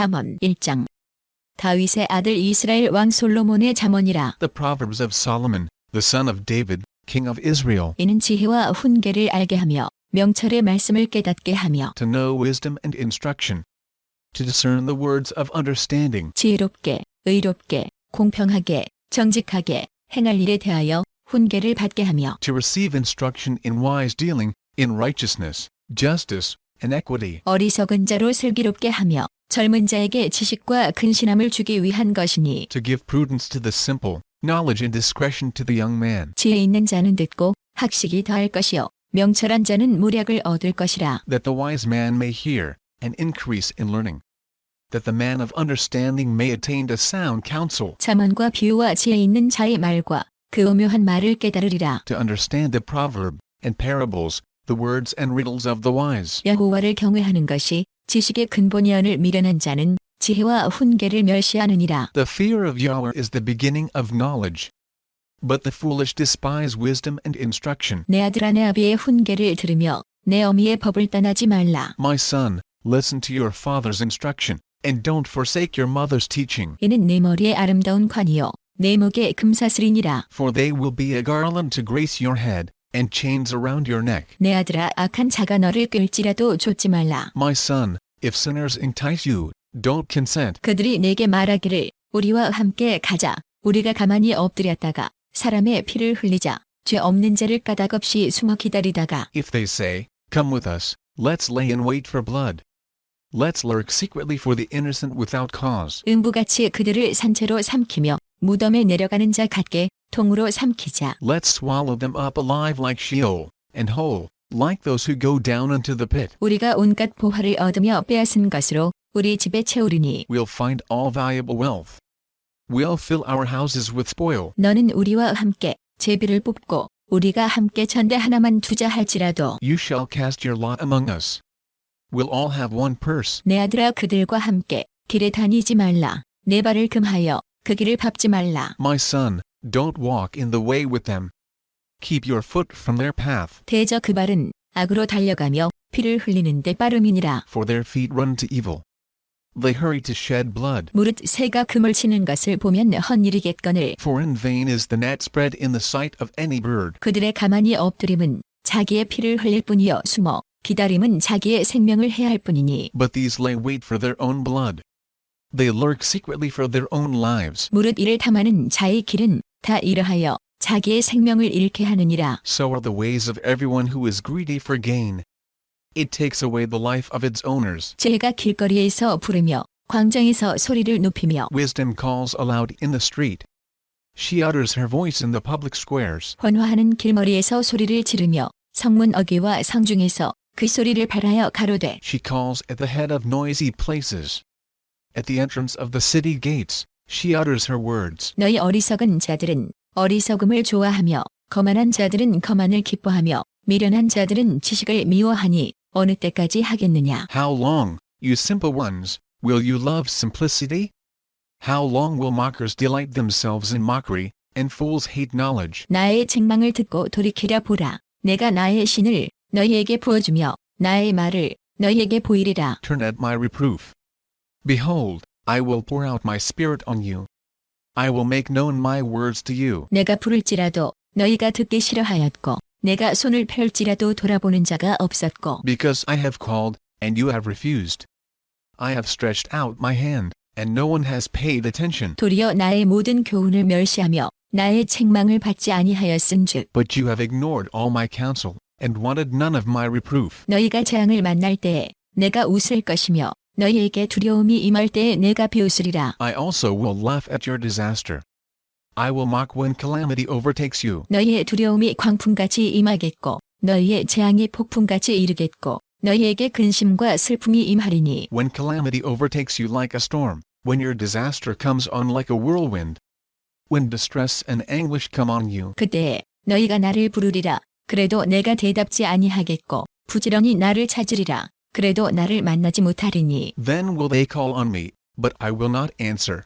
잠언 1장. 다윗의 아들 이스라엘 왕 솔로몬의 잠언이라. The Proverbs of Solomon, the son of David, king of Israel. 이는 지혜와 훈계를 알게 하며 명철의 말씀을 깨닫게 하며 To know wisdom and instruction. To discern the words of understanding. 지혜롭게, 의롭게, 공평하게, 정직하게 행할 일에 대하여 훈계를 받게 하며 To receive instruction in wise dealing, in righteousness, justice, and equity. 어리석은 자로 슬기롭게 하며 젊은 자에게 지식과 근신함을 주기 위한 것이니 To give prudence to the simple, knowledge and discretion to the young man. 지혜 있는 자는 듣고 학식이 더할 것이요 명철한 자는 무략을 얻을 것이라. That the wise man may hear, and increase in learning. That the man of understanding may attain to sound counsel. 잠언과 비유와 지혜 있는 자의 말과 그 오묘한 말을 깨달으리라. To understand the proverb, and parables, the words and riddles of the wise. 여호와를 경외하는 것이 지식의 근본이언을 미련한 자는 지혜와 훈계를 멸시하느니라. The fear of Yahweh is the beginning of knowledge. But the foolish despise wisdom and instruction. 내 아들아 내 아비의 훈계를 들으며 내 어미의 법을 떠나지 말라. My son, listen to your father's instruction, and don't forsake your mother's teaching. 이는 내 머리에 아름다운 관이요 내 목에 금사슬이니라. For they will be a garland to grace your head, and chains around your neck. 내 아들아 악한 자가 너를 끌지라도 좇지 말라. My son, if sinners entice you, don't consent. 그들이 내게 말하기를 우리와 함께 가자. 우리가 가만히 엎드렸다가 사람의 피를 흘리자. 죄 없는 자를 까닭없이 숨어 기다리다가 If they say, come with us, let's lay in wait for blood. Let's lurk secretly for the innocent without cause. 음부같이 그들을 산채로 삼키며 무덤에 내려가는 자 같게 통으로 삼키자. Let's swallow them up alive like Sheol, and whole, like those who go down into the pit. 우리가 온갖 보화를 얻으며 빼앗은 것으로 우리 집에 채우리니 We'll find all valuable wealth. We'll fill our houses with spoil. 너는 우리와 함께 제비를 뽑고 우리가 함께 전대 하나만 두자 할지라도 You shall cast your lot among us. We'll all have one purse. 내 아들아 그들과 함께 길에 다니지 말라. 내 발을 금하여 그 길을 밟지 말라. My son, don't walk in the way with them. Keep your foot from their path. 대저 그 발은 악으로 달려가며 피를 흘리는데 빠름이니라. For their feet run to evil. They hurry to shed blood. 무릇 새가 그물 치는 것을 보면 헛일이겠거늘. For in vain is the net spread in the sight of any bird. 그들의 가만히 엎드림은 자기의 피를 흘릴 뿐이요 숨어 기다림은 자기의 생명을 해할 뿐이니. But these lay wait for their own blood. They lurk secretly for their own lives. 무릇 이를 탐하는 자의 길은 다 이러하여 자기의 생명을 잃게 하느니라. So are the ways of everyone who is greedy for gain. It takes away the life of its owners. 지혜가 길거리에서 부르며 광장에서 소리를 높이며 Wisdom calls aloud in the street. She utters her voice in the public squares. 번화하는 길머리에서 소리를 지르며 성문 어귀와 성중에서 그 소리를 발하여 가로되 She calls at the head of noisy places. At the entrance of the city gates, she utters her words. 너희 어리석은 자들은 어리석음을 좋아하며 거만한 자들은 거만을 기뻐하며 미련한 자들은 지식을 미워하니 어느 때까지 하겠느냐. How long, you simple ones, will you love simplicity? How long will mockers delight themselves in mockery, and fools hate knowledge? 나의 책망을 듣고 돌이키려 보라. 내가 나의 신을 너희에게 부어주며 나의 말을 너희에게 보이리라. Turn at my reproof. Behold, I will pour out my spirit on you. I will make known my words to you. 내가 부를지라도 너희가 듣기 싫어하였고 내가 손을 펼지라도 돌아보는 자가 없었고 Because I have called, and you have refused. I have stretched out my hand, and no one has paid attention. 도리어 나의 모든 교훈을 멸시하며 나의 책망을 받지 아니하였은즉 But you have ignored all my counsel, and wanted none of my reproof. 너희가 재앙을 만날 때에 내가 웃을 것이며 너희에게 두려움이 임할 때에 내가 비웃으리라. I also will laugh at your disaster. I will mock when calamity overtakes you. 너희의 두려움이 광풍같이 임하겠고 너희의 재앙이 폭풍같이 이르겠고 너희에게 근심과 슬픔이 임하리니 When calamity overtakes you like a storm, when your disaster comes on like a whirlwind, when distress and anguish come on you, 그때에 너희가 나를 부르리라. 그래도 내가 대답지 아니하겠고 부지런히 나를 찾으리라. 그래도 나를 만나지 못하리니 then will they call on me, but I will not answer.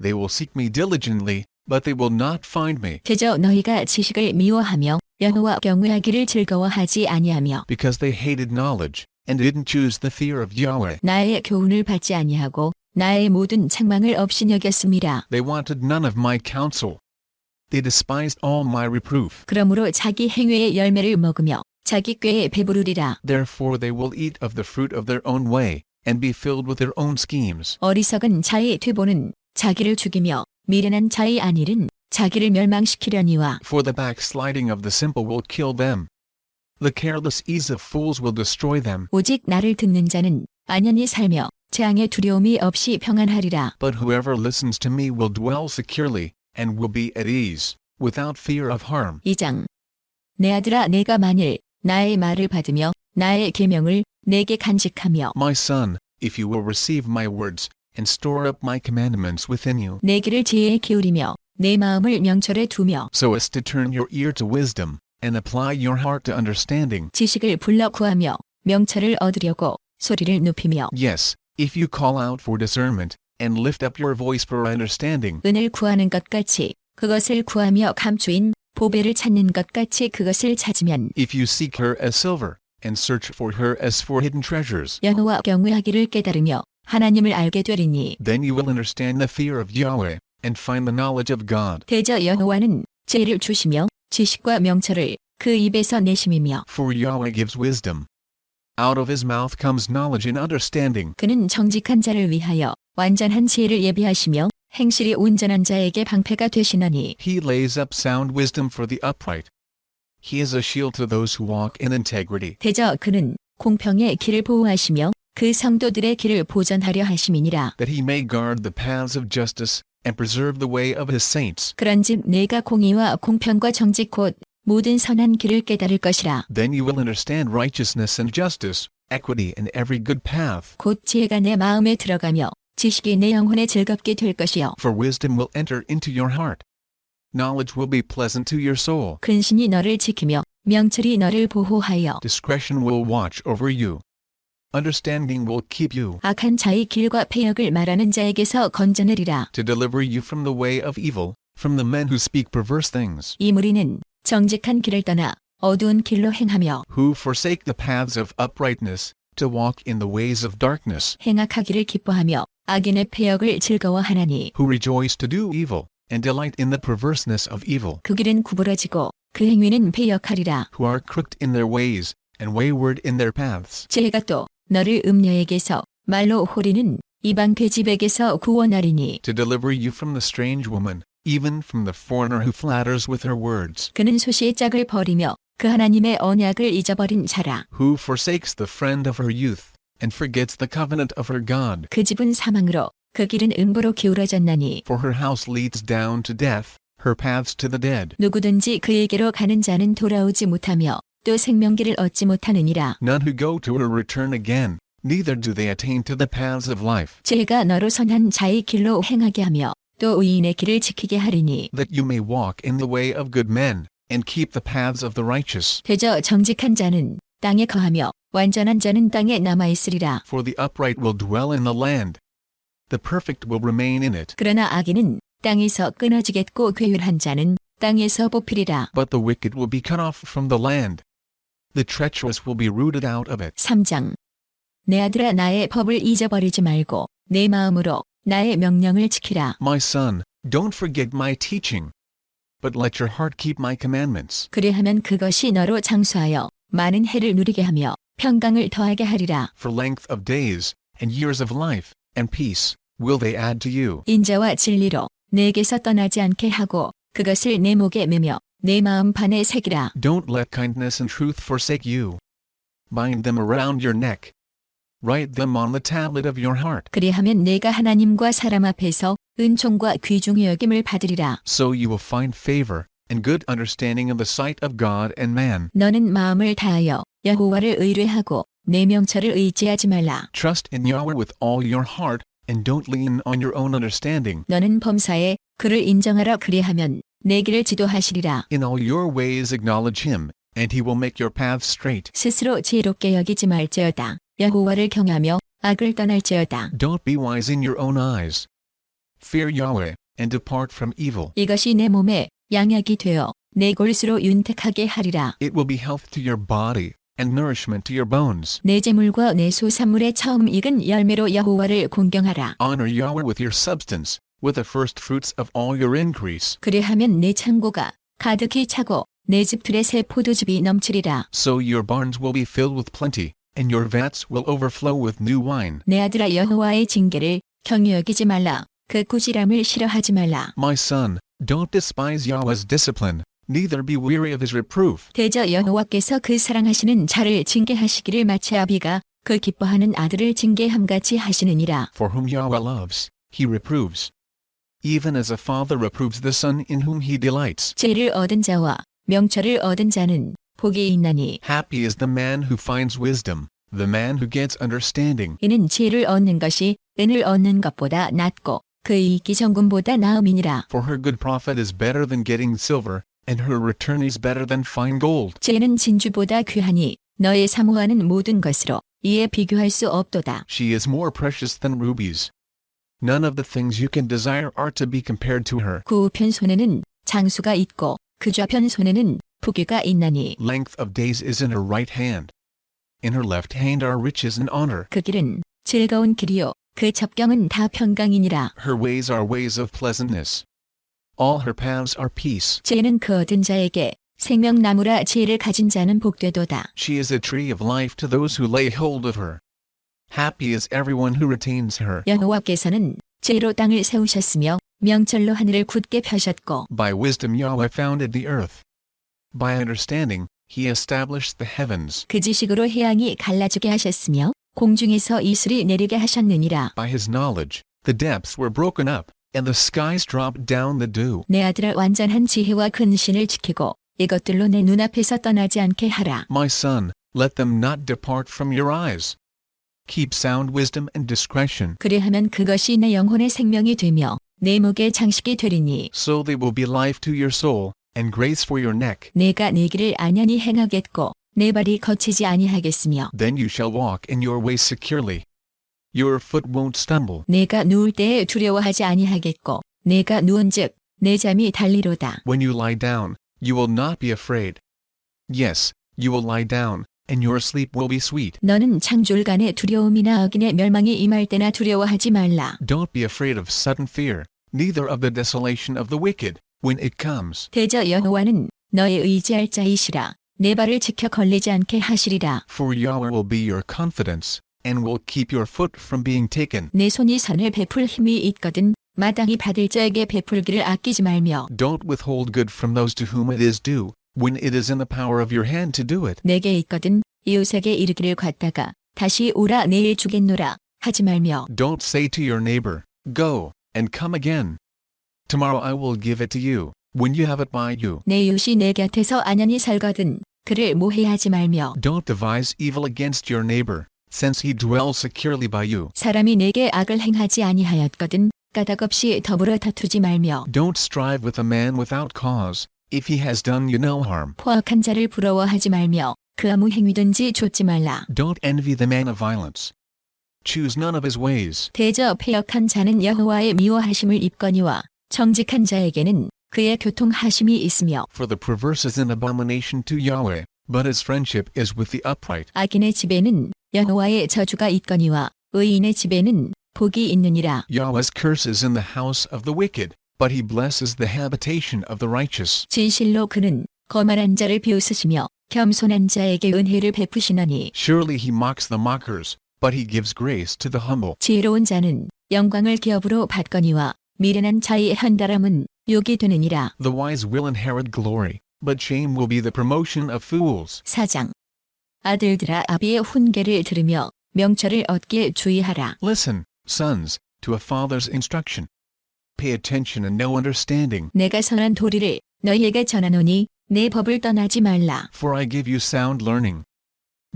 They will seek me diligently, but they will not find me. 그저 너희가 지식을 미워하며 여호와 경외하기를 즐거워하지 아니하며 Because they hated knowledge, and didn't choose the fear of Yahweh. 나의 교훈을 받지 아니하고 나의 모든 책망을 없이 여겼습니다. They wanted none of my counsel. They despised all my reproof. 그러므로 자기 행위의 열매를 먹으며 자기 꾀에 배부르리라. Therefore they will eat of the fruit of their own way, and be filled with their own schemes. 어리석은 자의 퇴보는 자기를 죽이며 미련한 자의 안일은 자기를 멸망시키려니와. For the backsliding of the simple will kill them. The careless ease of fools will destroy them. 오직 나를 듣는 자는 안연히 살며 재앙의 두려움이 없이 평안하리라. But whoever listens to me will dwell securely, and will be at ease, without fear of harm. 2장. 내 아들아, 내가 만일 나의 말을 받으며 나의 계명을 내게 간직하며 My son, if you will receive my words, and store up my commandments within you, 내 귀를 지혜에 기울이며 내 마음을 명철에 두며 so as to turn your ear to wisdom, and apply your heart to understanding. 지식을 불러 구하며 명철을 얻으려고 소리를 높이며 Yes, if you call out for discernment, and lift up your voice for understanding, 은을 구하는 것 같이 그것을 구하며 감추인 보배를 찾는 것 같이 그것을 찾으면 if you seek her as silver, and search for her as for hidden treasures, 여호와 경외하기를 깨달으며 하나님을 알게 되리니. then you will understand the fear of Yahweh, and find the knowledge of God. 대저 여호와는 지혜를 주시며 지식과 명철을 그 입에서 내심이며 For Yahweh gives wisdom. Out of his mouth comes knowledge and understanding. 그는 정직한 자를 위하여 완전한 지혜를 예비하시며 행실이 온전한 자에게 방패가 되시나니. He lays up sound wisdom for the upright. He is a shield to those who walk in integrity. 대저 그는 공평의 길을 보호하시며 그 성도들의 길을 보전하려 하심이니라. That he may guard the paths of justice, and preserve the way of his saints. 그런즉 내가 공의와 공평과 정직 곧 모든 선한 길을 깨달을 것이라. Then you will understand righteousness and justice, equity and every good path. 곧 지혜가 내 마음에 들어가며 지식이 내 영혼에 즐겁게 될 것이요. For wisdom will enter into your heart. Knowledge will be pleasant to your soul. 근신이 너를 지키며 명철이 너를 보호하여 Discretion will watch over you. Understanding will keep you, 악한 자의 길과 패역을 말하는 자에게서 건져내리라. to deliver you from the way of evil, from the men who speak perverse things, 이 무리는 정직한 길을 떠나 어두운 길로 행하며 who forsake the paths of uprightness, to walk in the ways of darkness, 행악하기를 기뻐하며 악인의 패역을 즐거워하나니. who rejoice to do evil, and delight in the perverseness of evil, 그 길은 구부러지고 그 행위는 패역하리라. who are crooked in their ways, and wayward in their paths. 지혜가 또 너를 음녀에게서 말로 호리는 이방 계집에게서 구원하리니. To deliver you from the strange woman, even from the foreigner who flatters with her words, 그는 소시의 짝을 버리며 그 하나님의 언약을 잊어버린 자라. who forsakes the friend of her youth, and forgets the covenant of her God. 그 집은 사망으로 그 길은 음부로 기울어졌나니. For her house leads down to death, her paths to the dead. 누구든지 그에게로 가는 자는 돌아오지 못하며 또 생명길을 얻지 못하느니라. None who go to her return again, neither do they attain to the paths of life. 지혜가 너로 선한 자의 길로 행하게 하며 또 의인의 길을 지키게 하리니. That you may walk in the way of good men, and keep the paths of the righteous. 대저 정직한 자는 땅에 거하며 완전한 자는 땅에 남아있으리라. For the upright will dwell in the land. The perfect will remain in it. 그러나 악인은 땅에서 끊어지겠고 괴율한 자는 땅에서 뽑히리라. But the wicked will be cut off from the land. The treacherous will be rooted out of it. 3장. 내 아들아, 나의 법을 잊어버리지 말고 내 마음으로 나의 명령을 지키라. My son, don't forget my teaching, but let your heart keep my commandments. 그리하면 그것이 너로 장수하여 많은 해를 누리게 하며 평강을 더하게 하리라. For length of days, and years of life, and peace, will they add to you. 인자와 진리로 내게서 떠나지 않게 하고 그것을 내 목에 매며 내 마음 판에 새기라. Don't let kindness and truth forsake you. Bind them around your neck. Write them on the tablet of your heart. 그리하면 내가 하나님과 사람 앞에서 은총과 귀중히 여김을 받으리라. So you will find favor, and good understanding in the sight of God and man. 너는 마음을 다하여 여호와를 의뢰하고 내 명철을 의지하지 말라. Trust in Yahweh with all your heart, and don't lean on your own understanding. 너는 범사에 그를 인정하라. 그리하면 내 길을 지도하시리라. In all your ways acknowledge him, and he will make your paths straight. 스스로 지혜롭게 여기지 말지어다. 여호와를 경하며 악을 떠날지어다. Don't be wise in your own eyes. Fear Yahweh, and depart from evil. 이것이 내 몸에 양약이 되어 내 골수로 윤택하게 하리라. It will be health to your body, and nourishment to your bones. 내 재물과 내 소산물의 처음 익은 열매로 여호와를 공경하라. Honor Yahweh with your substance, with the first fruits of all your increase. 그래하면 내 창고가 가득히 차고 내 집틀에 새 포도즙이 넘치리라. So your barns will be filled with plenty, and your vats will overflow with new wine. 내 아들아 여호와의 징계를 경히 여기지 말라. 그 꾸지람을 싫어하지 말라. My son, don't despise Yahweh's discipline, neither be weary of his reproof. 대저 여호와께서 그 사랑하시는 자를 징계하시기를 마치 아비가 그 기뻐하는 아들을 징계함같이 하시느니라. For whom Yahweh loves, he reproves. Even as a father reproves the son in whom he delights. 지혜를 얻은 자와 명철을 얻은 자는 복이 있나니 Happy is the man who finds wisdom, the man who gets understanding. 이는 지혜를 얻는 것이 은을 얻는 것보다 낫고 그 이익이 정금보다 나음이니라. For her good profit is better than getting silver, and her return is better than fine gold. 지혜는 진주보다 귀하니 너의 사모하는 모든 것으로 이에 비교할 수 없도다. She is more precious than rubies. None of the things you can desire are to be compared to her. 그 우편 손에는 장수가 있고 그 좌편 손에는 부귀가 있나니 Length of days is in her right hand. In her left hand are riches and honor. 그 길은 즐거운 길이요 그 접경은 다 평강이니라. Her ways are ways of pleasantness. All her paths are peace. 지혜는 그 얻은 자에게 생명나무라. 지혜를 가진 자는 복되도다. She is a tree of life to those who lay hold of her. Happy is everyone who retains her. 여호와께서는 지혜로 땅을 세우셨으며 명철로 하늘을 굳게 펴셨고 By wisdom Yahweh founded the earth. By understanding, he established the heavens. 그 지식으로 해양이 갈라지게 하셨으며 공중에서 이슬이 내리게 하셨느니라. By his knowledge, the depths were broken up, and the skies dropped down the dew. 내 아들아 완전한 지혜와 근신을 지키고 이것들로 내 눈앞에서 떠나지 않게 하라. My son, let them not depart from your eyes. Keep sound wisdom and discretion. 그리하면 그것이 내 영혼의 생명이 되며 내 목의 장식이 되리니 So they will be life to your soul, and grace for your neck. 내가 내 길을 안연히 행하겠고 내 발이 거치지 아니하겠으며 Then you shall walk in your ways securely. Your foot won't stumble. 내가 누울 때에 두려워하지 아니하겠고 내가 누운즉 내 잠이 달리로다. When you lie down, you will not be afraid. Yes, you will lie down, and your sleep will be sweet. 너는 창졸간의 두려움이나 악인의 멸망이 임할 때나 두려워하지 말라. Don't be afraid of sudden fear, neither of the desolation of the wicked, when it comes. 대저 여호와는 너의 의지할 자이시라. 내 발을 지켜 걸리지 않게 하시리라. For Yahweh will be your confidence, and will keep your foot from being taken. 내 손이 선을 베풀 힘이 있거든 마땅히 받을 자에게 베풀기를 아끼지 말며 Don't withhold good from those to whom it is due, when it is in the power of your hand to do it. 내게 있거든 이웃에게 이르기를 갔다가 다시 오라 내일 주겠노라 하지 말며 Don't say to your neighbor, Go, and come again. Tomorrow I will give it to you, when you have it by you. 내 이웃이 내 곁에서 안연히 살거든 그를 모해하지 말며 Don't devise evil against your neighbor, since he dwells securely by you. 사람이 내게 악을 행하지 아니하였거든 까닭없이 더불어 다투지 말며 Don't strive with a man without cause, if he has done you no harm. 포악한 자를 부러워하지 말며 그 아무 행위든지 좇지 말라. Don't envy the man of violence. Choose none of his ways. 대저 패역한 자는 여호와의 미워하심을 입거니와 정직한 자에게는 그의 교통하심이 있으며 For the perverse is an abomination to Yahweh, but his friendship is with the upright. 악인의 집에는 여호와의 저주가 있거니와 의인의 집에는 복이 있느니라. Yahweh's curse is in the house of the wicked, but he blesses the habitation of the righteous. 진실로 그는 거만한 자를 비웃으시며 겸손한 자에게 은혜를 베푸시나니 Surely he mocks the mockers, but he gives grace to the humble. 지혜로운 자는 영광을 기업으로 받거니와 미련한 자의 한달함은 욕이 되느니라. The wise will inherit glory, but shame will be the promotion of fools. 4장 아들들아 아비의 훈계를 들으며 명철을 얻게 주의하라. Listen, sons, to a father's instruction. Pay attention and know understanding, 내가 선한 도리를 너희에게 전하노니 내 법을 떠나지 말라. for I give you sound learning.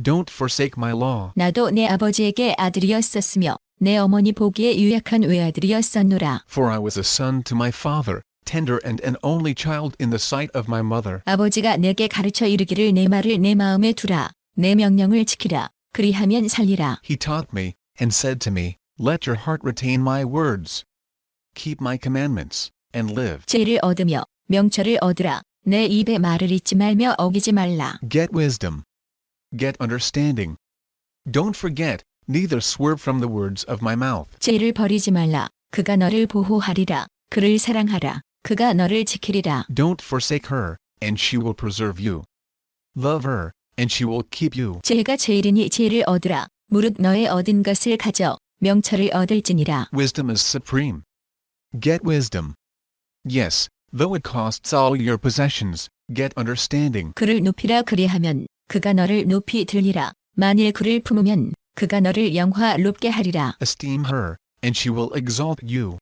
Don't forsake my law. 나도 내 아버지에게 아들이었었으며 내 어머니 보기에 유약한 외아들이었었노라. For I was a son to my father, tender and an only child in the sight of my mother. 아버지가 내게 가르쳐 이르기를 내 말을 내 마음에 두라. 내 명령을 지키라. 그리하면 살리라. He taught me, and said to me, Let your heart retain my words. Keep my commandments, and live. 지혜를 얻으며 명철을 얻으라. 내 입에 말을 잊지 말며 어기지 말라. Get wisdom. get understanding. Don't forget, neither swerve from the words of my mouth. 죄를 버리지 말라. 그가 너를 보호하리라. 그를 사랑하라. 그가 너를 지키리라. Don't forsake her, and she will preserve you. Love her, and she will keep you. 죄가 죄이르니 죄를 얻으라. 무릇 너의 얻은 것을 가져 명철을 얻을지니라. Wisdom is supreme. Get wisdom. Yes, though it costs all your possessions, get understanding. 그를 높이라 그리하면 그가 너를 높이 들리라. 만일 그를 품으면 그가 너를 영화롭게 하리라. Esteem her, and she will exalt you.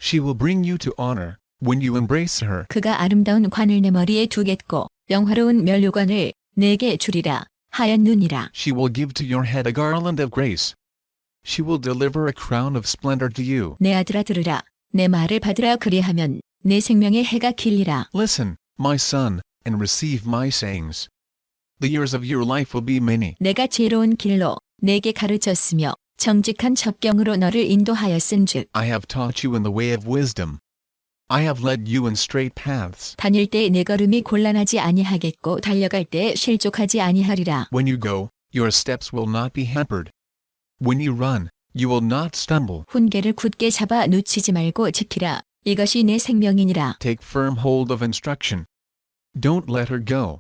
She will bring you to honor, when you embrace her. 그가 아름다운 관을 내 머리에 두겠고 영화로운 면류관을 내게 주리라. 하얀 눈이라. She will give to your head a garland of grace. She will deliver a crown of splendor to you. 내 아들아 들으라. 내 말을 받으라 그리하면 내 생명의 해가 길리라. Listen, my son, and receive my sayings. The years of your life will be many. 내가 지혜로운 길로 내게 가르쳤으며 정직한 첩경으로 너를 인도하였은즉 I have taught you in the way of wisdom. I have led you in straight paths. 다닐 때 내 걸음이 곤란하지 아니하겠고 달려갈 때 실족하지 아니하리라. When you go, your steps will not be hampered. When you run, you will not stumble. 훈계를 굳게 잡아 놓치지 말고 지키라. 이것이 내 생명이니라. Take firm hold of instruction. Don't let her go.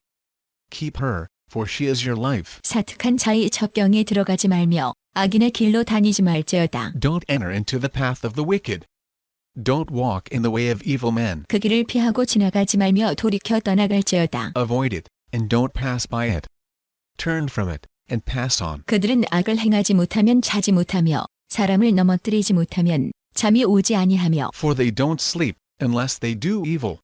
Keep her, for she is your life. 사특한 자의 첩경에 들어가지 말며 악인의 길로 다니지 말지어다. Don't enter into the path of the wicked. Don't walk in the way of evil men. 그 길을 피하고 지나가지 말며 돌이켜 떠나갈지어다. Avoid it, and don't pass by it. Turn from it, and pass on. 그들은 악을 행하지 못하면 자지 못하며 사람을 넘어뜨리지 못하면 잠이 오지 아니하며 For they don't sleep, unless they do evil.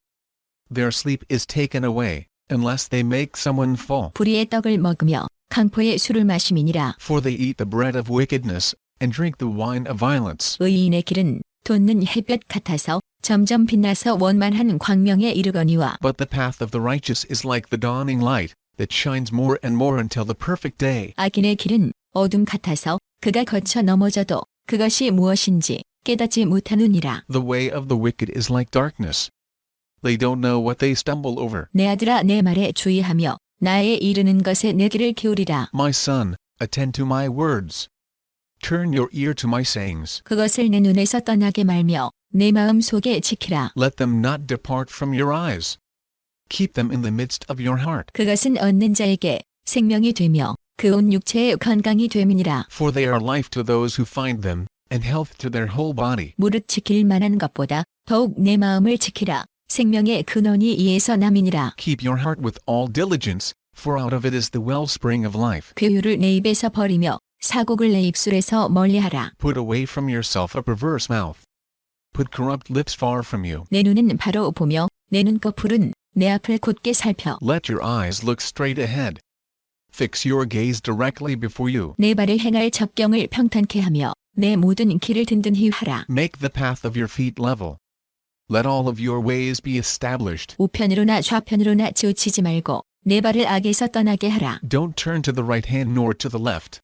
Their sleep is taken away, unless they make someone fall. 불의의 떡을 먹으며 강포의 술을 마심이니라. For they eat the bread of wickedness, and drink the wine of violence. 의인의 길은 돋는 햇볕 같아서 점점 빛나서 원만한 광명에 이르거니와 But the path of the righteous is like the dawning light, that shines more and more until the perfect day. 악인의 길은 어둠 같아서 그가 거쳐 넘어져도 그것이 무엇인지 깨닫지 못하느니라. The way of the wicked is like darkness. They don't know what they stumble over. 내 아들아 내 말에 주의하며 나의 이르는 것에 내 귀를 기울이라. My son, attend to my words. Turn your ear to my sayings. 그것을 내 눈에서 떠나게 말며 내 마음 속에 지키라. Let them not depart from your eyes. Keep them in the midst of your heart. 그것은 얻는 자에게 생명이 되며 그 온 육체의 건강이 됨이니라. For they are life to those who find them, and health to their whole body. 무릇 지킬 만한 것보다 더욱 내 마음을 지키라. 생명의 근원이 이에서 남이니라. Keep your heart with all diligence, for out of it is the wellspring of life. 괴유를 내 입에서 버리며 사곡을 내 입술에서 멀리하라. Put away from yourself a perverse mouth. Put corrupt lips far from you. 내 눈은 바로 보며 내 눈꺼풀은 내 앞을 곧게 살펴. Let your eyes look straight ahead. Fix your gaze directly before you. 내 발을 행할 첩경을 평탄케 하며 내 모든 길을 든든히 하라. Make the path of your feet level. Let all of your ways be established. 우편으로나 좌편으로나 치우치지 말고 내 발을 악에서 떠나게 하라. Don't turn to the right hand nor to the left.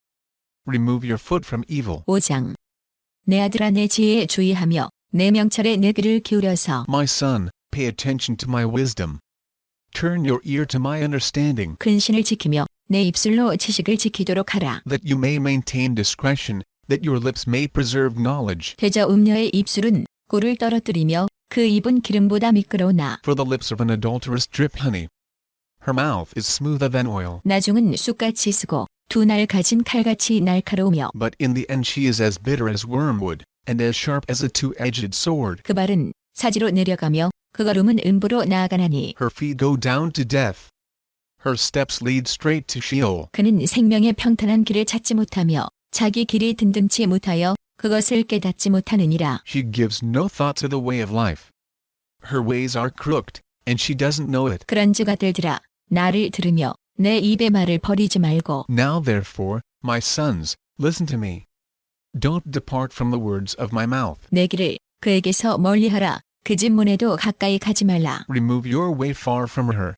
Remove your foot from evil. 5장. 내 아들아 내 지혜에 주의하며 내 명철에 내 귀를 기울여서 My son, pay attention to my wisdom. Turn your ear to my understanding, 근신을 지키며 내 입술로 지식을 지키도록 하라. that you may maintain discretion, that your lips may preserve knowledge. 대저 음녀의 입술은 꿀을 떨어뜨리며 그 입은 기름보다 미끄러우나 For the lips of an adulteress drip honey. Her mouth is smoother than oil. 나중은 쑥같이 쓰고 두 날 가진 칼같이 날카로우며 But in the end she is as bitter as wormwood, and as sharp as a two-edged sword. 그 발은 사지로 내려가며 그 걸음은 음부로 나아가나니 Her feet go down to death. Her steps lead straight to Sheol. 그는 생명의 평탄한 길을 찾지 못하며 자기 길이 든든치 못하여 그것을 깨닫지 못하느니라. She gives no thought to the way of life. Her ways are crooked, and she doesn't know it. 그런즉 아들들아 나를 들으며 내 입의 말을 버리지 말고 Now therefore, my sons, listen to me. Don't depart from the words of my mouth. 내 길을 그에게서 멀리하라. 그 집 문에도 가까이 가지 말라. Remove your way far from her.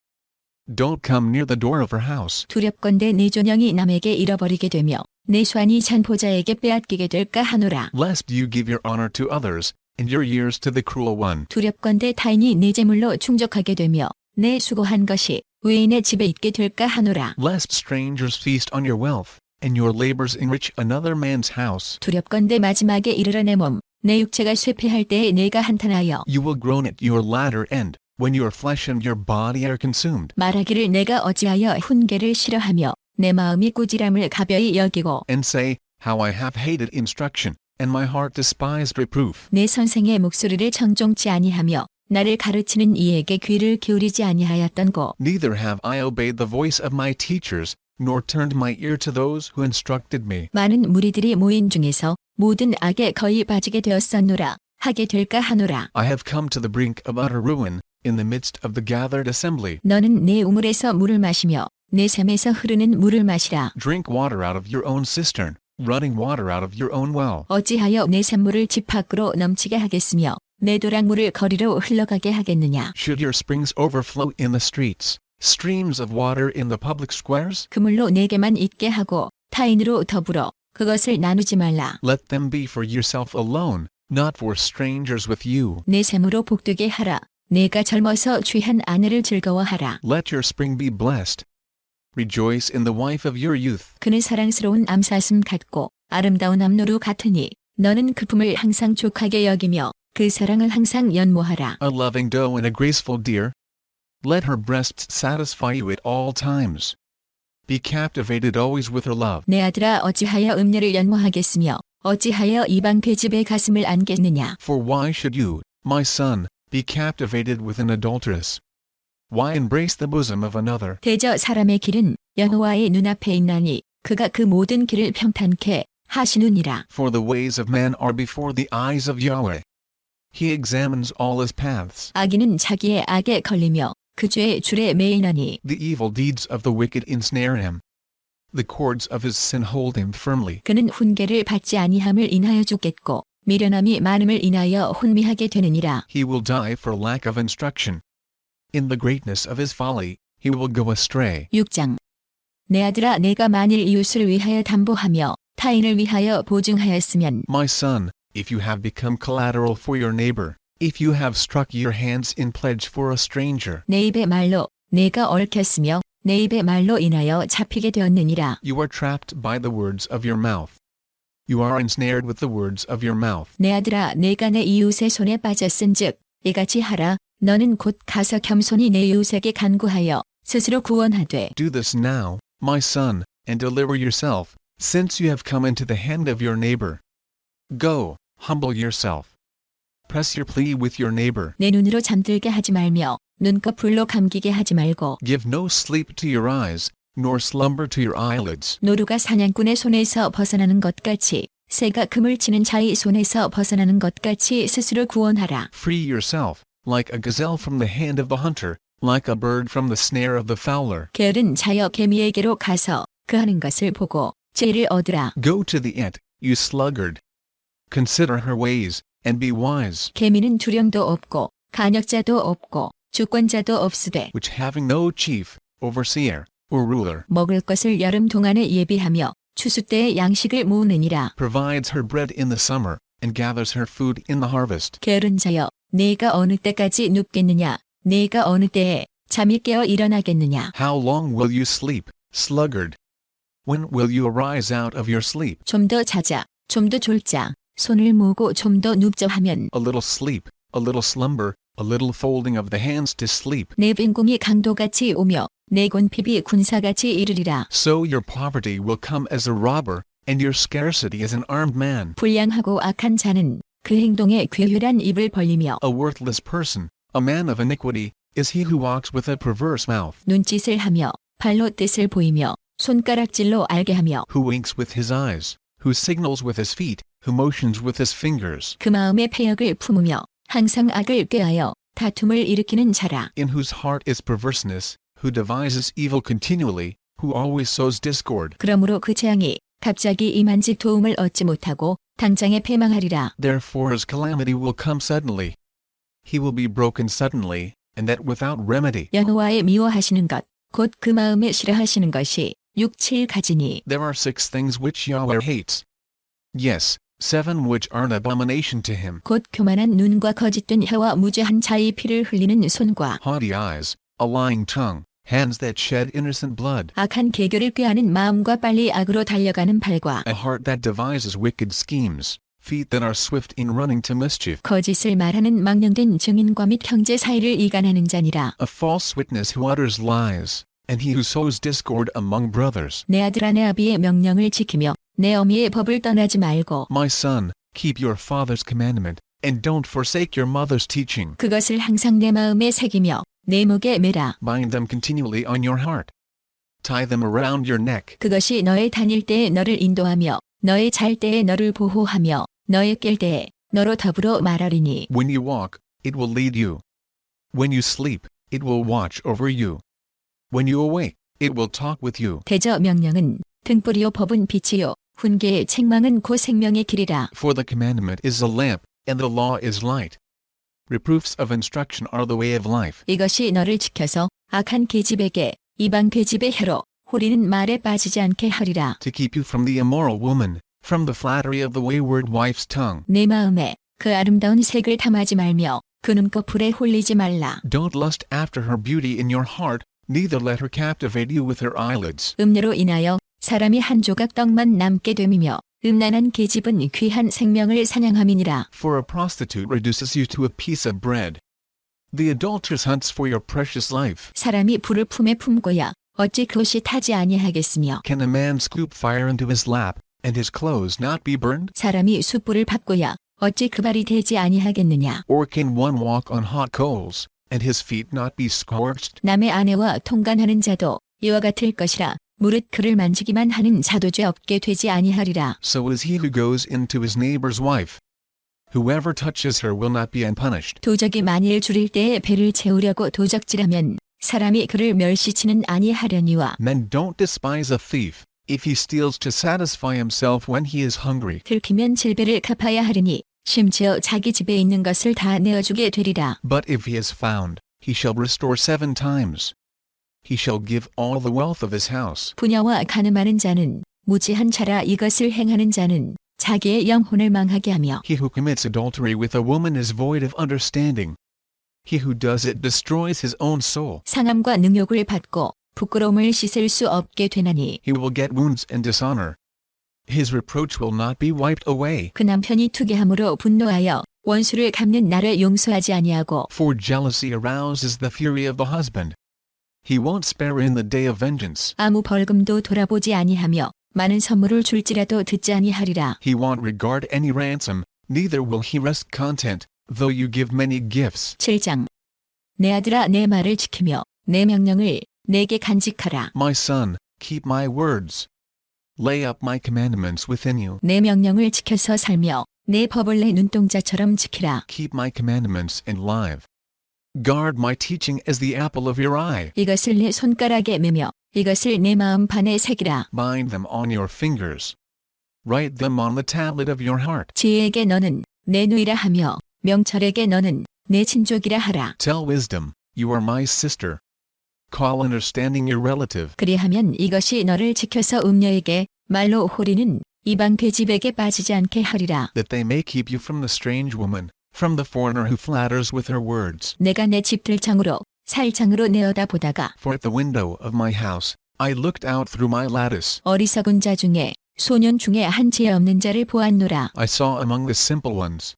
Don't come near the door of her house. 두렵건대 내 존영이 남에게 잃어버리게 되며 내 쇠환이 잔포자에게 빼앗기게 될까 하노라. Lest you give your honor to others, and your years to the cruel one. 두렵건대 타인이 내 재물로 충족하게 되며 내 수고한 것이 외인의 집에 있게 될까 하노라. lest strangers feast on your wealth, and your labors enrich another man's house. 두렵건대 마지막에 이르러 내 몸, 내 육체가 쇠퇴할 때에 내가 한탄하여 You will groan at your latter end, when your flesh and your body are consumed, 말하기를 내가 어찌하여 훈계를 싫어하며 내 마음이 꾸지람을 가벼이 여기고 and say, How I have hated instruction, and my heart despised reproof. 내 선생의 목소리를 청종치 아니하며 나를 가르치는 이에게 귀를 기울이지 아니하였던고. Neither have I obeyed the voice of my teachers, nor turned my ear to those who instructed me. 많은 무리들이 모인 중에서 모든 악에 거의 빠지게 되었었노라. 하게 될까 하노라. I have come to the brink of utter ruin, in the midst of the gathered assembly. 너는 내 우물에서 물을 마시며 내 샘에서 흐르는 물을 마시라. Drink water out of your own cistern, running water out of your own well. 어찌하여 내 샘물을 집 밖으로 넘치게 하겠으며 내 도랑물을 거리로 흘러가게 하겠느냐. Should your springs overflow in the streets, streams of water in the public squares? 그물로 내게만 있게 하고 타인으로 더불어 그것을 나누지 말라. Let them be for yourself alone, not for strangers with you. 내 샘으로 복되게 하라. 내가 젊어서 취한 아내를 즐거워하라. Let your spring be blessed. Rejoice in the wife of your youth. 그는 사랑스러운 암사슴 같고 아름다운 암노루 같으니 너는 그 품을 항상 족하게 여기며 그 사랑을 항상 연모하라. A loving doe and a graceful deer. Let her breasts satisfy you at all times. Be captivated always with her love. 내 아들아 어찌하여 음녀를 연모하겠으며 어찌하여 이방 계집의 가슴을 안겠느냐. For why should you, my son, be captivated with an adulteress? Why embrace the bosom of another? 대저 사람의 길은 여호와의 눈앞에 있나니 그가 그 모든 길을 평탄케 하시느니라. For the ways of man are before the eyes of Yahweh. He examines all his paths. 악인은 자기의 악에 걸리며 그 죄의 줄에 매이나니 The evil deeds of the wicked ensnare him. The cords of his sin hold him firmly. 그는 훈계를 받지 아니함을 인하여 죽겠고 미련함이 많음을 인하여 혼미하게 되느니라. He will die for lack of instruction. In the greatness of his folly, he will go astray. 6장 내 아들아 내가 만일 이웃을 위하여 담보하며 타인을 위하여 보증하였으면 My son, if you have become collateral for your neighbor, if you have struck your hands in pledge for a stranger, 내 입의 말로 내가 얽혔으며 내 입의 말로 인하여 잡히게 되었느니라. you are trapped by the words of your mouth. You are ensnared with the words of your mouth. 내 아들아 내가 내 이웃의 손에 빠졌은즉 이같이 하라. 너는 곧 가서 겸손히 내 이웃에게 간구하여 스스로 구원하되 Do this now, my son, and deliver yourself, since you have come into the hand of your neighbor. Go, humble yourself. Press your plea with your neighbor. 내 눈으로 잠들게 하지 말며 눈꺼풀로 감기게 하지 말고 Give no sleep to your eyes, nor slumber to your eyelids. 노루가 사냥꾼의 손에서 벗어나는 것 같이 새가 그물 치는 자의 손에서 벗어나는 것 같이 스스로 구원하라. Free yourself, like a gazelle from the hand of the hunter, like a bird from the snare of the fowler. 게으른 자여 개미에게로 가서 그 하는 것을 보고 지혜를 얻으라. Go to the ant, you sluggard. Consider her ways, and be wise, 개미는 두령도 없고 간역자도 없고 주권자도 없으되 which having no chief, overseer, or ruler, 먹을 것을 여름 동안에 예비하며 추수 때에 양식을 모으느니라. provides her bread in the summer, and gathers her food in the harvest. 게으른 자여 네가 어느 때까지 눕겠느냐. 네가 어느 때에 잠이 깨어 일어나겠느냐. How long will you sleep, sluggard? When will you arise out of your sleep? 좀 더 자자, 좀 더 졸자. 손을 모으고 좀 더 눕자 하면 A little sleep, a little slumber, a little folding of the hands to sleep. 내 빈궁이 강도같이 오며 내 곤핍이 군사같이 이르리라. So your poverty will come as a robber, and your scarcity as an armed man. 불량하고 악한 자는 그 행동에 괴휼한 입을 벌리며 A worthless person, a man of iniquity, is he who walks with a perverse mouth, 눈짓을 하며 발로 뜻을 보이며 손가락질로 알게 하며 who winks with his eyes, who signals with his feet, who motions with his fingers, 그 마음에 패역을 품으며 항상 악을 꾀하여 다툼을 일으키는 자라. in whose heart is perverseness, who devises evil continually, who always sows discord. 그러므로 그 재앙이 갑자기 임한즉 도움을 얻지 못하고 당장에 패망하리라. Therefore his calamity will come suddenly. He will be broken suddenly, and that without remedy. 여호와의 미워하시는 것, 곧 그 마음에 싫어하시는 것이 6, 7가지니 There are 6 things which Yahweh hates. Yes, 7 which are an abomination to him. 곧 교만한 눈과 거짓된 혀와 무죄한 자의 피를 흘리는 손과 Haughty eyes, a lying tongue, hands that shed innocent blood, 악한 계교를 꾀하는 마음과 빨리 악으로 달려가는 발과 a heart that devises wicked schemes, feet that are swift in running to mischief, 거짓을 말하는 망령된 증인과 및 형제 사이를 이간하는 자니라. a false witness who utters lies, and he who sows discord among brothers. 내 아들아 내 아비의 명령을 지키며 내 어미의 법을 떠나지 말고 My son, keep your father's commandment, and don't forsake your mother's teaching. 그것을 항상 내 마음에 새기며 내 목에 매라. Bind them continually on your heart. Tie them around your neck. 그것이 너의 다닐 때에 너를 인도하며 너의 잘 때에 너를 보호하며 너의 깰 때에 너로 더불어 말하리니. When you walk, it will lead you. When you sleep, it will watch over you. When you awake, it will talk with you. 대저 명령은 등불이요 법은 빛이요 훈계의 책망은 곧 생명의 길이라. For the commandment is a lamp, and the law is light. Reproofs of instruction are the way of life. 이것이 너를 지켜서 악한 계집에게 이방 계집의 혀로 호리는 말에 빠지지 않게 하리라. To keep you from the immoral woman, from the flattery of the wayward wife's tongue. 내 마음에 그 아름다운 색을 탐하지 말며 그 눈꺼풀에 홀리지 말라. Don't lust after her beauty in your heart, neither let her captivate you with her eyelids. 음료로 인하여 사람이 한 조각 떡만 남게 됨이며 음란한 계집은 귀한 생명을 사냥함이니라. For a prostitute reduces you to a piece of bread. The adulteress hunts for your precious life. 사람이 불을 품에 품고야 어찌 그것이 타지 아니하겠으며 Can a man scoop fire into his lap, and his clothes not be burned? 사람이 숯불을 받고야 어찌 그 발이 되지 아니하겠느냐. Or can one walk on hot coals, and his feet not be scorched? 남의 아내와 통간하는 자도 이와 같을 것이라. 무릇 그를 만지기만 하는 자도 죄 없게 되지 아니하리라. So is he who goes into his neighbor's wife. Whoever touches her will not be unpunished. 도적이 만일 줄일 때에 배를 채우려고 도적질하면 사람이 그를 멸시치는 아니하려니와. Men don't despise a thief, if he steals to satisfy himself when he is hungry. 들키면 질배를 갚아야 하리니 심지어 자기 집에 있는 것을 다 내어주게 되리라. But if he is found, he shall restore 7 times. He shall give all the wealth of his house. 부녀와 가늠하는 자는 무지한 자라. 이것을 행하는 자는 자기의 영혼을 망하게 하며 He who commits adultery with a woman is void of understanding. He who does it destroys his own soul. 상함과 능욕을 받고 부끄러움을 씻을 수 없게 되나니 He will get wounds and dishonor. His reproach will not be wiped away. 그 남편이 투기함으로 분노하여 원수를 갚는 날을 용서하지 아니하고 For jealousy arouses the fury of the husband. He won't spare in the day of vengeance. 아무 벌금도 돌아보지 아니하며 많은 선물을 줄지라도 듣지 아니하리라. He won't regard any ransom, neither will he rest content, though you give many gifts. 7장 내 아들아 내 말을 지키며 내 명령을 내게 간직하라. My son, keep my words. Lay up my commandments within you. 내 명령을 지켜서 살며 내 법을 내 눈동자처럼 지키라. Keep my commandments and live. Guard my teaching as the apple of your eye. 이것을 내 손가락에 매며 이것을 내 마음 판에 새기라. Bind them on your fingers. Write them on the tablet of your heart. 지혜에게 너는 내 누이라 하며 명철에게 너는 내 친족이라 하라. Tell wisdom, you are my sister. Call understanding your relative. 그리하면 이것이 너를 지켜서 음녀에게 말로 호리는 이방 계집에게 빠지지 않게 하리라. That they may keep you from the strange woman, from the foreigner who flatters with her words. 내가 내 집 들창으로 살창으로 내어다 보다가 For at the window of my house, I looked out through my lattice. 어리석은 자 중에 소년 중에 한 지혜 없는 자를 보았노라. I saw among the simple ones.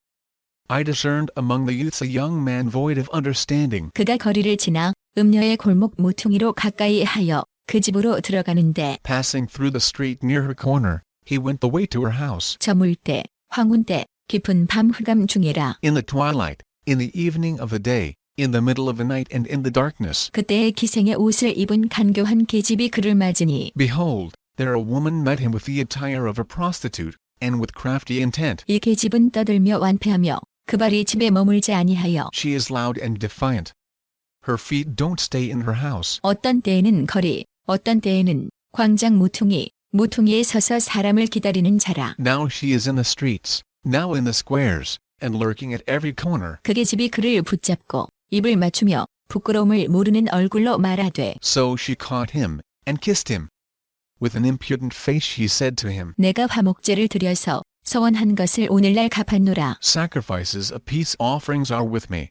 I discerned among the youths a young man void of understanding. 그가 거리를 지나 음녀의 골목 모퉁이로 가까이 하여 그 집으로 들어가는데 Passing through the street near her corner, he went the way to her house. 저물 때 황혼 때 깊은 밤 흑암 중에라. In the twilight, in the evening of the day, in the middle of the night and in the darkness. 그때의 기생의 옷을 입은 간교한 계집이 그를 맞으니 Behold, there a woman met him with the attire of a prostitute, and with crafty intent. 이 계집은 떠들며 완패하며 그 발이 집에 머물지 아니하여 She is loud and defiant. Her feet don't stay in her house. 어떤 때에는 거리 어떤 때에는 광장 모퉁이에 서서 사람을 기다리는 자라. Now she is in the streets, now in the squares, and lurking at every corner. 그 계집이 그를 붙잡고 입을 맞추며 부끄러움을 모르는 얼굴로 말하되 So she caught him, and kissed him. With an impudent face she said to him, 내가 화목제를 드려서 서원한 것을 오늘날 갚았노라. Sacrifices of peace offerings are with me.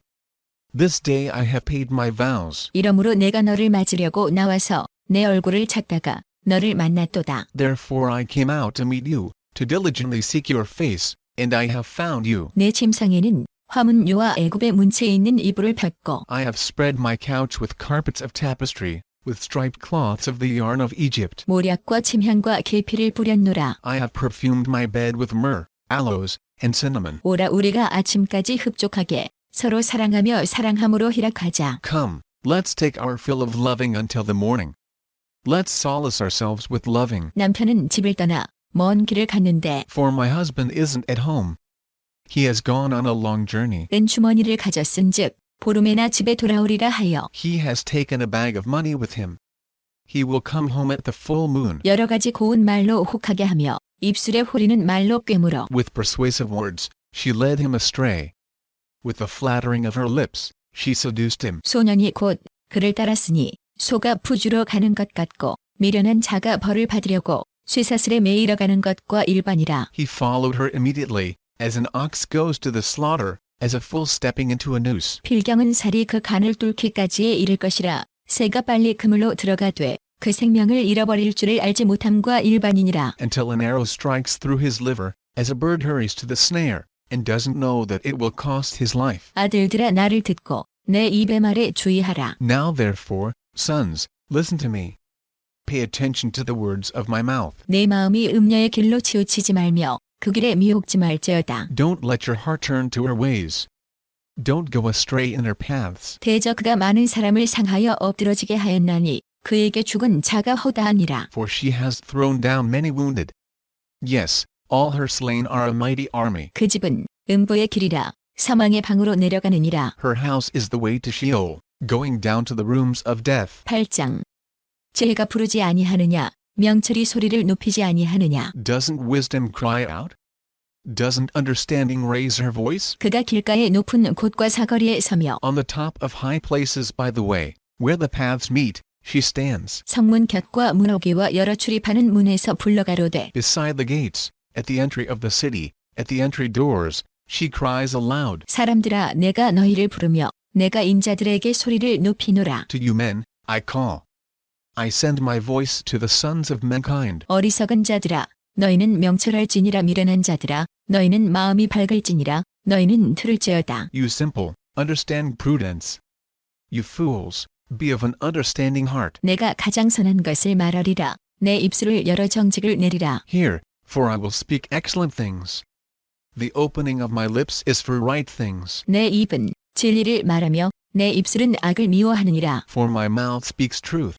This day I have paid my vows. 이러므로 내가 너를 맞으려고 나와서 내 얼굴을 찾다가 너를 만났도다. Therefore I came out to meet you, to diligently seek your face, and I have found you. 내 침상에는 화문유와 애굽의 문체에 있는 이불을 폈고 I have spread my couch with carpets of tapestry, with striped cloths of the yarn of Egypt. 모략과 침향과 계피를 뿌렸노라. I have perfumed my bed with myrrh, aloes, and cinnamon. 오라 우리가 아침까지 흡족하게 서로 사랑하며 사랑함으로 희락하자. Come, let's take our fill of loving until the morning. Let's solace ourselves with loving. 남편은 집을 떠나 먼 길을 갔는데 For my husband isn't at home. He has gone on a long journey. 은 주머니를 가졌은즉 보름에나 집에 돌아오리라 하여 He has taken a bag of money with him. He will come home at the full moon. 여러 가지 고운 말로 혹하게 하며 입술에 호리는 말로 꿰물어 With persuasive words, she led him astray. With the flattering of her lips, she seduced him. 소년이 곧 그를 따랐으니 소가 푸주러 가는 것 같고 미련한 자가 벌을 받으려고 쇠사슬에 매이러 가는 것과 일반이라. He followed her immediately, as an ox goes to the slaughter, as a fool stepping into a noose. 필경은 살이 그 간을 뚫기까지에 이를 것이라. 새가 빨리 그물로 들어가되 그 생명을 잃어버릴 줄을 알지 못함과 일반이니라. Until an arrow strikes through his liver, as a bird hurries to the snare, and doesn't know that it will cost his life. 아들들아 나를 듣고 내 입의 말에 주의하라. Now therefore, sons, listen to me. Pay attention to the words of my mouth. 내 마음이 음녀의 길로 치우치지 말며 그 길에 미혹지 말지어다. Don't let your heart turn to her ways. Don't go astray in her paths. 대저 그가 많은 사람을 상하여 엎드러지게 하였나니 그에게 죽은 자가 허다하니라. For she has thrown down many wounded. Yes, all her slain are a mighty army. 그 집은 음부의 길이라 사망의 방으로 내려가느니라. Her house is the way to Sheol, going down to the rooms of death. 8장 지혜가 부르지 아니하느냐 명철이 소리를 높이지 아니하느냐. Doesn't wisdom cry out? Doesn't understanding raise her voice? 그가 길가의 높은 곳과 사거리에 서며 On the top of high places by the way, where the paths meet, she stands. 성문 곁과 문호기와 여러 출입하는 문에서 불러가로되 Beside the gates, at the entry of the city, at the entry doors, she cries aloud. 사람들아 내가 너희를 부르며 내가 인자들에게 소리를 높이노라. To you men, I call. I send my voice to the sons of mankind. 어리석은 자들아 너희는 명철할지니라. 미련한 자들아 너희는 마음이 밝을지니라. 너희는 들을지어다. You simple, understand prudence. You fools, be of an understanding heart. 내가 가장 선한 것을 말하리라. 내 입술을 열어 정직을 내리라. Hear, for I will speak excellent things. The opening of my lips is for right things. 내 입은 진리를 말하며 내 입술은 악을 미워하느니라. For my mouth speaks truth.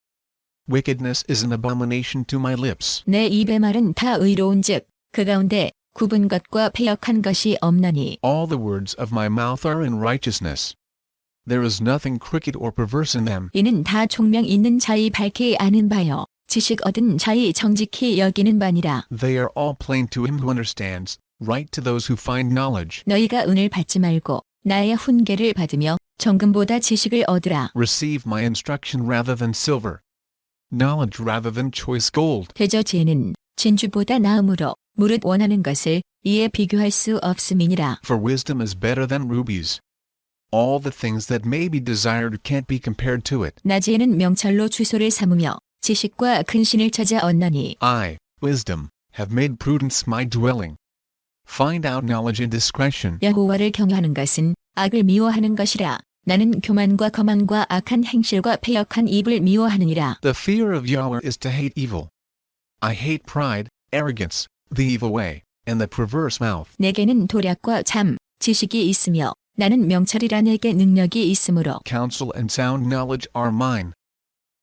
Wickedness is an abomination to my lips. 내 입의 말은 다 의로운즉 그 가운데 굽은 것과 패역한 것이 없나니. All the words of my mouth are in righteousness. There is nothing crooked or perverse in them. 이는 다 총명 있는 자의 밝히 아는 바요 지식 얻은 자의 정직히 여기는 바니라. They are all plain to him who understands, right to those who find knowledge. 너희가 은을 받지 말고 나의 훈계를 받으며 정금보다 지식을 얻으라. Receive my instruction rather than silver. Knowledge rather than choice gold. 대저 지혜는 진주보다 나음으로 무릇 원하는 것을 이에 비교할 수 없음이니라. For wisdom is better than rubies. All the things that may be desired can't be compared to it. 나 지혜는 명철로 주소를 삼으며 지식과 근신을 찾아 얻나니. I, wisdom, have made prudence my dwelling. Find out knowledge and discretion. 여호와를 경외하는 것은 악을 미워하는 것이라. 나는 교만과 거만과 악한 행실과 패역한 입을 미워하느니라. The fear of Yahweh is to hate evil. I hate pride, arrogance, the evil way, and the perverse mouth. 내게는 도략과 참, 지식이 있으며 나는 명철이라. 내게 능력이 있으므로 Counsel and sound knowledge are mine.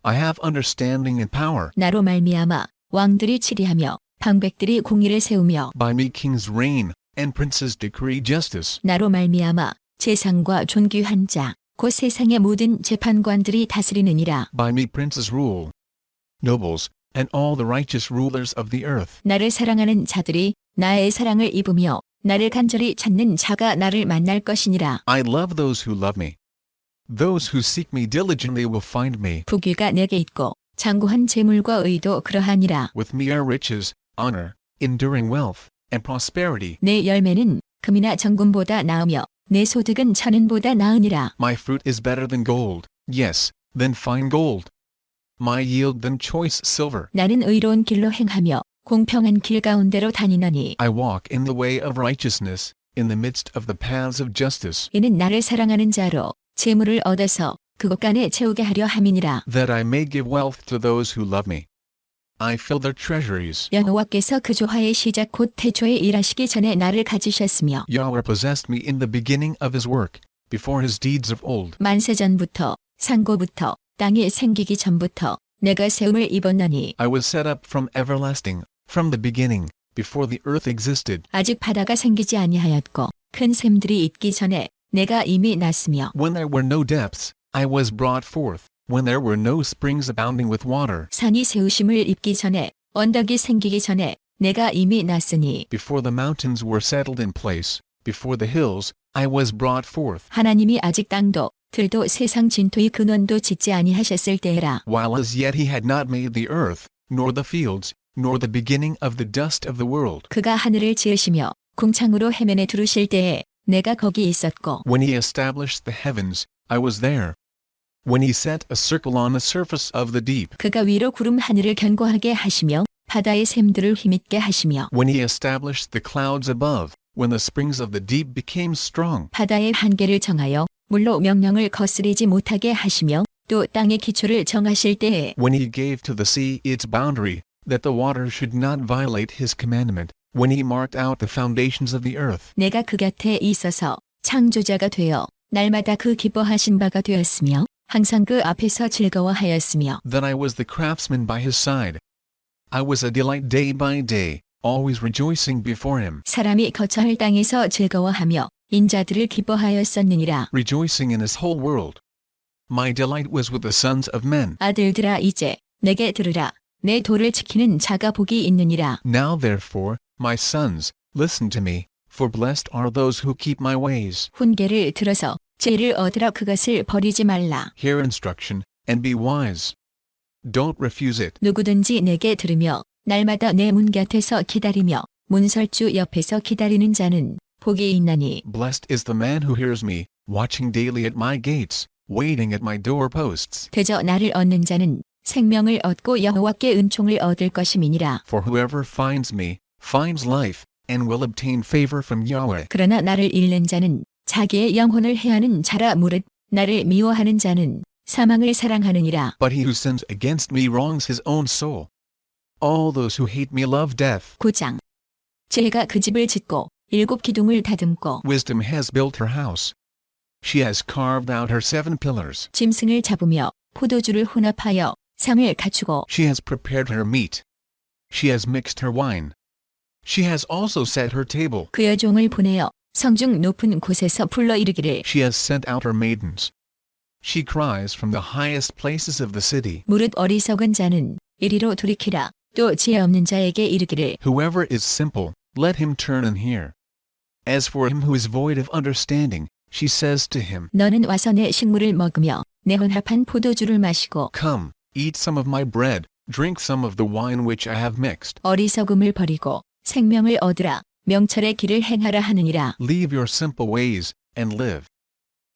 I have understanding and power. 나로 말미암아 왕들이 치리하며 방백들이 공의를 세우며 By me kings reign, and princes decree justice. 나로 말미암아 재상과 존귀한 자, 곧 세상의 모든 재판관들이 다스리느니라. By me princes rule. Nobles, and all the righteous rulers of the earth. 나를 사랑하는 자들이 나의 사랑을 입으며 나를 간절히 찾는 자가 나를 만날 것이니라. I love those who love me. Those who seek me diligently will find me. 부귀가 내게 있고 장구한 재물과 의도 그러하니라. With me are riches, honor, enduring wealth, and prosperity. 내 열매는 금이나 정금보다 나으며 내 소득은 천은보다 나으니라. My fruit is better than gold, yes, than fine gold. My yield than choice silver. 나는 의로운 길로 행하며 공평한 길 가운데로 다니노니 I walk in the way of righteousness, in the midst of the paths of justice, 이는 나를 사랑하는 자로 재물을 얻어서 그곳간에 채우게 하려 함이니라. that I may give wealth to those who love me. I fill their treasuries. 여호와께서 그 조화의 시작 곧 태초에 일하시기 전에 나를 가지셨으며 Yahweh possessed me in the beginning of his work, before his deeds of old. 만세전부터 상고부터 땅이 생기기 전부터 내가 세움을 입었나니 I was set up from everlasting, from the beginning, before the earth existed. 아직 바다가 생기지 아니하였고 큰 샘들이 있기 전에 내가 이미 났으며 When there were no depths, I was brought forth, when there were no springs abounding with water. 산이 세우심을 입기 전에 언덕이 생기기 전에 내가 이미 났으니 Before the mountains were settled in place, before the hills, I was brought forth. 하나님이 아직 땅도 들도 세상 진토의 근원도 짓지 아니하셨을 때에라. While as yet he had not made the earth, nor the fields, nor the beginning of the dust of the world. 그가 하늘을 지으시며 궁창으로 해면에 두르실 때에 내가 거기 있었고 When he established the heavens, I was there. When he set a circle on the surface of the deep. 그가 위로 구름 하늘을 견고하게 하시며 바다의 샘들을 힘있게 하시며 When he established the clouds above, when the springs of the deep became strong. 바다의 한계를 정하여 물로 명령을 거스리지 못하게 하시며 또 땅의 기초를 정하실 때에 When he gave to the sea its boundary, that the water should not violate his commandment. When he marked out the foundations of the earth. 내가 그 곁에 있어서 창조자가 되어 날마다 그 기뻐하신 바가 되었으며 항상 그 앞에서 즐거워하였으며 Then I was the craftsman by his side. I was a delight day by day, always rejoicing before him. 사람이 거처할 땅에서 즐거워하며 인자들을 기뻐하였었느니라. Rejoicing in his whole world. My delight was with the sons of men. 아들들아 이제 내게 들으라. 내 도를 지키는 자가 복이 있느니라. Now therefore, my sons, listen to me, for blessed are those who keep my ways. 훈계를 들어서 지혜를 얻으라 그것을 버리지 말라. Hear instruction, and be wise. Don't refuse it. 누구든지 내게 들으며 날마다 내 문 곁에서 기다리며 문설주 옆에서 기다리는 자는 복이 있나니. Blessed is the man who hears me, watching daily at my gates, waiting at my doorposts. 대저 나를 얻는 자는 생명을 얻고 여호와께 은총을 얻을 것임이니라. For whoever finds me, finds life, and will obtain favor from Yahweh. 그러나 나를 잃는 자는 자기의 영혼을 해하는 자라 무릇 나를 미워하는 자는 사망을 사랑하느니라. But he who sins against me wrongs his own soul. All those who hate me love death. 9장. 지혜가 그 집을 짓고 7 기둥을 다듬고 Wisdom has built her house. She has carved out her 7 pillars. 짐승을 잡으며 포도주를 혼합하여 상을 갖추고 She has prepared her meat. She has mixed her wine. She has also set her table. 그 여종을 보내어 성중 높은 곳에서 불러 이르기를 She has sent out her maidens. She cries from the highest places of the city. 무릇 어리석은 자는 이리로 돌이키라. 또 지혜 없는 자에게 이르기를 Whoever is simple, let him turn and hear. As for him who is void of understanding, she says to him, 너는 와서 내 식물을 먹으며 내 혼합한 포도주를 마시고 Come, eat some of my bread, drink some of the wine which I have mixed. 어리석음을 버리고 생명을 얻으라. 명철의 길을 행하라 하느니라. Leave your simple ways, and live.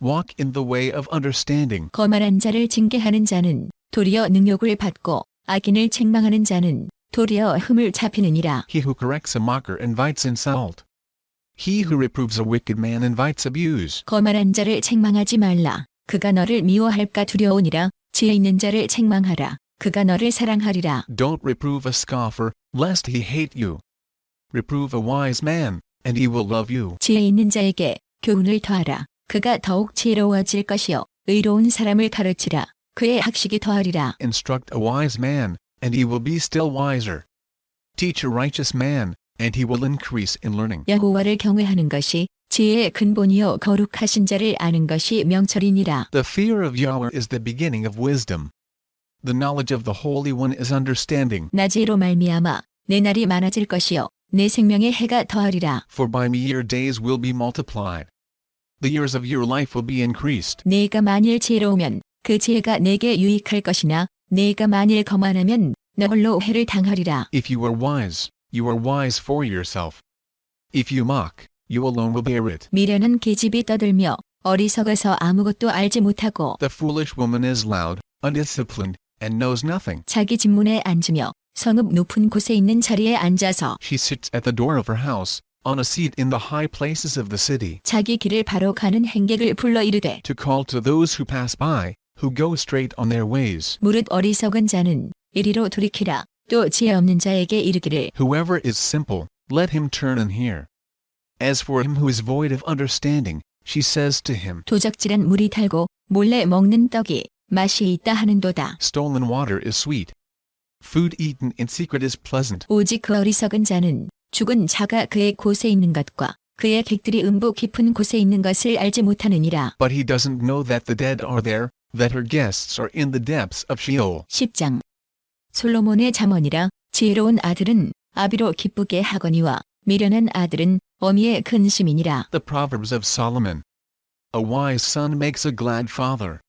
Walk in the way of understanding. 거만한 자를 징계하는 자는 도리어 능욕을 받고 악인을 책망하는 자는 도리어 흠을 잡히느니라. He who corrects a mocker invites insult. He who reproves a wicked man invites abuse. 거만한 자를 책망하지 말라. 그가 너를 미워할까 두려우니라. 지혜 있는 자를 책망하라. 그가 너를 사랑하리라. Don't reprove a scoffer, lest he hate you. Reprove a wise man, and he will love you. 지혜 있는 자에게 교훈을 더하라. 그가 더욱 지혜로워질 것이요 의로운 사람을 가르치라. 그의 학식이 더하리라. Instruct a wise man, and he will be still wiser. Teach a righteous man, and he will increase in learning. 여호와를 경외하는 것이 지혜의 근본이요 거룩하신 자를 아는 것이 명철이니라. The fear of Yahweh is the beginning of wisdom. The knowledge of the Holy One is understanding. 나지로 말미암아 내 날이 많아질 것이요 내 생명의 해가 더하리라. For by me your days will be multiplied. The years of your life will be increased. 네가 만일 지혜로우면 그 지혜가 내게 유익할 것이나 네가 만일 거만하면 너 홀로 해를 당하리라. If you are wise for yourself. If you mock, you alone will bear it. 미련한 계집이 떠들며 어리석어서 아무것도 알지 못하고 The foolish woman is loud, undisciplined, and knows nothing. 자기 집문에 앉으며 성읍 높은 곳에 있는 자리에 앉아서 She sits at the door of her house, on a seat in the high places of the city, 자기 길을 바로 가는 행객을 불러 이르되 to call to those who pass by, who go straight on their ways. 무릇 어리석은 자는 이리로 돌이키라. 또 지혜 없는 자에게 이르기를 Whoever is simple, let him turn and hear. As for him who is void of understanding, she says to him, 도적질한 물이 달고 몰래 먹는 떡이 맛이 있다 하는도다. stolen water is sweet. Food eaten in secret is pleasant. 오직 그 어리석은 자는 죽은 자가 그의 곳에 있는 것과 그의 객들이 음부 깊은 곳에 있는 것을 알지 못하느니라. But he doesn't know that the dead are there, that her guests are in the depths of Sheol. 10장 솔로몬의 잠언이라. 지혜로운 아들은 아비로 기쁘게 하거니와 미련한 아들은 어미의 근심이니라. The Proverbs of Solomon. A wise son makes a glad father,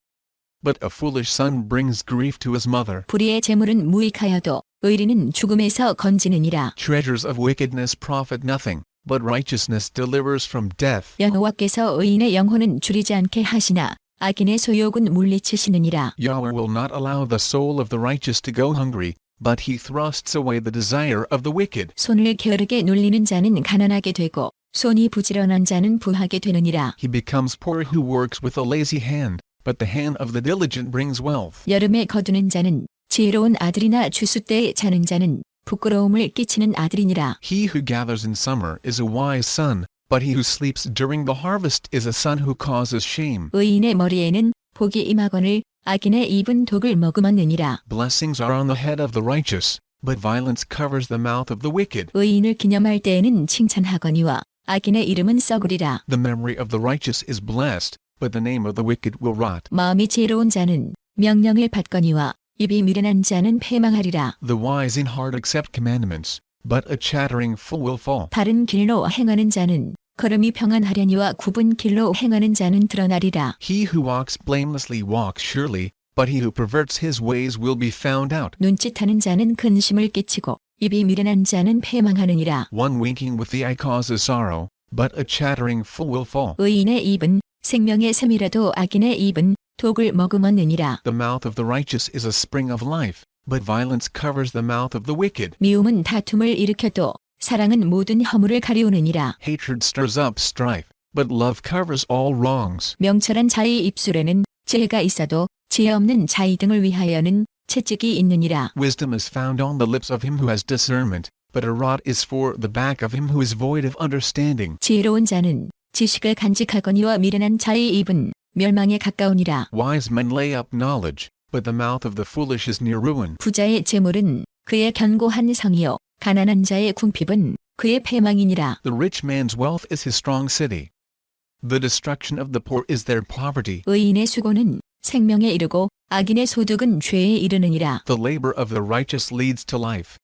but a foolish son brings grief to his mother. 불의의 재물은 무익하여도 의리는 죽음에서 건지느니라. Treasures of wickedness profit nothing, but righteousness delivers from death. 여호와께서 의인의 영혼은 줄이지 않게 하시나 악인의 소욕은 물리치시느니라. Yahweh will not allow the soul of the righteous to go hungry, but he thrusts away the desire of the wicked. 손을 게으르게 놀리는 자는 가난하게 되고 손이 부지런한 자는 부하게 되느니라. He becomes poor who works with a lazy hand, but the hand of the diligent brings wealth. 여름에 거두는 자는 지혜로운 아들이나 추수 때에 자는 자는 부끄러움을 끼치는 아들이니라. He who gathers in summer is a wise son, but he who sleeps during the harvest is a son who causes shame. 의인의 머리에는 복이 임하거늘 악인의 입은 독을 머금었느니라. Blessings are on the head of the righteous, but violence covers the mouth of the wicked. 의인을 기념할 때에는 칭찬하거니와 악인의 이름은 썩으리라. The memory of the righteous is blessed, but the name of the wicked will rot. 마음이 지혜로운 자는 명령을 받거니와 입이 미련한 자는 패망하리라. The wise in heart accept commandments, but a chattering fool will fall. 바른 길로 행하는 자는 걸음이 평안하려니와 굽은 길로 행하는 자는 드러나리라. He who walks blamelessly walks surely, but he who perverts his ways will be found out. 눈짓하는 자는 근심을 끼치고 입이 미련한 자는 패망하느니라. One winking with the eye causes sorrow, but a chattering fool will fall. 의인의 입은 생명의 샘이라도 악인의 입은 독을 머금었느니라. The mouth of the righteous is a spring of life, but violence covers the mouth of the wicked. 미움은 다툼을 일으켜도 사랑은 모든 허물을 가리우느니라. Hatred stirs up strife, but love covers all wrongs. 명철한 자의 입술에는 지혜가 있어도 지혜 없는 자의 등을 위하여는 채찍이 있느니라. Wisdom is found on the lips of him who has discernment, but a rod is for the back of him who is void of understanding. 지혜로운 자는 지식을 간직하거니와 미련한 자의 입은 멸망에 가까우니라. Wise men lay up knowledge, but the mouth of the foolish is near ruin. 부자의 재물은 그의 견고한 성이요 가난한 자의 궁핍은 그의 패망이니라. The rich man's wealth is his strong city. The destruction of the poor is their poverty. 의인의 수고는 생명에 이르고 악인의 소득은 죄에 이르느니라. The labor of the righteous leads to life.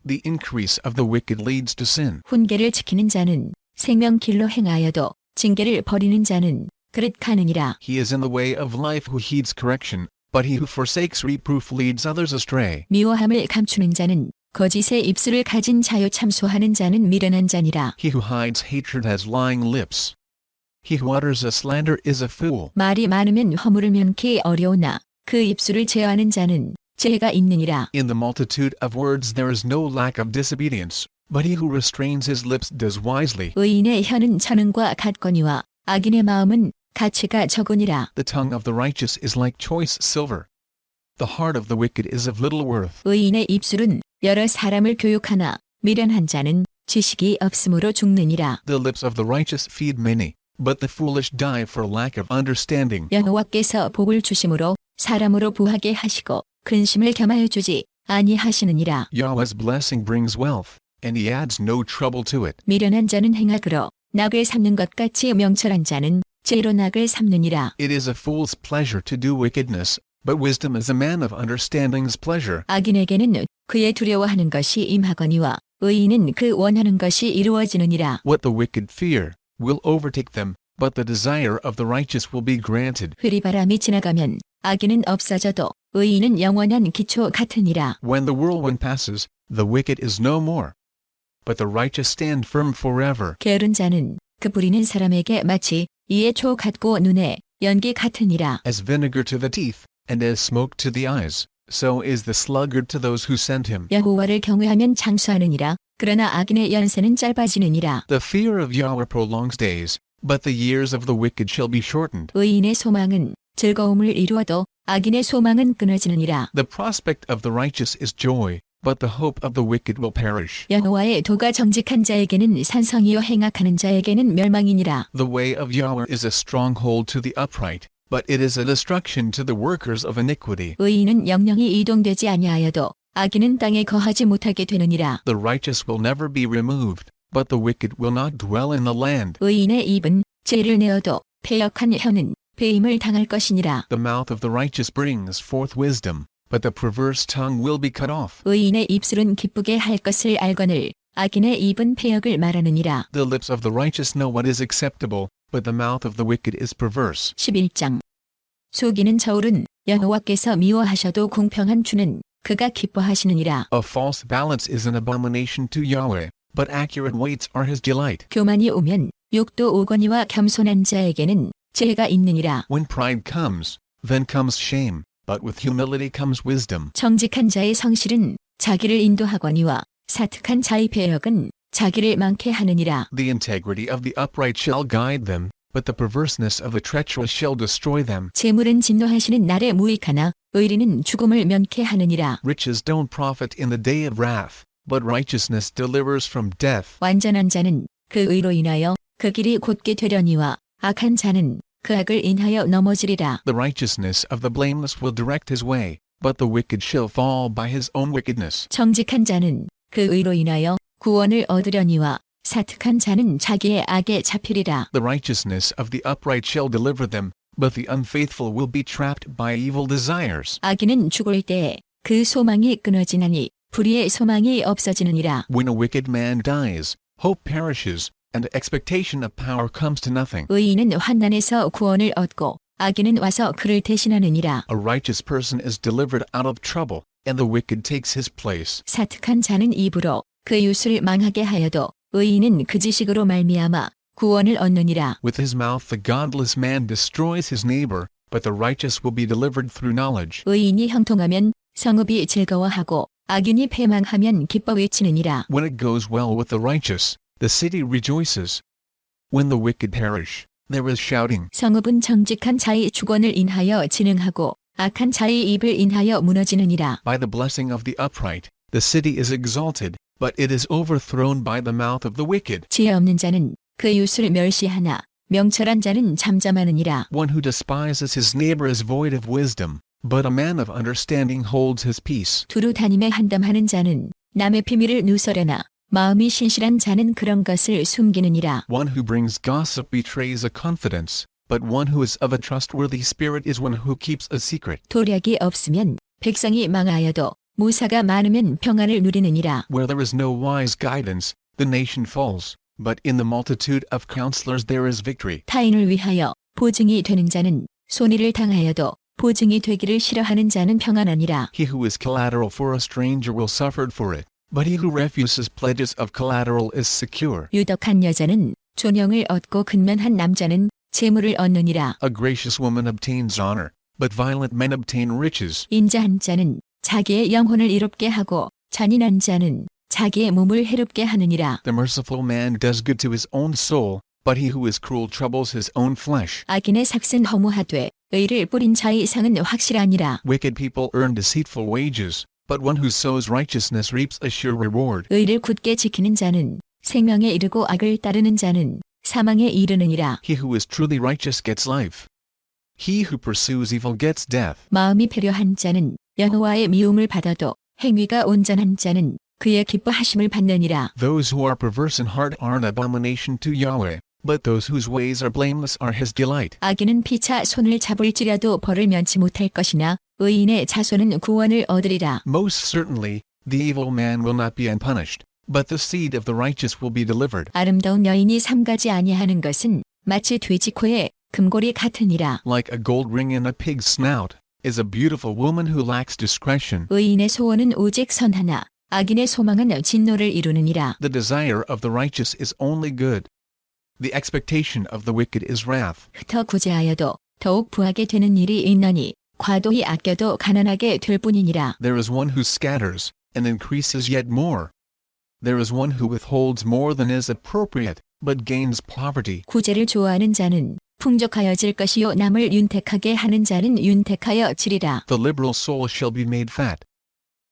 The increase of the wicked leads to sin. 훈계를 지키는 자는 생명 길로 행하여도 징계를 버리는 자는 그릇 가느니라. He is in the way of life who heeds correction, but he who forsakes reproof leads others astray. 미워함을 감추는 자는 거짓의 입술을 가진 자요 참소하는 자는 미련한 자니라. He who hides hatred has lying lips. He who utters a slander is a fool. 말이 많으면 허물을 면키 어려우나 그 입술을 제어하는 자는 지혜가 있느니라. In the multitude of words there is no lack of disobedience, but he who restrains his lips does wisely. 의인의 혀는 천은과 같거니와 악인의 마음은 가치가 적으니라. The tongue of the righteous is like choice silver. The heart of the wicked is of little worth. 의인의 입술은 여러 사람을 교육하나 미련한 자는 지식이 없으므로 죽느니라. The lips of the righteous feed many, but the foolish die for lack of understanding. 여호와께서 복을 주심으로 사람으로 부하게 하시고 근심을 겸하여 주지 아니하시느니라. Yahweh's blessing brings wealth, and he adds no trouble to it. 미련한 자는 행악으로 낙을 삼는 것 같이 명철한 자는 지혜로 낙을 삼느니라. It is a fool's pleasure to do wickedness, but wisdom is a man of understanding's pleasure. 악인에게는 그의 두려워하는 것이 임하거니와 의인은 그 원하는 것이 이루어지느니라. What the wicked fear will overtake them, but the desire of the righteous will be granted. 회리바람이 지나가면 악인은 없어져도 의인은 영원한 기초 같으니라. When the whirlwind passes, the wicked is no more. but the righteous stand firm forever. 게으른 자는 그 부리는 사람에게 마치 이의 초 같고 눈에 연기 같으니라. As vinegar to the teeth, and as smoke to the eyes, so is the sluggard to those who send him. 여호와를 경외하면 장수하느니라. 그러나 악인의 연세는 짧아지느니라. The fear of Yahweh prolongs days, but the years of the wicked shall be shortened. 의인의 소망은 즐거움을 이루어도 악인의 소망은 끊어지느니라. The prospect of the righteous is joy, but the hope of the wicked will perish. 여호와의 도가 정직한 자에게는 산성이요 행악하는 자에게는 멸망이니라. The way of Yahweh is a stronghold to the upright, but it is a destruction to the workers of iniquity. 의인은 영영이 이동되지 아니하여도 악인은 땅에 거하지 못하게 되느니라. The righteous will never be removed, but the wicked will not dwell in the land. 의인의 입은 죄를 내어도 패역한 혀는 배임을 당할 것이니라. The mouth of the righteous brings forth wisdom, but the perverse tongue will be cut off. 의인의 입술은 기쁘게 할 것을 알거늘 악인의 입은 패역을 말하느니라. The lips of the righteous know what is acceptable, but the mouth of the wicked is perverse. 11장 속이는 저울은 여호와께서 미워하셔도 공평한 주는 그가 기뻐하시느니라. A false balance is an abomination to Yahweh, but accurate weights are his delight. 교만이 오면 욕도 오거니와 겸손한 자에게는 죄가 있느니라. When pride comes, then comes shame, but with humility comes wisdom. 정직한 자의 성실은 자기를 인도하거니와 사특한 자의 배역은 자기를 많게 하느니라. The integrity of the upright shall guide them, but the perverseness of the treacherous shall destroy them. 재물은 진노하시는 날에 무익하나 의리는 죽음을 면케 하느니라. Riches don't profit in the day of wrath, but righteousness delivers from death. 완전한 자는 그 의로 인하여 그 길이 곧게 되려니와 악한 자는 그 악을 인하여 넘어지리라. The righteousness of the blameless will direct his way, but the wicked shall fall by his own wickedness. 정직한 자는 그 의로 인하여 구원을 얻으려니와 사특한 자는 자기의 악에 잡히리라. The righteousness of the upright shall deliver them, but the unfaithful will be trapped by evil desires. 악인은 죽을 때에 그 소망이 끊어지나니 불의의 소망이 없어지느니라. When a wicked man dies, hope perishes, and expectation of power comes to nothing. 의인은 환난에서 구원을 얻고 악인은 와서 그를 대신하느니라. A righteous person is delivered out of trouble, and the wicked takes his place. 사특한 자는 입으로 그 이웃을 망하게 하여도 의인은 그 지식으로 말미암아 구원을 얻느니라. With his mouth the godless man destroys his neighbor, but the righteous will be delivered through knowledge. 의인이 형통하면 성읍이 즐거워하고 악인이 패망하면 기뻐 외치느니라. When it goes well with the righteous, the city rejoices. When the wicked perish, there is shouting. 성읍은 정직한 자의 주권을 인하여 진흥하고 악한 자의 입을 인하여 무너지느니라. By the blessing of the upright, the city is exalted, but it is overthrown by the mouth of the wicked. 지혜 없는 자는 그 이웃을 멸시하나 명철한 자는 잠잠하느니라. One who despises his neighbor is void of wisdom, but a man of understanding holds his peace. 두루 다님에 한담하는 자는 남의 비밀을 누설하나 마음이 신실한 자는 그런 것을 숨기느니라. One who brings gossip betrays a confidence, but one who is of a trustworthy spirit is one who keeps a secret. 도략이 없으면 백성이 망하여도 무사가 많으면 평안을 누리느니라. Where there is no wise guidance, the nation falls, but in the multitude of counselors there is victory. 타인을 위하여 보증이 되는 자는 손해를 당하여도 보증이 되기를 싫어하는 자는 평안하니라. He who is collateral for a stranger will suffer for it, but he who refuses pledges of collateral is secure. 유덕한 여자는 존영을 얻고 근면한 남자는 재물을 얻느니라. A gracious woman obtains honor, but violent men obtain riches. 인자한 자는 자기의 영혼을 이롭게 하고 잔인한 자는 자기의 몸을 해롭게 하느니라. The merciful man does good to his own soul, but he who is cruel troubles his own flesh. 악인의 삭은 허무하되 의를 뿌린 자의 상은 확실하니라. Wicked people earn deceitful wages, but one who sows righteousness reaps a sure reward. 의를 굳게 지키는 자는 생명에 이르고 악을 따르는 자는 사망에 이르느니라. He who is truly righteous gets life. He who pursues evil gets death. 마음이 배려한 자는 여호와의 미움을 받아도 행위가 온전한 자는 그의 기뻐하심을 받느니라. Those who are perverse in heart are an abomination to Yahweh, but those whose ways are blameless are his delight. 악인은 피차 손을 잡을지라도 벌을 면치 못할 것이나 의인의 자손은 구원을 얻으리라. Most certainly, the evil man will not be unpunished, but the seed of the righteous will be delivered. 아름다운 여인이 삼가지 아니하는 것은 마치 돼지 코에 금고리 같으니라. Like a gold ring in a pig's snout, is a beautiful woman who lacks discretion. 의인의 소원은 오직 선하나 악인의 소망은 진노를 이루느니라. The desire of the righteous is only good. The expectation of the wicked is wrath. 흩어 구제하여도 더욱 부하게 되는 일이 있나니 과도히 아껴도 가난하게 될 뿐이니라. There is one who scatters, and increases yet more. There is one who withholds more than is appropriate, but gains poverty. 구제를 좋아하는 자는 풍족하여질 것이요 남을 윤택하게 하는 자는 윤택하여지리라. The liberal soul shall be made fat.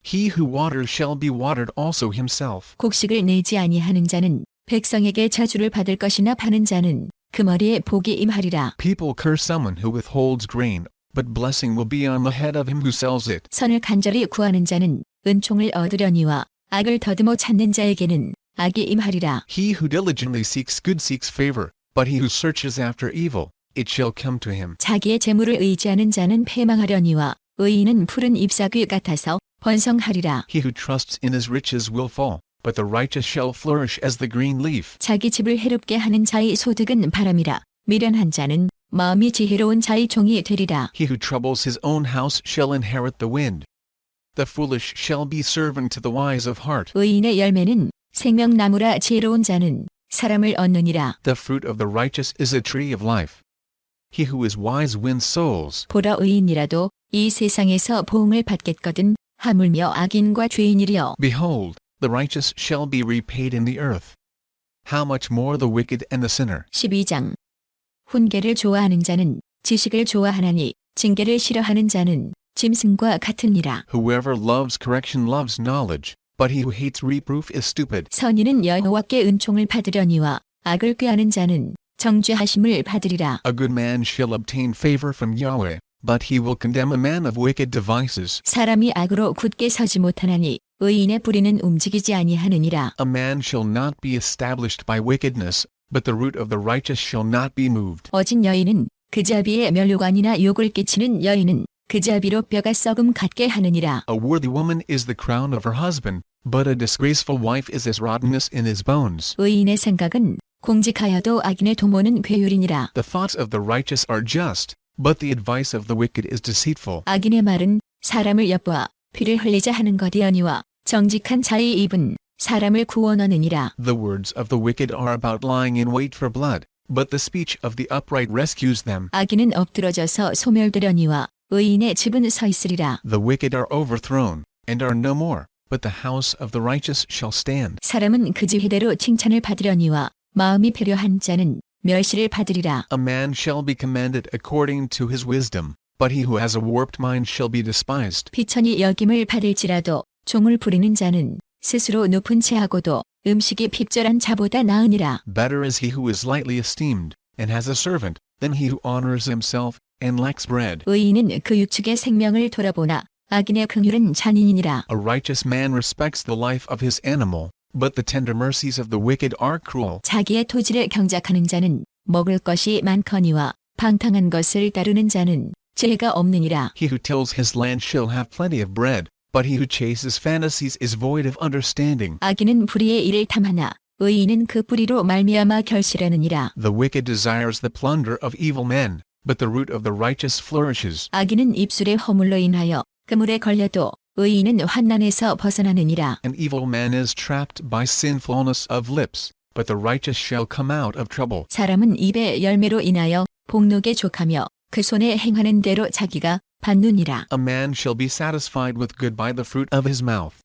He who waters shall be watered also himself. 곡식을 내지 아니하는 자는 백성에게 저주를 받을 것이나 파는 자는 그 머리에 복이 임하리라. People curse someone who withholds grain, but blessing will be on the head of him who sells it. 선을 간절히 구하는 자는 은총을 얻으려니와 악을 더듬어 찾는 자에게는 악이 임하리라. He who diligently seeks good seeks favor, but he who searches after evil, it shall come to him. 자기의 재물을 의지하는 자는 패망하려니와 의인은 푸른 잎사귀 같아서 번성하리라. He who trusts in his riches will fall, but the righteous shall flourish as the green leaf. 자기 집을 해롭게 하는 자의 소득은 바람이라. 미련한 자는 마음이 지혜로운 자의 종이 되리라. He who troubles his own house shall inherit the wind. The foolish shall be servant to the wise of heart. 의인의 열매는 생명나무라 지혜로운 자는 사람을 얻느니라. The fruit of the righteous is a tree of life. He who is wise wins souls. 보라 의인이라도 이 세상에서 보응을 받겠거든 하물며 악인과 죄인이리여. Behold, the righteous shall be repaid in the earth. How much more the wicked and the sinner. 12장 훈계를 좋아하는 자는 지식을 좋아하나니 징계를 싫어하는 자는 짐승과 같으니라. Whoever loves correction loves knowledge, but he who hates reproof is stupid. 선인은 여호와께 은총을 받으려니와 악을 꾀하는 자는 정죄하심을 받으리라. A good man shall obtain favor from Yahweh, but he will condemn a man of wicked devices. 사람이 악으로 굳게 서지 못하나니 의인의 뿌리는 움직이지 아니하느니라. A man shall not be established by wickedness, but the root of the righteous shall not be moved. 어진 여인은 그 자비에 면류관이나 욕을 끼치는 여인은 그 자비로 뼈가 썩음 같게 하느니라. A worthy woman is the crown of her husband, but a disgraceful wife is as rottenness in his bones. 의인의 생각은 공직하여도 악인의 도모는 괴율이니라. The thoughts of the righteous are just, but the advice of the wicked is deceitful. 악인의 말은 사람을 엿보아 피를 흘리자 하는 것이여니와 정직한 자의 입은 사람을 구원하느니라. The words of the wicked are about lying in wait for blood, but the speech of the upright rescues them. 악인은 엎드러져서 소멸되려니와 의인의 집은 서 있으리라. The wicked are overthrown, and are no more, but the house of the righteous shall stand. 사람은 그 지혜대로 칭찬을 받으려니와 마음이 배려한 자는 멸시를 받으리라. A man shall be commended according to his wisdom, but he who has a warped mind shall be despised. 비천이 여김을 받을지라도 종을 부리는 자는 스스로 높은 채하고도 음식이 핍절한 자보다 나으니라. Better is he who is lightly esteemed, and has a servant, than he who honors himself, and lacks bread. 의인은 그 육축의 생명을 돌아보나 악인의 긍휼은 잔인이니라. A righteous man respects the life of his animal, but the tender mercies of the wicked are cruel. 자기의 토지를 경작하는 자는 먹을 것이 많거니와 방탕한 것을 따르는 자는 죄가 없느니라. He who tills his land shall have plenty of bread, but he who chases fantasies is void of understanding. 악인은 불의의 일을 탐하나 의인은 그 뿌리로 말미암아 결실하느니라. The wicked desires the plunder of evil men, but the root of the righteous flourishes. 악인은 입술의 허물로 인하여 그물에 걸려도 의인은 환난에서 벗어나느니라. An evil man is trapped by sinfulness of lips, but the righteous shall come out of trouble. 사람은 입의 열매로 인하여 복록에 족하며 그 손에 행하는 대로 자기가 받느니라. A man shall be satisfied with good by the fruit of his mouth.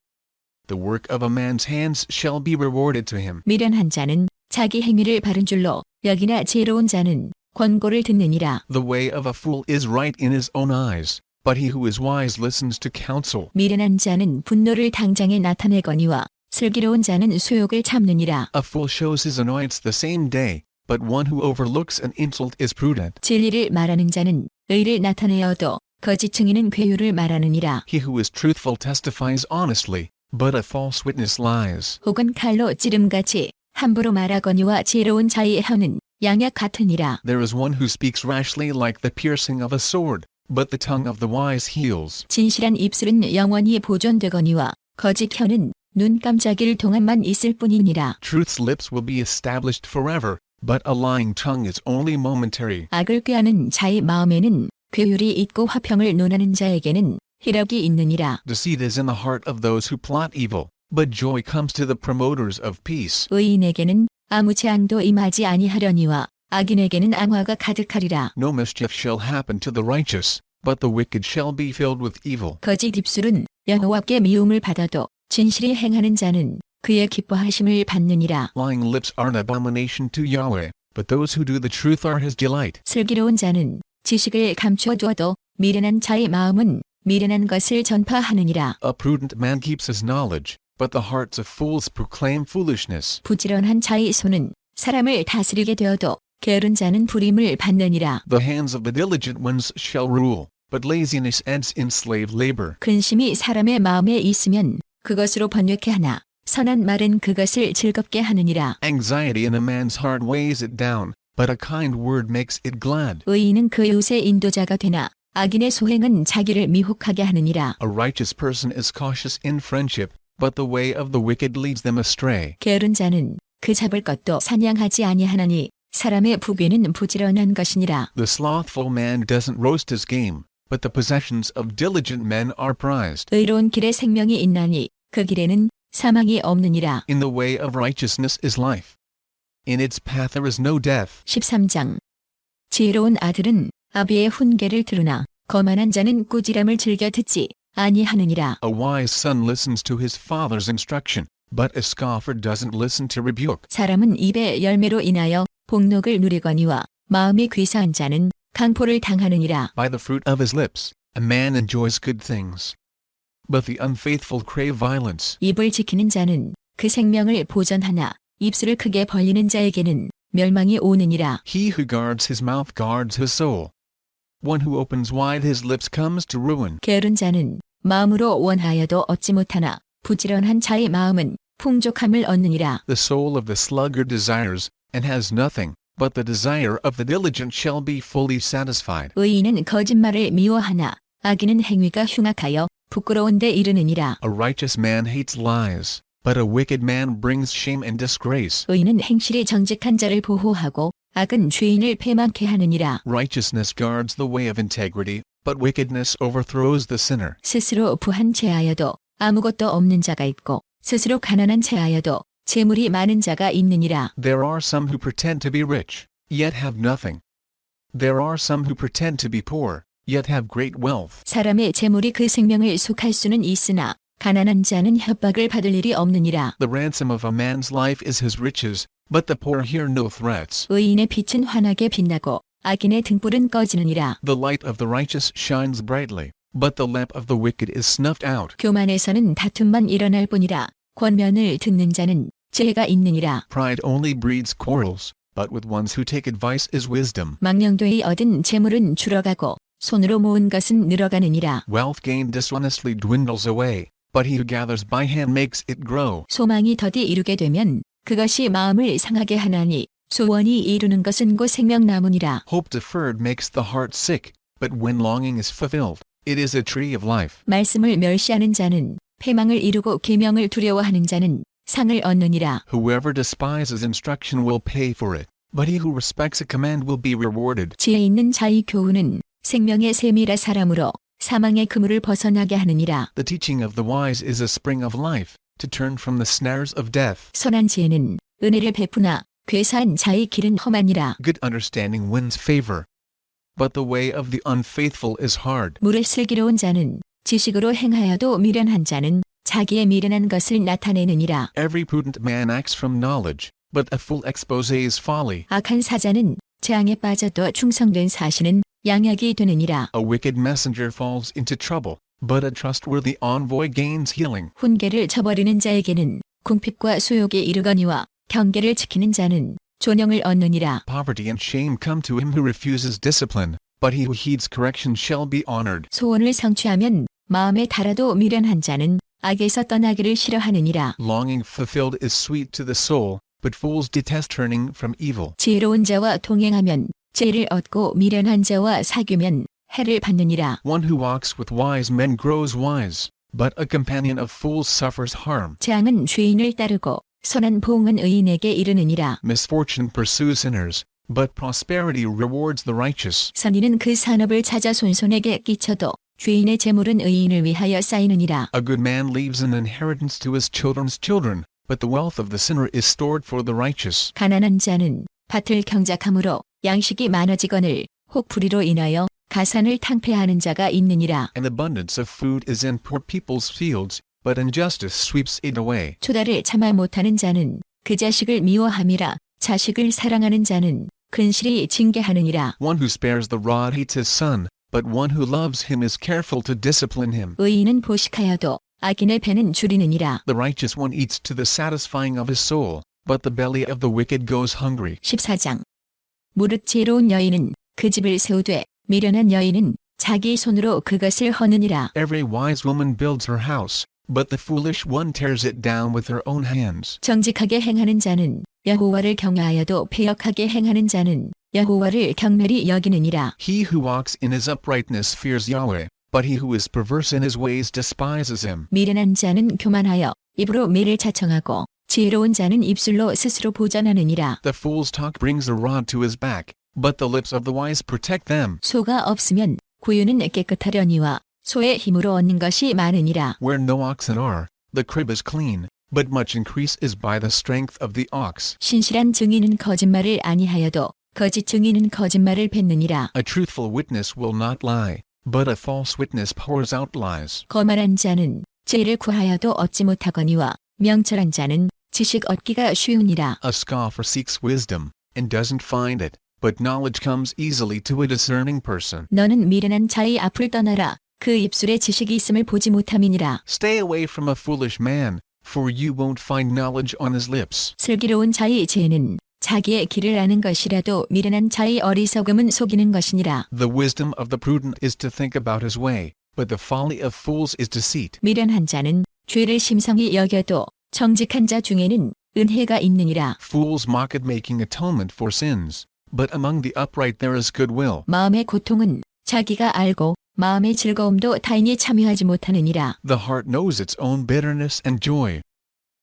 The work of a man's hands shall be rewarded to him. 미련한 자는 자기 행위를 바른 줄로 여기나 지혜로운 자는 권고를 듣느니라. The way of a fool is right in his own eyes, but he who is wise listens to counsel. 미련한 자는 분노를 당장에 나타내거니와 슬기로운 자는 수욕을 참느니라. A fool shows his annoyance the same day, but one who overlooks an insult is prudent. 진리를 말하는 자는 의를 나타내어도 거짓 증인은 괴유를 말하느니라. He who is truthful testifies honestly, but a false witness lies. 혹은 칼로 찌름같이 함부로 말하거니와 지혜로운 자의 혀는 양약 같으니라. There is one who speaks rashly like the piercing of a sword, but the tongue of the wise heals. 진실한 입술은 영원히 보존되거니와 거짓 혀는 눈 깜짝일 동안만 있을 뿐이니라. Truth's lips will be established forever, but a lying tongue is only momentary. 악을 꾀하는 자의 마음에는 괴율이 있고 화평을 논하는 자에게는 희락이 있느니라. Deceit is in the heart of those who plot evil, but joy comes to the promoters of peace. 의인에게는 아무 재앙도 임하지 아니하려니와 악인에게는 앙화가 가득하리라. No mischief shall happen to the righteous, but the wicked shall be filled with evil. 거짓 입술은 여호와께 미움을 받아도 진실이 행하는 자는 그의 기뻐하심을 받느니라. Lying lips are an abomination to Yahweh, but those who do the truth are his delight. 슬기로운 자는 지식을 감춰두어도 미련한 자의 마음은 미련한 것을 전파하느니라. A prudent man keeps his knowledge, but the hearts of fools proclaim foolishness. 부지런한 자의 손은 사람을 다스리게 되어도 게으른 자는 불임을 받느니라. The hands of the diligent ones shall rule, but laziness ends in slave labor. 근심이 사람의 마음에 있으면 그것으로 번뇌케 하나 선한 말은 그것을 즐겁게 하느니라. Anxiety in a man's heart weighs it down, but a kind word makes it glad. 의인은 그 이웃의 인도자가 되나 악인의 소행은 자기를 미혹하게 하느니라. A righteous person is cautious in friendship, but the way of the wicked leads them astray. 게으른 자는 그 잡을 것도 사냥하지 아니하나니 사람의 부귀는 부지런한 것이니라. The slothful man doesn't roast his game, but the possessions of diligent men are prized. 의로운 길에 생명이 있나니 그 길에는 사망이 없느니라. In the way of righteousness is life. In its path there is no death. 13장 지혜로운 아들은 아비의 훈계를 들으나 거만한 자는 꾸지람을 즐겨 듣지 아니하느니라. A wise son listens to his father's instruction, but a scoffer doesn't listen to rebuke. 사람은 입의 열매로 인하여 복록을 누리거니와 마음이 귀사한 자는 강포를 당하느니라. By the fruit of his lips, a man enjoys good things. But the unfaithful crave violence. 입을 지키는 자는 그 생명을 보전하나 입술을 크게 벌리는 자에게는 멸망이 오느니라. He who guards his mouth guards his soul. One who opens wide his lips comes to ruin. 게으른 자는 마음으로 원하여도 얻지 못하나 부지런한 자의 마음은 풍족함을 얻느니라. The soul of the sluggard desires, and has nothing, but the desire of the diligent shall be fully satisfied. 의인은 거짓말을 미워하나 악인은 행위가 흉악하여 부끄러운 데 이르느니라. A righteous man hates lies, but a wicked man brings shame and disgrace. 의인은 행실이 정직한 자를 보호하고 악은 죄인을 패망케 하느니라. Righteousness guards the way of integrity, but wickedness overthrows the sinner. 스스로 부한 채하여도 아무것도 없는 자가 있고 스스로 가난한 채하여도 재물이 많은 자가 있느니라. There are some who pretend to be rich, yet have nothing. There are some who pretend to be poor, yet have great wealth. 사람의 재물이 그 생명을 속할 수는 있으나 가난한 자는 협박을 받을 일이 없느니라. The ransom of a man's life is his riches, but the poor hear no threats. 의인의 빛은 환하게 빛나고 악인의 등불은 꺼지느니라. The light of the righteous shines brightly, but the lamp of the wicked is snuffed out. 교만에서는 다툼만 일어날 뿐이라 권면을 듣는 자는 지혜가 있느니라. Pride only breeds quarrels, but with ones who take advice is wisdom. 망령되이 얻은 재물은 줄어가고 손으로 모은 것은 늘어가느니라. Wealth gained dishonestly dwindles away, but he who gathers by hand makes it grow. 소망이 더디 이루게 되면 그것이 마음을 상하게 하나니 소원이 이루는 것은 곧 생명나무니라. Hope deferred makes the heart sick, but when longing is fulfilled, it is a tree of life. 말씀을 멸시하는 자는 패망을 이루고 계명을 두려워하는 자는 상을 얻느니라. Whoever despises instruction will pay for it, but he who respects a command will be rewarded. 지혜 있는 자의 교훈은 생명의 샘이라 사람으로 사망의 그물을 벗어나게 하느니라. The teaching of the wise is a spring of life, to turn from the snares of death. 선한 지혜는 은혜를 베푸나 괴사한 자의 길은 험하니라. Good understanding wins favor, but the way of the unfaithful is hard. 무릇 슬기로운 자는 지식으로 행하여도 미련한 자는 자기의 미련한 것을 나타내느니라. Every prudent man acts from knowledge, but a fool exposes folly. 악한 사자는 재앙에 빠져도 충성된 사신은 양약이 되느니라. A wicked messenger falls into trouble, but a trustworthy envoy gains healing. 훈계를 저버리는 자에게는 궁핍과 수욕이 이르거니와 경계를 지키는 자는 존영을 얻느니라. Poverty and shame come to him who refuses discipline, but he who heeds correction shall be honored. 소원을 성취하면 마음에 달아도 미련한 자는 악에서 떠나기를 싫어하느니라. Longing fulfilled is sweet to the soul, but fools detest turning from evil. 지혜로운 자와 동행하면 지혜를 얻고 미련한 자와 사귀면 해를 받느니라. One who walks with wise men grows wise, but a companion of fools suffers harm. 재앙은 죄인을 따르고 선한 보응은 의인에게 이르느니라. Misfortune pursues sinners, but prosperity rewards the righteous. 선인은 그 산업을 찾아 손손에게 끼쳐도 죄인의 재물은 의인을 위하여 쌓이느니라. A good man leaves an inheritance to his children's children, but the wealth of the sinner is stored for the righteous. 가난한 자는 밭을 경작함으로 양식이 많아지거늘 혹 불의로 인하여 가산을 탕폐하는 자가 있느니라. An abundance of food is in poor people's fields, but injustice sweeps it away. 초다를 참아 못하는 자는 그 자식을 미워함이라. 자식을 사랑하는 자는 근실이 징계하느니라. One who spares the rod hates his son, but one who loves him is careful to discipline him. 의인은 보식하여도 악인의 배는 줄이느니라. The righteous one eats to the satisfying of his soul, but the belly of the wicked goes hungry. 14장. 무릇 지혜로운 여인은 그 집을 세우되 미련한 여인은 자기 손으로 그것을 허느니라. Every wise woman builds her house, but the foolish one tears it down with her own hands. 정직하게 행하는 자는 여호와를 경외하여도 패역하게 행하는 자는 여호와를 경멸히 여기느니라. He who walks in his uprightness fears Yahweh, but he who is perverse in his ways despises him. 미련한 자는 교만하여 입으로 매를 자청하고 지혜로운 자는 입술로 스스로 보전하느니라. The fool's talk brings a rod to his back, but the lips of the wise protect them. 소가 없으면 구유는 깨끗하려니와 소의 힘으로 얻는 것이 많으니라. Where no oxen are, the crib is clean, but much increase is by the strength of the ox. 신실한 증인은 거짓말을 아니하여도 거짓 증인은 거짓말을 뱉느니라. A truthful witness will not lie, but a false witness pours out lies. 거만한 자는 지혜를 구하여도 얻지 못하거니와 명철한 자는 지식 얻기가 쉬우니라. A scoffer seeks wisdom, and doesn't find it, but knowledge comes easily to a discerning person. 너는 미련한 자의 앞을 떠나라. 그 입술에 지식이 있음을 보지 못함이니라. Stay away from a foolish man, for you won't find knowledge on his lips. 슬기로운 자의 지혜는 자기의 길을 아는 것이라도 미련한 자의 어리석음은 속이는 것이니라. The wisdom of the prudent is to think about his way, but the folly of fools is deceit. 미련한 자는 죄를 심성히 여겨도 정직한 자 중에는 은혜가 있느니라. Fools mock at making atonement for sins, but among the upright there is goodwill. 마음의 고통은 자기가 알고 마음의 즐거움도 타인이 참여하지 못하느니라. The heart knows its own bitterness and joy.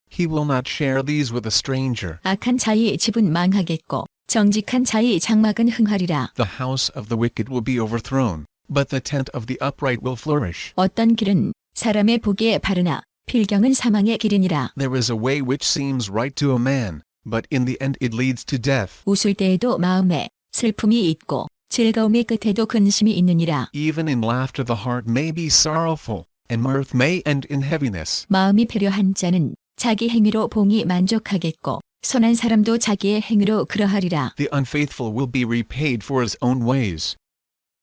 He will not share these with a stranger. 악한 자의 집은 망하겠고 정직한 자의 장막은 흥하리라. The house of the wicked will be overthrown, but the tent of the upright will flourish. 어떤 길은 사람의 보기에 바르나 필경은 사망의 길이니라. There is a way which seems right to a man, but in the end it leads to death. 웃을 때에도 마음에 슬픔이 있고 즐거움의 끝에도 근심이 있느니라. Even in laughter the heart may be sorrowful, and mirth may end in heaviness. 마음이 배려한 자는 자기 행위로 봉이 만족하겠고 선한 사람도 자기의 행위로 그러하리라. The unfaithful will be repaid for his own ways.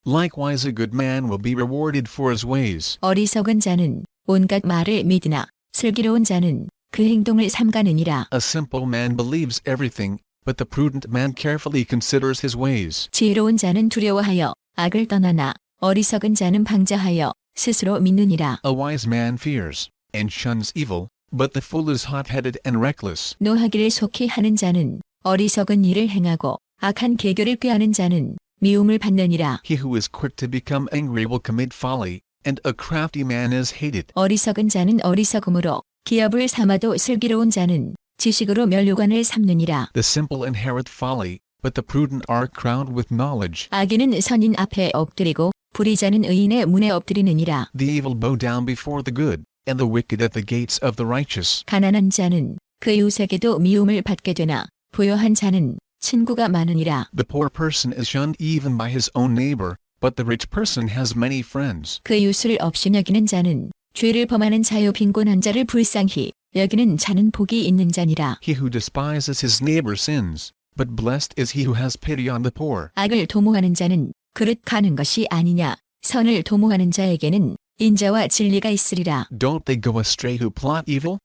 Likewise a good man will be rewarded for his ways. 어리석은 자는 온갖 말을 믿으나 슬기로운 자는 그 행동을 삼가느니라. A simple man believes everything, but the prudent man carefully considers his ways. 지혜로운 자는 두려워하여 악을 떠나나 어리석은 자는 방자하여 스스로 믿느니라. A wise man fears, and shuns evil, but the fool is hot-headed and reckless. 노하기를 속히 하는 자는 어리석은 일을 행하고 악한 계교를 꾀하는 자는 미움을 받느니라. He who is quick to become angry will commit folly, and a crafty man is hated. 어리석은 자는 어리석음으로 기업을 삼아도 슬기로운 자는 지식으로 면류관을 삼느니라. The simple inherit folly, but the prudent are crowned with knowledge. 악인은 선인 앞에 엎드리고 불의자는 의인의 문에 엎드리느니라. The evil bow down before the good, and the wicked at the gates of the righteous. 가난한 자는 그 이웃에게도 미움을 받게 되나 부요한 자는 친구가 많으니라. The poor person is shunned even by his own neighbor, but the rich person has many friends. 그 이웃을 없이 여기는 자는 죄를 범하는 자요 빈곤한 자를 불쌍히 여기는 자는 복이 있는 자니라. He who despises his neighbor sins, but blessed is he who has pity on the poor. 악을 도모하는 자는 그릇 가는 것이 아니냐. 선을 도모하는 자에게는 인자와 진리가 있으리라. Don't they go astray who plot evil?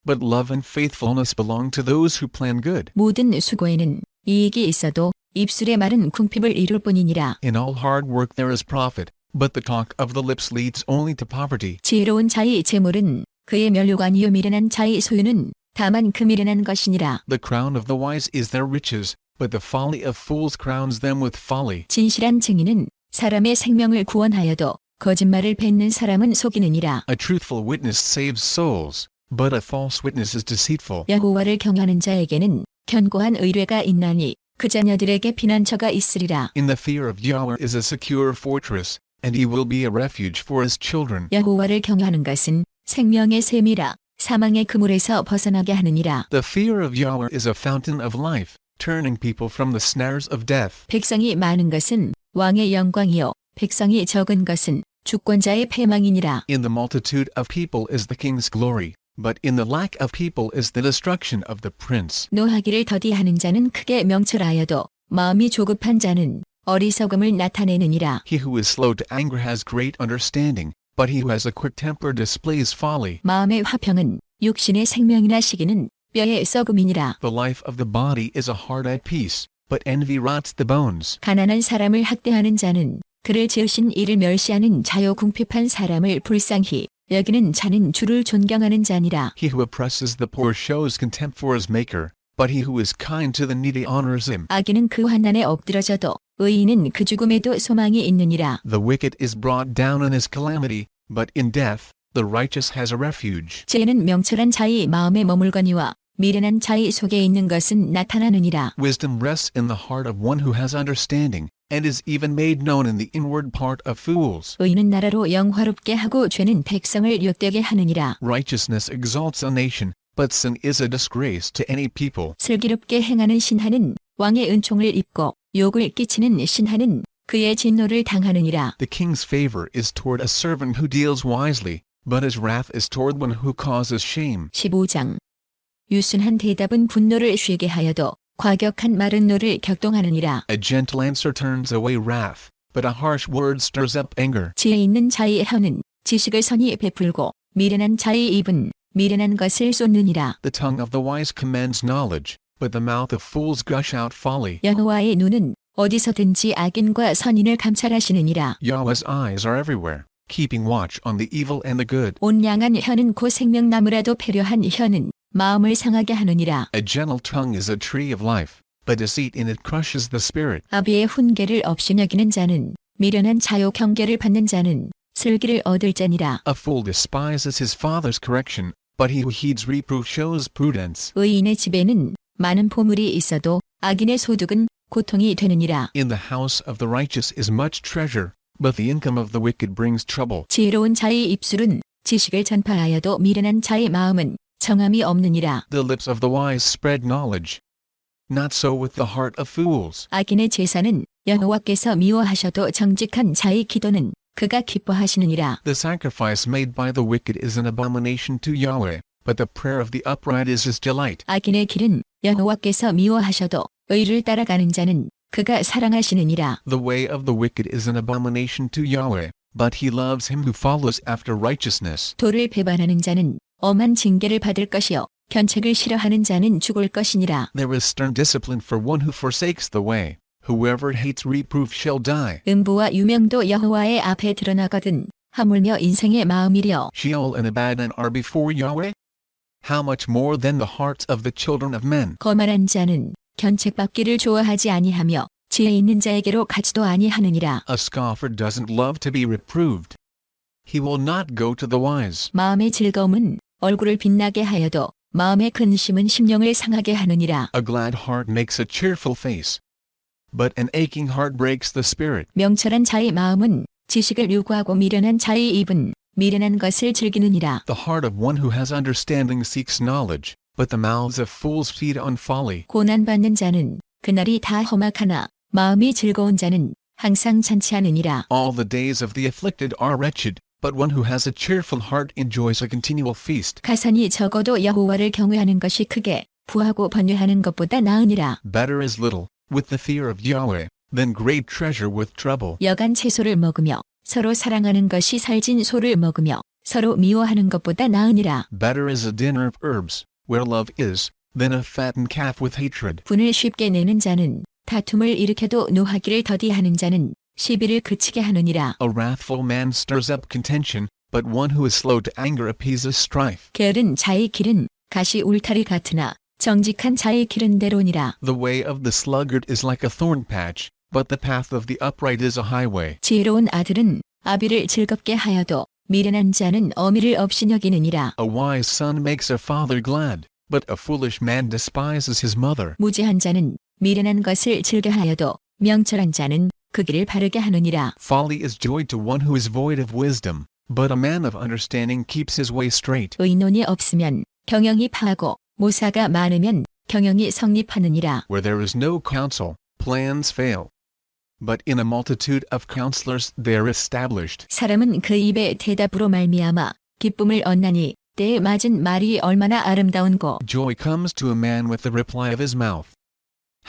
But love and faithfulness belong to those who plan good. 모든 수고에는 이익이 있어도 입술의 말은 궁핍을 이룰 뿐이니라. In all hard work there is profit, but the talk of the lips leads only to poverty. 지혜로운 자의 재물은 그의 면류관이요 미련한 자의 소유는 다만 그 미련한 것이니라. The crown of the wise is their riches, but the folly of fools crowns them with folly. 진실한 증인은 사람의 생명을 구원하여도 거짓말을 뱉는 사람은 속이느니라. A truthful witness saves souls, but a false witness is deceitful. 여호와를 경하는 자에게는 견고한 의뢰가 있나니 그 자녀들에게 피난처가 있으리라. In the fear of Yahweh is a secure fortress, and he will be a refuge for his children. 여호와를 경외하는 것은 생명의 샘이라 사망의 그물에서 벗어나게 하느니라. The fear of Yahweh is a fountain of life, turning people from the snares of death. 백성이 많은 것은 왕의 영광이요 백성이 적은 것은 주권자의 패망이니라. In the multitude of people is the king's glory, but in the lack of people is the destruction of the prince. 노하기를 더디하는 자는 크게 명철하여도 마음이 조급한 자는 어리석음을 나타내느니라. He who is slow to anger has great understanding, but he who has a quick temper displays folly. 마음의 화평은 육신의 생명이나 시기는 뼈의 썩음이니라. The life of the body is a heart at peace, but envy rots the bones. 가난한 사람을 학대하는 자는 그를 지으신 이를 멸시하는 자요 궁핍한 사람을 불쌍히 여기는 자는 주를 존경하는 자니라. He who oppresses the poor shows contempt for his maker, but he who is kind to the needy honors him. 악인은 그 환난에 엎드러져도 의인은 그 죽음에도 소망이 있느니라. The wicked is brought down in his calamity, but in death, the righteous has a refuge. 지혜는 명철한 자의 마음에 머물거니와 미련한 자의 속에 있는 것은 나타나느니라. Wisdom rests in the heart of one who has understanding, and is even made known in the inward part of fools. 의인은 나라로 영화롭게 하고 죄는 백성을 욕되게 하느니라. Righteousness exalts a nation, but sin is a disgrace to any people. 슬기롭게 행하는 신하는 왕의 은총을 입고 욕을 끼치는 신하는 그의 진노를 당하느니라. The king's favor is toward a servant who deals wisely, but his wrath is toward one who causes shame. 15장 유순한 대답은 분노를 쉬게 하여도 과격한 말은 노를 격동하느니라. A gentle answer turns away wrath, but a harsh word stirs up anger. 지혜 있는 자의 혀는 지식을 선히 베풀고 미련한 자의 입은 미련한 것을 쏟느니라. The tongue of the wise commends knowledge, but the mouth of fools gush out folly. 여호와의 눈은 어디서든지 악인과 선인을 감찰하시느니라. Yahweh's eyes are everywhere, keeping watch on the evil and the good. 온량한 혀는 곧 생명나무라도 패려한 혀는 마음을 상하게 하느니라. A gentle tongue is a tree of life, but deceit in it crushes the spirit. 아비의 훈계를 없이 여기는 자는 미련한 자요 경계를 받는 자는 슬기를 얻을 자니라. A fool despises his father's correction, but he who heeds reproof shows prudence. 의인의 집에는 많은 보물이 있어도 악인의 소득은 고통이 되느니라. In the house of the righteous is much treasure, but the income of the wicked brings trouble. 지혜로운 자의 입술은 지식을 전파하여도 미련한 자의 마음은 정함이 없느니라. The lips of the wise spread knowledge. Not so with the heart of fools. 악인의 제사는 여호와께서 미워하셔도 정직한 자의 기도는 그가 기뻐하시느니라. The sacrifice made by the wicked is an abomination to Yahweh, but the prayer of the upright is his delight. 악인의 길은 여호와께서 미워하셔도 의를 따라가는 자는 그가 사랑하시느니라. The way of the wicked is an abomination to Yahweh, but he loves him who follows after righteousness. 도를 배반하는 자는 엄한 징계를 받을 것이요 견책을 싫어하는 자는 죽을 것이니라. There is stern discipline for one who forsakes the way. Whoever hates reproof shall die. 음부와 유명도 여호와의 앞에 드러나거든 하물며 인생의 마음이려. Sheol and Abaddon are before Yahweh? How much more than the hearts of the children of men? 거만한 자는 견책받기를 좋아하지 아니하며 지혜 있는 자에게로 가지도 아니하느니라. A scoffer doesn't love to be reproved. He will not go to the wise. 마음의 즐거움은 얼굴을 빛나게 하여도 마음의 근심은 심령을 상하게 하느니라. A glad heart makes a cheerful face, but an aching heart breaks the spirit. 명철한 자의 마음은 지식을 요구하고 미련한 자의 입은 미련한 것을 즐기느니라. The heart of one who has understanding seeks knowledge, but the mouths of fools feed on folly. 고난받는 자는 그날이 다 험악하나 마음이 즐거운 자는 항상 잔치하느니라. All the days of the afflicted are wretched, but one who has a cheerful heart enjoys a continual feast. 가산이 적어도 여호와를 경외하는 것이 크게 부하고 번뇌하는 것보다 나으니라. Better is little, with the fear of Yahweh, than great treasure with trouble. 여간 채소를 먹으며 서로 사랑하는 것이 살진 소를 먹으며 서로 미워하는 것보다 나으니라. Better is a dinner of herbs, where love is, than a fattened calf with hatred. 분을 쉽게 내는 자는 다툼을 일으켜도 노하기를 더디하는 자는 시비를 그치게 하느니라. A wrathful man stirs up contention, but one who is slow to anger appeases strife. 게으른 자의 길은 가시 울타리 같으나 정직한 자의 길은 대로니라. The way of the sluggard is like a thorn patch, but the path of the upright is a highway. 지혜로운 아들은 아비를 즐겁게 하여도 미련한 자는 어미를 없이 여기느니라. A wise son makes a father glad, but a foolish man despises his mother. 무지한 자는 미련한 것을 즐겨하여도 명철한 자는 그 길을 바르게 하느니라. Folly is joy to one who is void of wisdom, but a man of understanding keeps his way straight. 의논이 없으면 경영이 파하고 모사가 많으면 경영이 성립하느니라. Where there is no counsel, plans fail. But in a multitude of counselors they are established. 사람은 그 입의 대답으로 말미암아 기쁨을 얻나니 때에 맞은 말이 얼마나 아름다운고. Joy comes to a man with the reply of his mouth.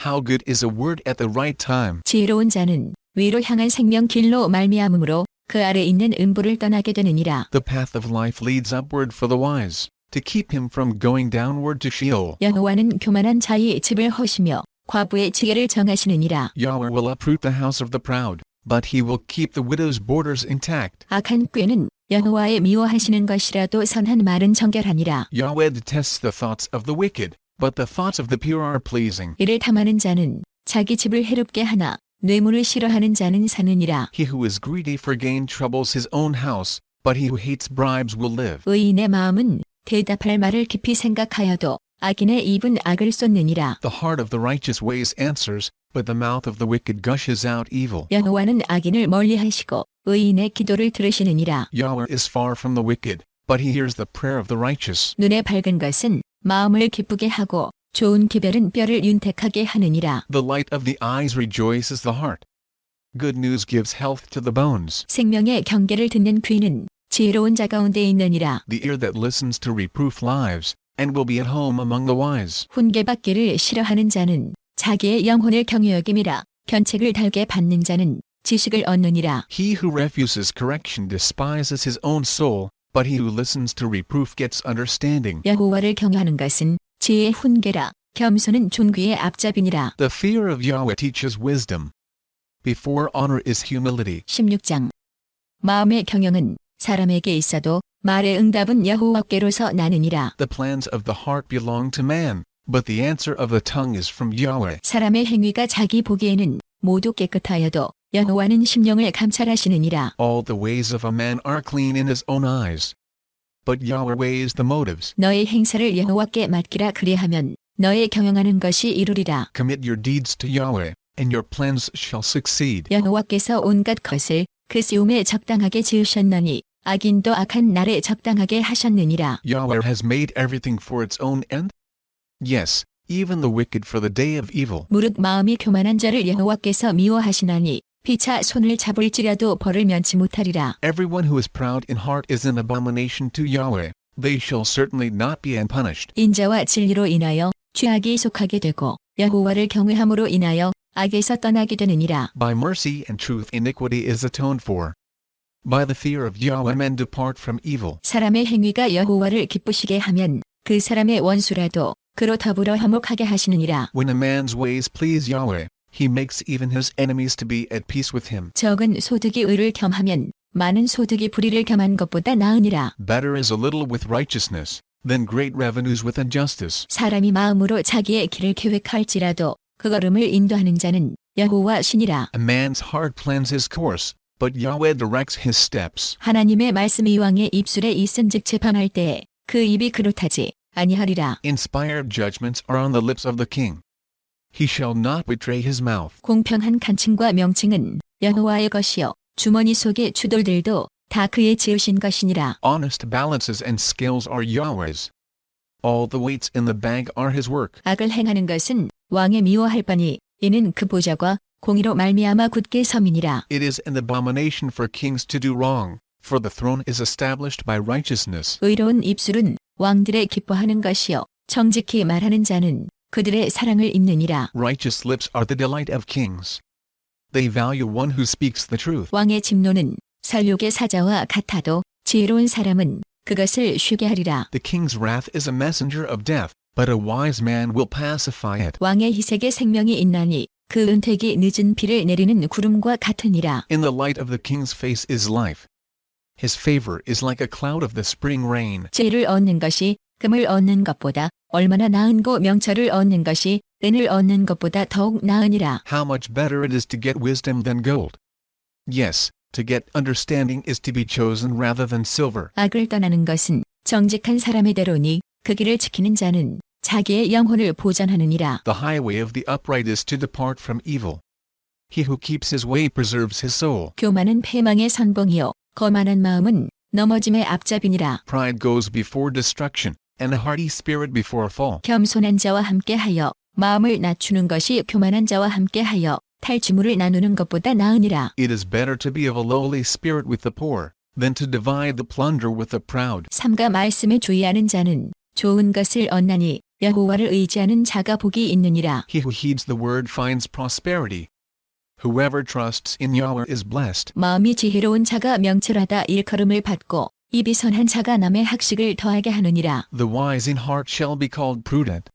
How good is a word at the right time. 지혜로운 자는 위로 향한 생명 길로 말미암음으로 그 아래 있는 음부를 떠나게 되느니라. The path of life leads upward for the wise, to keep him from going downward to Sheol. 여호와는 교만한 자의 집을 허시며 과부의 지혜를 정하시느니라. Yahweh will uproot the house of the proud, but he will keep the widow's borders intact. 악한 꾀는 여호와의 미워하시는 것이라도 선한 말은 정결하니라. Yahweh detests the thoughts of the wicked, but the thoughts of the pure are pleasing. 이를 탐하는 자는 자기 집을 해롭게 하나 뇌물을 싫어하는 자는 사느니라. He who is greedy for gain troubles his own house, but he who hates bribes will live. 의인의 마음은 대답할 말을 깊이 생각하여도 악인의 입은 악을 쏟느니라. The heart of the righteous weighs answers, but the mouth of the wicked gushes out evil. 여호와는 악인을 멀리하시고 의인의 기도를 들으시느니라. Yahweh is far from the wicked, but he hears the prayer of the righteous. 눈에 밝은 것은 마음을 기쁘게 하고 좋은 기별은 뼈를 윤택하게 하느니라. The light of the eyes rejoices the heart. Good news gives health to the bones. 생명의 경계를 듣는 귀는 지혜로운 자 가운데 있느니라. The ear that listens to reproof lives, and will be at home among the wise. 훈계받기를 싫어하는 자는 자기의 영혼을 경히 여김이라. 견책을 달게 받는 자는 지식을 얻느니라. He who refuses correction despises his own soul, but he who listens to reproof gets understanding. 여호와를 경외하는 것은 지혜의 훈계라. 겸손은 존귀의 앞잡이니라. The fear of Yahweh teaches wisdom. Before honor is humility. 16장. 마음의 경영은 사람에게 있어도 말의 응답은 여호와께로서 나느니라. The plans of the heart belong to man, but the answer of the tongue is from Yahweh. 사람의 행위가 자기 보기에는 모두 깨끗하여도 여호와는 심령을 감찰하시느니라. All the ways of a man are clean in his own eyes, but Yahweh weighs the motives. 너의 행사를 여호와께 맡기라. 그리하면 너의 경영하는 것이 이루리라. Commit your deeds to Yahweh, and your plans shall succeed. 여호와께서 온갖 것을 그 시움에 적당하게 지으셨나니 악인도 악한 날에 적당하게 하셨느니라. Yahweh has made everything for its own end? Yes, even the wicked for the day of evil. 무릇 마음이 교만한 자를 여호와께서 미워하시나니 피차 손을 잡을지라도 벌을 면치 못하리라. Everyone who is proud in heart is an abomination to Yahweh. They shall certainly not be unpunished. 인자와 진리로 인하여 죄악이 속하게 되고 여호와를 경외함으로 인하여 악에서 떠나게 되느니라. By mercy and truth iniquity is atoned for. By the fear of Yahweh men depart from evil. 사람의 행위가 여호와를 기쁘시게 하면 그 사람의 원수라도 그로 더불어 화목하게 하시느니라. When a man's ways please Yahweh, he makes even his enemies to be at peace with him. 적은 소득이 의를 겸하면 많은 소득이 불의를 겸한 것보다 나으니라. Better is a little with righteousness, than great revenues with injustice. 사람이 마음으로 자기의 길을 계획할지라도 그 걸음을 인도하는 자는 여호와 신이라. A man's heart plans his course, but Yahweh directs his steps. 하나님의 말씀이 왕의 입술에 있은즉 재판할 때에 그 입이 그릇하지 아니하리라. Inspired judgments are on the lips of the king. He shall not betray his mouth. 공평한 간칭과 명칭은 여호와의 것이요 주머니 속의 주돌들도 다 그의 지으신 것이니라. Honest balances and scales are Yahweh's. All the weights in the bag are his work. 악을 행하는 것은 왕의 미워할 바니 이는 그 보좌과 공의로 말미암아 굳게 섬이니라. It is an abomination for kings to do wrong, for the throne is established by righteousness. 의로운 입술은 왕들의 기뻐하는 것이요 정직히 말하는 자는 그들의 사랑을 입느니라. Righteous lips are the delight of kings. They value one who speaks the truth. 왕의 진노는 살육의 사자와 같아도 지혜로운 사람은 그것을 쉬게 하리라. The king's wrath is a messenger of death, but a wise man will pacify it. 왕의 희색에 생명이 있나니 그 은택이 늦은 비를 내리는 구름과 같으니라. In the light of the king's face is life. His favor is like a cloud of the spring rain. 지혜를 얻는 것이 금을 얻는 것보다 얼마나 나은고 명철을 얻는 것이 은을 얻는 것보다 더욱 나으니라. How much better it is to get wisdom than gold. Yes, to get understanding is to be chosen rather than silver. 악을 떠나는 것은 정직한 사람의 대로니 그 길을 지키는 자는 자기의 영혼을 보전하느니라. The highway of the upright is to depart from evil. He who keeps his way preserves his soul. 교만은 패망의 선봉이요 거만한 마음은 넘어짐의 앞잡이니라. Pride goes before destruction, and a haughty spirit before a fall. 겸손한 자와 함께하여 마음을 낮추는 것이 교만한 자와 함께하여 탈취물을 나누는 것보다 나으니라. It is better to be of a lowly spirit with the poor, than to divide the plunder with the proud. 삼가 말씀에 주의하는 자는 좋은 것을 얻나니 여호와를 의지하는 자가 복이 있느니라. He who heeds the word finds prosperity. Whoever trusts in Yahweh is blessed. 마음이 지혜로운 자가 명철하다 일컬음을 받고 입이 선한 자가 남의 학식을 더하게 하느니라. The wise in heart shall be called prudent.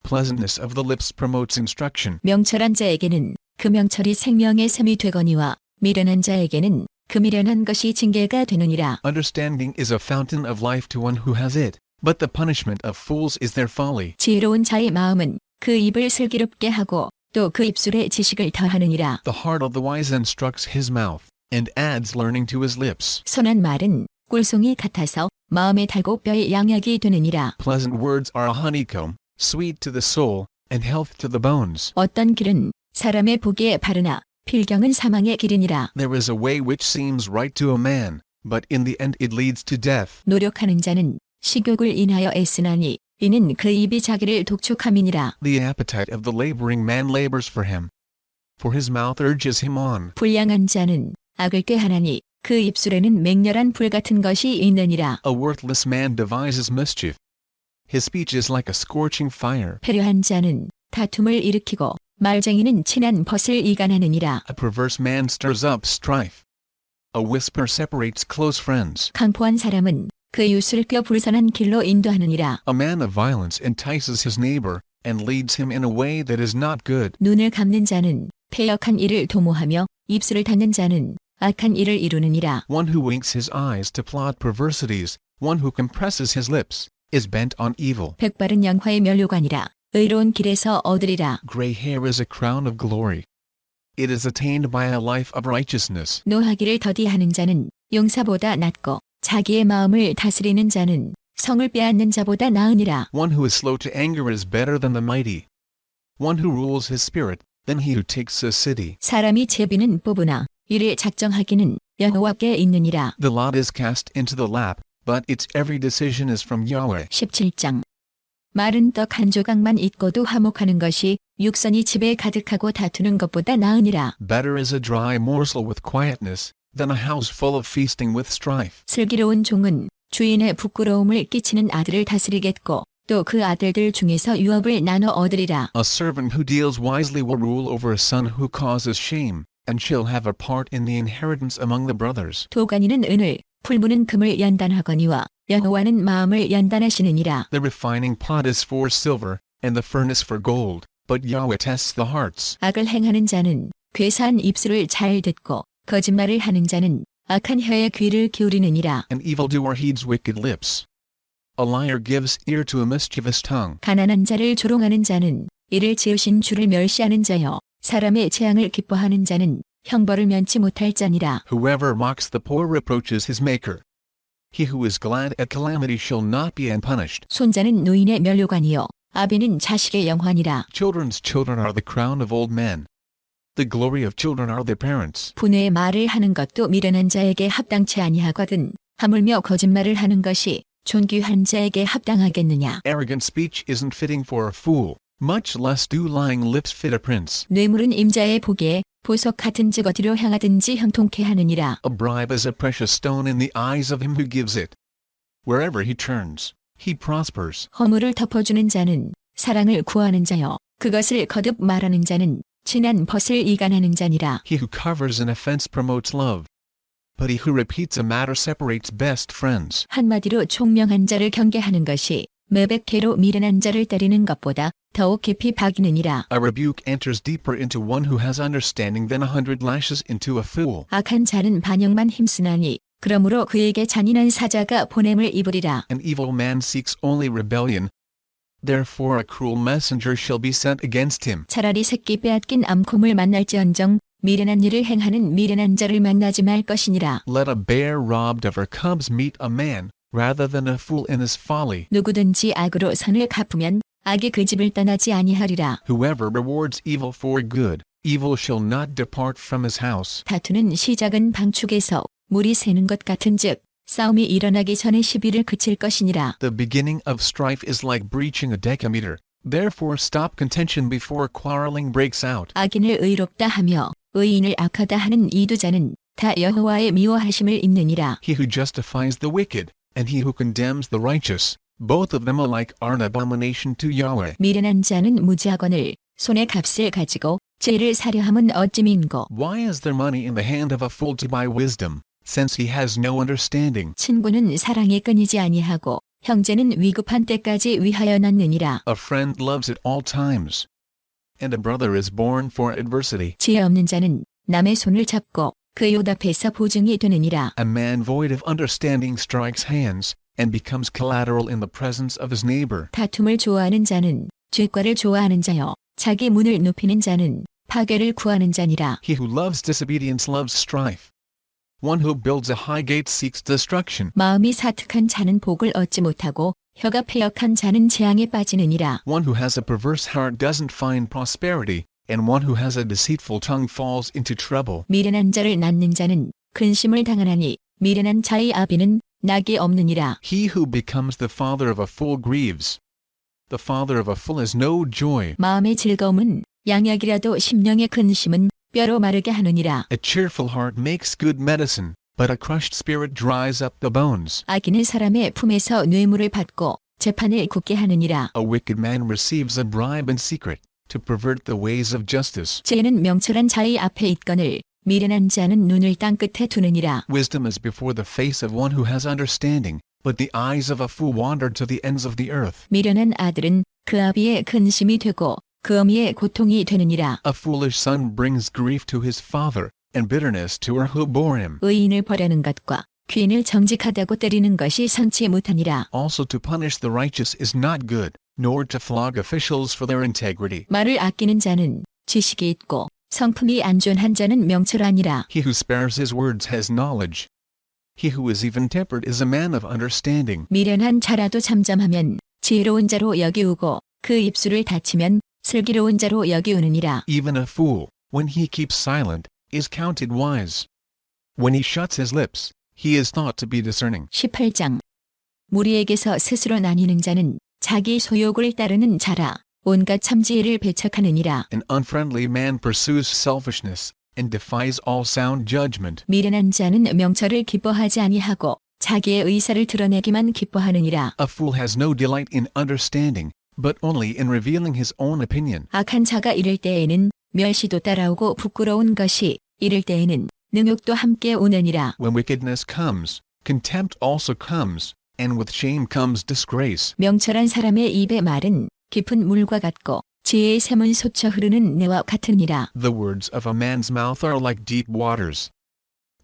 Pleasantness of the lips promotes instruction. 명철한 자에게는 그 명철이 생명의 샘이 되거니와 미련한 자에게는 그 미련한 것이 징계가 되느니라. Understanding is a fountain of life to one who has it, but the punishment of fools is their folly. 지혜로운 자의 마음은 그 입을 슬기롭게 하고 또 그 입술에 지식을 더하느니라. The heart of the wise instructs his mouth, and adds learning to his lips. 선한 말은 꿀송이 같아서 마음에 달고 뼈에 양약이 되느니라. Pleasant words are a honeycomb, sweet to the soul, and health to the bones. 어떤 길은 사람의 보기에 바르나 필경은 사망의 길이니라. There is a way which seems right to a man, but in the end it leads to death. 노력하는 자는 식욕을 인하여 애쓰나니 이는 그 입이 자기를 독촉함이니라. The appetite of the laboring man labors for him, for his mouth urges him on. 불량한 자는 악을 꾀하나니 그 입술에는 맹렬한 불 같은 것이 있느니라. A worthless man devises mischief. His speech is like a scorching fire. 패려한 자는 다툼을 일으키고 말쟁이는 친한 벗을 이간하느니라. A perverse man stirs up strife. A whisper separates close friends. 강포한 사람은 그 이웃을 껴 불선한 길로 인도하느니라. A man of violence entices his neighbor, and leads him in a way that is not good. 눈을 감는 자는 패역한 일을 도모하며 입술을 닫는 자는 악한 일을 이루느니라. One who winks his eyes to plot perversities, one who compresses his lips, is bent on evil. 백발은 양화의 면류관이라 의로운 길에서 얻으리라. Gray hair is a crown of glory. It is attained by a life of righteousness. 노하기를 더디하는 자는 용사보다 낫고 자기의 마음을 다스리는 자는 성을 빼앗는 자보다 나으니라. One who is slow to anger is better than the mighty. One who rules his spirit, than he who takes a city. 사람이 제비는 뽑으나 이를 작정하기는 여호와께 있느니라. The lot is cast into the lap, but its every decision is from Yahweh. 17장 마른 떡 한 조각만 있고도 화목하는 것이 육선이 집에 가득하고 다투는 것보다 나으니라. Better is a dry morsel with quietness, than a house full of feasting with strife. 슬기로운 종은 주인의 부끄러움을 끼치는 아들을 다스리겠고 또 그 아들들 중에서 유업을 나눠 얻으리라. A servant who deals wisely will rule over a son who causes shame, and shall have a part in the inheritance among the brothers. 도가니는 은을, 풀무는 금을 연단하거니와 여호와는 마음을 연단하시느니라. The refining pot is for silver, and the furnace for gold, but Yahweh tests the hearts. 악을 행하는 자는 괴사한 입술을 잘 듣고 거짓말을 하는 자는 악한 혀에 귀를 기울이느니라. An evildoer heeds wicked lips. A liar gives ear to a mischievous tongue. 가난한 자를 조롱하는 자는 이를 지으신 주를 멸시하는 자여 사람의 재앙을 기뻐하는 자는 형벌을 면치 못할 자니라. Whoever mocks the poor reproaches his maker. He who is glad at calamity shall not be unpunished. 손자는 노인의 면류관이요 아비는 자식의 영환이라. Children's children are the crown of old men. The glory of children are their parents. 분의 말을 하는 것도 미련한 자에게 합당치 아니하거든 하물며 거짓말을 하는 것이 존귀한 자에게 합당하겠느냐. Arrogant speech isn't fitting for a fool, much less do lying lips fit a prince. 뇌물은 임자의 보기에 보석 같은지 어디로 향하든지 형통케 하느니라. A bribe is a precious stone in the eyes of him who gives it. Wherever he turns, he prospers. 허물을 덮어주는 자는 사랑을 구하는 자여 그것을 거듭 말하는 자는 친한 벗을 이간하는 자니라. He who covers an offense promotes love, but he who repeats a matter separates best friends. 한마디로 총명한 자를 경계하는 것이 몇백 개로 미련한 자를 때리는 것보다 더욱 깊이 박이느니라. A rebuke enters deeper into one who has understanding than 100 lashes into a fool. 악한 자는 반역만 힘쓰나니 그러므로 그에게 잔인한 사자가 보냄을 입으리라. An evil man seeks only rebellion. Therefore a cruel messenger shall be sent against him. 차라리 새끼 빼앗긴 암콤을 만날지언정 미련한 일을 행하는 미련한 자를 만나지 말 것이니라. Let a bear robbed of her cubs meet a man, rather than a fool in his folly. 누구든지 악으로 선을 갚으면 악이 그 집을 떠나지 아니하리라. Whoever rewards evil for good, evil shall not depart from his house. 다투는 시작은 방축에서 물이 새는 것 같은즉 싸움이 일어나기 전에 시비를 그칠 것이니라. The beginning of strife is like breaching a decameter. Therefore stop contention before quarreling breaks out. 악인을 의롭다 하며 의인을 악하다 하는 이 두 자는 다 여호와의 미워하심을 입느니라. He who justifies the wicked, and he who condemns the righteous, both of them alike are an abomination to Yahweh. 미련한 자는 무지하거늘 손에 값을 가지고 죄를 사려 함은 어찌민고. Why is there money in the hand of a fool to buy wisdom, since he has no understanding? 친구는 사랑에 끊이지 아니하고 형제는 위급한 때까지 위하여 낳느니라. A friend loves at all times, and a brother is born for adversity. 지혜 없는 자는 남의 손을 잡고 그 욤 앞에서 보증이 되느니라. A man void of understanding strikes hands, and becomes collateral in the presence of his neighbor. 다툼을 좋아하는 자는 죄과를 좋아하는 자요 자기 문을 높이는 자는 파괴를 구하는 자니라. He who loves disobedience loves strife. One who builds a high gate seeks destruction. 마음이 사특한 자는 복을 얻지 못하고 혀가 패역한 자는 재앙에 빠지느니라. One who has a perverse heart doesn't find prosperity, and one who has a deceitful tongue falls into trouble. 미련한 자를 낳는 자는 근심을 당하나니 미련한 자의 아비는 낙이 없느니라. He who becomes the father of a fool grieves. The father of a fool has no joy. 마음의 즐거움은 양약이라도 심령의 근심은 뼈로 마르게 하느니라. A cheerful heart makes good medicine, but a crushed spirit dries up the bones. 악인은 사람의 품에서 뇌물을 받고 재판을 굳게 하느니라. A wicked man receives a bribe in secret, to pervert the ways of justice. 지혜는 명철한 자의 앞에 있거늘 미련한 자는 눈을 땅 끝에 두느니라. Wisdom is before the face of one who has understanding, but the eyes of a fool wander to the ends of the earth. 미련한 아들은 그 아비의 근심이 되고 그 어미의 고통이 되느니라. A foolish son brings grief to his father, and bitterness to her who bore him. 의인을 벌하는 것과 귀인을 정직하다고 때리는 것이 선치 못하니라. Also to punish the righteous is not good, nor to flog officials for their integrity. 말을 아끼는 자는 지식이 있고 성품이 안전한 자는 명철하니라. He who spares his words has knowledge. He who is even-tempered is a man of understanding. 미련한 자라도 잠잠하면 지혜로운 자로 여기우고 그 입술을 닫히면 슬기로운 자로 여기우느니라. Even a fool, when he keeps silent, is counted wise. When he shuts his lips, he is thought to be discerning. 18장 무리에게서 스스로 나뉘는 자는 자기 소욕을 따르는 자라 온갖 참지혜를 배척하느니라. An unfriendly man pursues selfishness, and defies all sound judgment. 미련한 자는 명철을 기뻐하지 아니하고 자기의 의사를 드러내기만 기뻐하느니라. A fool has no delight in understanding, but only in revealing his own opinion. 악한 자가 이를 때에는 멸시도 따라오고 부끄러운 것이 이를 때에는 능욕도 함께 오느니라. When wickedness comes, contempt also comes, and with shame comes disgrace. 명철한 사람의 입의 말은 깊은 물과 같고 지혜의 샘은 솟아 흐르는 내와 같으니라. The words of a man's mouth are like deep waters.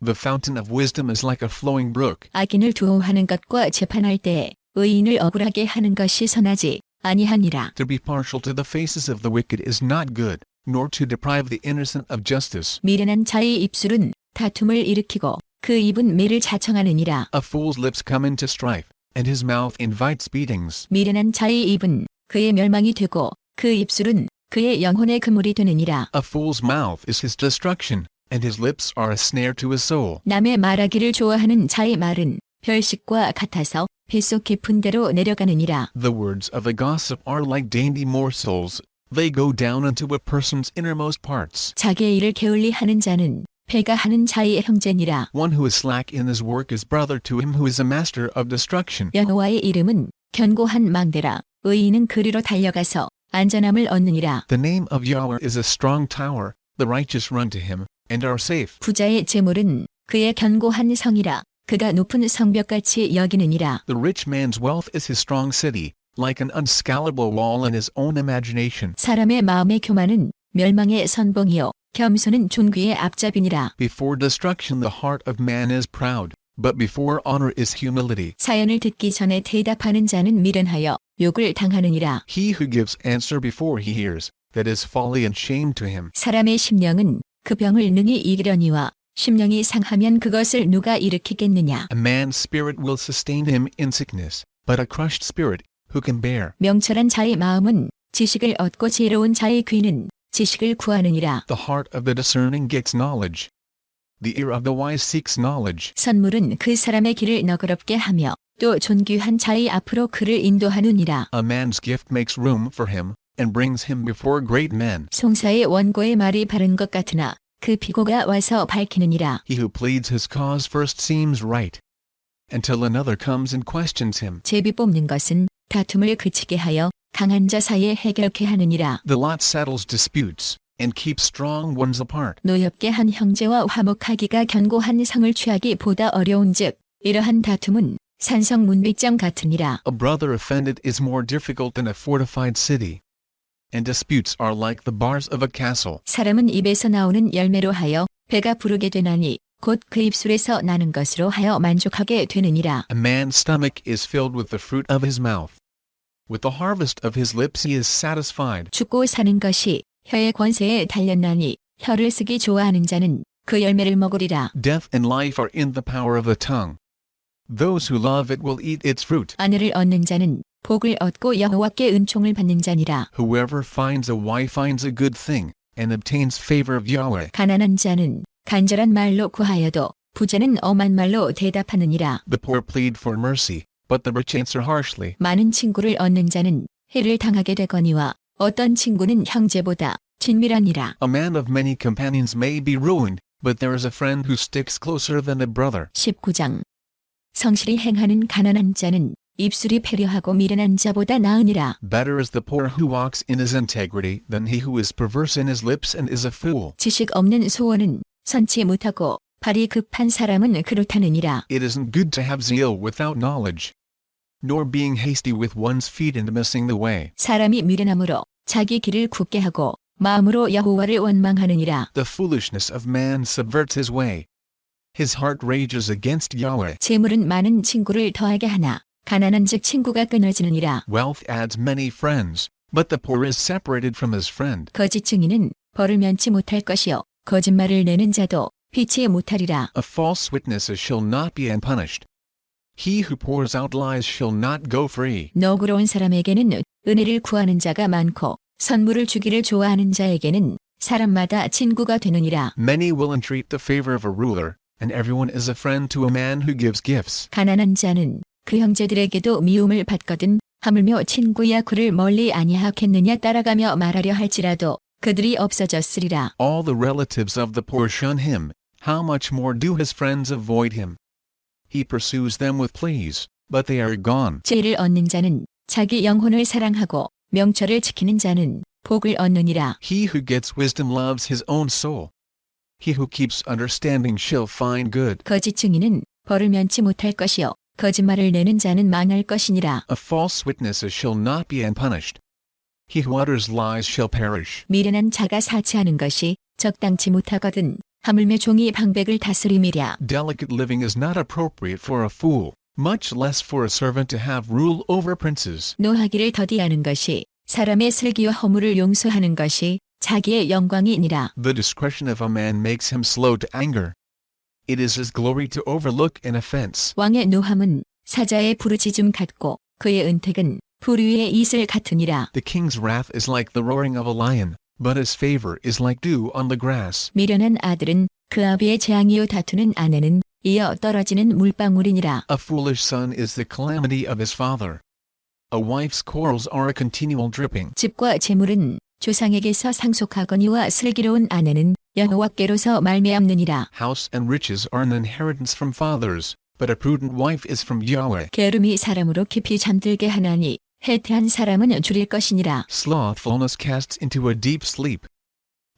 The fountain of wisdom is like a flowing brook. 악인을 두어하는 것과 재판할 때에 의인을 억울하게 하는 것이 선하지 아니하니라. To be partial to the faces of the wicked is not good, nor to deprive the innocent of justice. 미련한 자의 입술은 다툼을 일으키고 그 입은 매를 자청하느니라. A fool's lips come into strife, and his mouth invites beatings. 미련한 자의 입은 그의 멸망이 되고 그 입술은 그의 영혼의 그물이 되느니라. A fool's mouth is his destruction, and his lips are a snare to his soul. 남의 말하기를 좋아하는 자의 말은 별식과 같아서 뱃속 깊은 데로 내려가느니라. The words of a gossip are like dainty morsels. They go down into a person's innermost parts. 자기의 일을 게을리 하는 자는 패가 하는 자의 형제니라. One who is slack in his work is brother to him who is a master of destruction. 여호와의 이름은 견고한 망대라. 의인은 그리로 달려가서 안전함을 얻느니라. The name of Yahweh is a strong tower. The righteous run to him, and are safe. 부자의 재물은 그의 견고한 성이라. 그가 높은 성벽같이 여기느니라. The rich man's wealth is his strong city, like an unscalable wall in his own imagination. 사람의 마음의 교만은 멸망의 선봉이요 겸손은 존귀의 앞잡이니라. Before destruction the heart of man is proud, but before honor is humility. 사연을 듣기 전에 대답하는 자는 미련하여 욕을 당하느니라. He who gives answer before he hears, that is folly and shame to him. 사람의 심령은 그 병을 능히 이기려니와 심령이 상하면 그것을 누가 일으키겠느냐. A man's spirit will sustain him in sickness, but a crushed spirit, who can bear? 명철한 자의 마음은 지식을 얻고 지혜로운 자의 귀는 지식을 구하느니라. The heart of the discerning gets knowledge. The ear of the wise seeks knowledge. 선물은 그 사람의 길을 너그럽게 하며 또 존귀한 자의 앞으로 그를 인도하느니라. A man's gift makes room for him, and brings him before great men. 송사의 원고의 말이 바른 것 같으나 그 비고가 와서 밝히느니라. He who pleads his cause first seems right, until another comes and questions him. 제비 뽑는 것은 다툼을 그치게 하여 강한 자 사이에 해결케 하느니라. The lot settles disputes, and keeps strong ones apart. 노엽게 한 형제와 화목하기가 견고한 성을 취하기보다 어려운즉 이러한 다툼은 산성 문빗장 같으니라. A brother offended is more difficult than a fortified city, and disputes are like the bars of a castle. 사람은 입에서 나오는 열매로 하여 배가 부르게 되나니 곧 그 입술에서 나는 것으로 하여 만족하게 되느니라. A man's stomach is filled with the fruit of his mouth. With the harvest of his lips he is satisfied. 죽고 사는 것이 혀의 권세에 달렸나니 혀를 쓰기 좋아하는 자는 그 열매를 먹으리라. Death and life are in the power of the tongue. Those who love it will eat its fruit. 아내를 얻는 자는 복을 얻고 여호와께 은총을 받는 자니라. Whoever finds a wife finds a good thing, and obtains favor of Yahweh. 가난한 자는 간절한 말로 구하여도 부자는 엄한 말로 대답하느니라. The poor plead for mercy, but the rich answer harshly. 많은 친구를 얻는 자는 해를 당하게 되거니와 어떤 친구는 형제보다 친밀하니라. A man of many companions may be ruined, but there is a friend who sticks closer than a brother. 19장 성실히 행하는 가난한 자는 입술이 패려하고 미련한 자보다 나으니라. Better is the poor who walks in his integrity than he who is perverse in his lips and is a fool. 지식 없는 소원은 선치 못하고 발이 급한 사람은 그렇다느니라. It isn't good to have zeal without knowledge, nor being hasty with one's feet and missing the way. 사람이 미련함으로 자기 길을 굳게 하고 마음으로 여호와를 원망하느니라. The foolishness of man subverts his way. His heart rages against Yahweh. 재물은 많은 친구를 더하게 하나 가난한즉 친구가 끊어지느니라. Wealth adds many friends, but the poor is separated from his friend. 거짓 증인은 벌을 면치 못할 것이요 거짓말을 내는 자도 피치 못하리라. A false witness shall not be unpunished. He who pours out lies shall not go free. 너그러운 사람에게는 은혜를 구하는 자가 많고 선물을 주기를 좋아하는 자에게는 사람마다 친구가 되느니라. Many will entreat the favor of a ruler, and everyone is a friend to a man who gives gifts. 가난한 자는 그 형제들에게도 미움을 받거든 하물며 친구야 그를 멀리 아니하겠느냐 따라가며 말하려 할지라도 그들이 없어졌으리라. All the relatives of the poor shun him, how much more do his friends avoid him? He pursues them with pleas, but they are gone. 지혜를 얻는 자는 자기 영혼을 사랑하고 명철을 지키는 자는 복을 얻느니라. He who gets wisdom loves his own soul. He who keeps understanding shall find good. 거짓 증인은 벌을 면치 못할 것이요 거짓말을 내는 자는 망할 것이니라. A false witness shall not be unpunished. He who utters lies shall perish. 미련한 자가 사치하는 것이 적당치 못하거든 하물며 종이 방백을 다스림이랴. Delicate living is not appropriate for a fool, much less for a servant to have rule over princes. 노하기를 더디하는 것이 사람의 슬기와 허물을 용서하는 것이 자기의 영광이니라. The discretion of a man makes him slow to anger. It is his glory to overlook an offense. 왕의 노함은 사자의 부르짖음 같고 그의 은택은 불위의 이슬 같으니라. The king's wrath is like the roaring of a lion, but his favor is like dew on the grass. 미련한 아들은 그 아비의 재앙이요 다투는 아내는 이어 떨어지는 물방울이니라. A foolish son is the calamity of his father. A wife's quarrels are a continual dripping. 집과 재물은 조상에게서 상속하거니와 슬기로운 아내는 여호와께로서 말미암느니라. House and riches are an inheritance from fathers, but a prudent wife is from Yahweh. 게으름이 사람으로 깊이 잠들게 하나니 해태한 사람은 줄일 것이니라. Slothfulness casts into a deep sleep.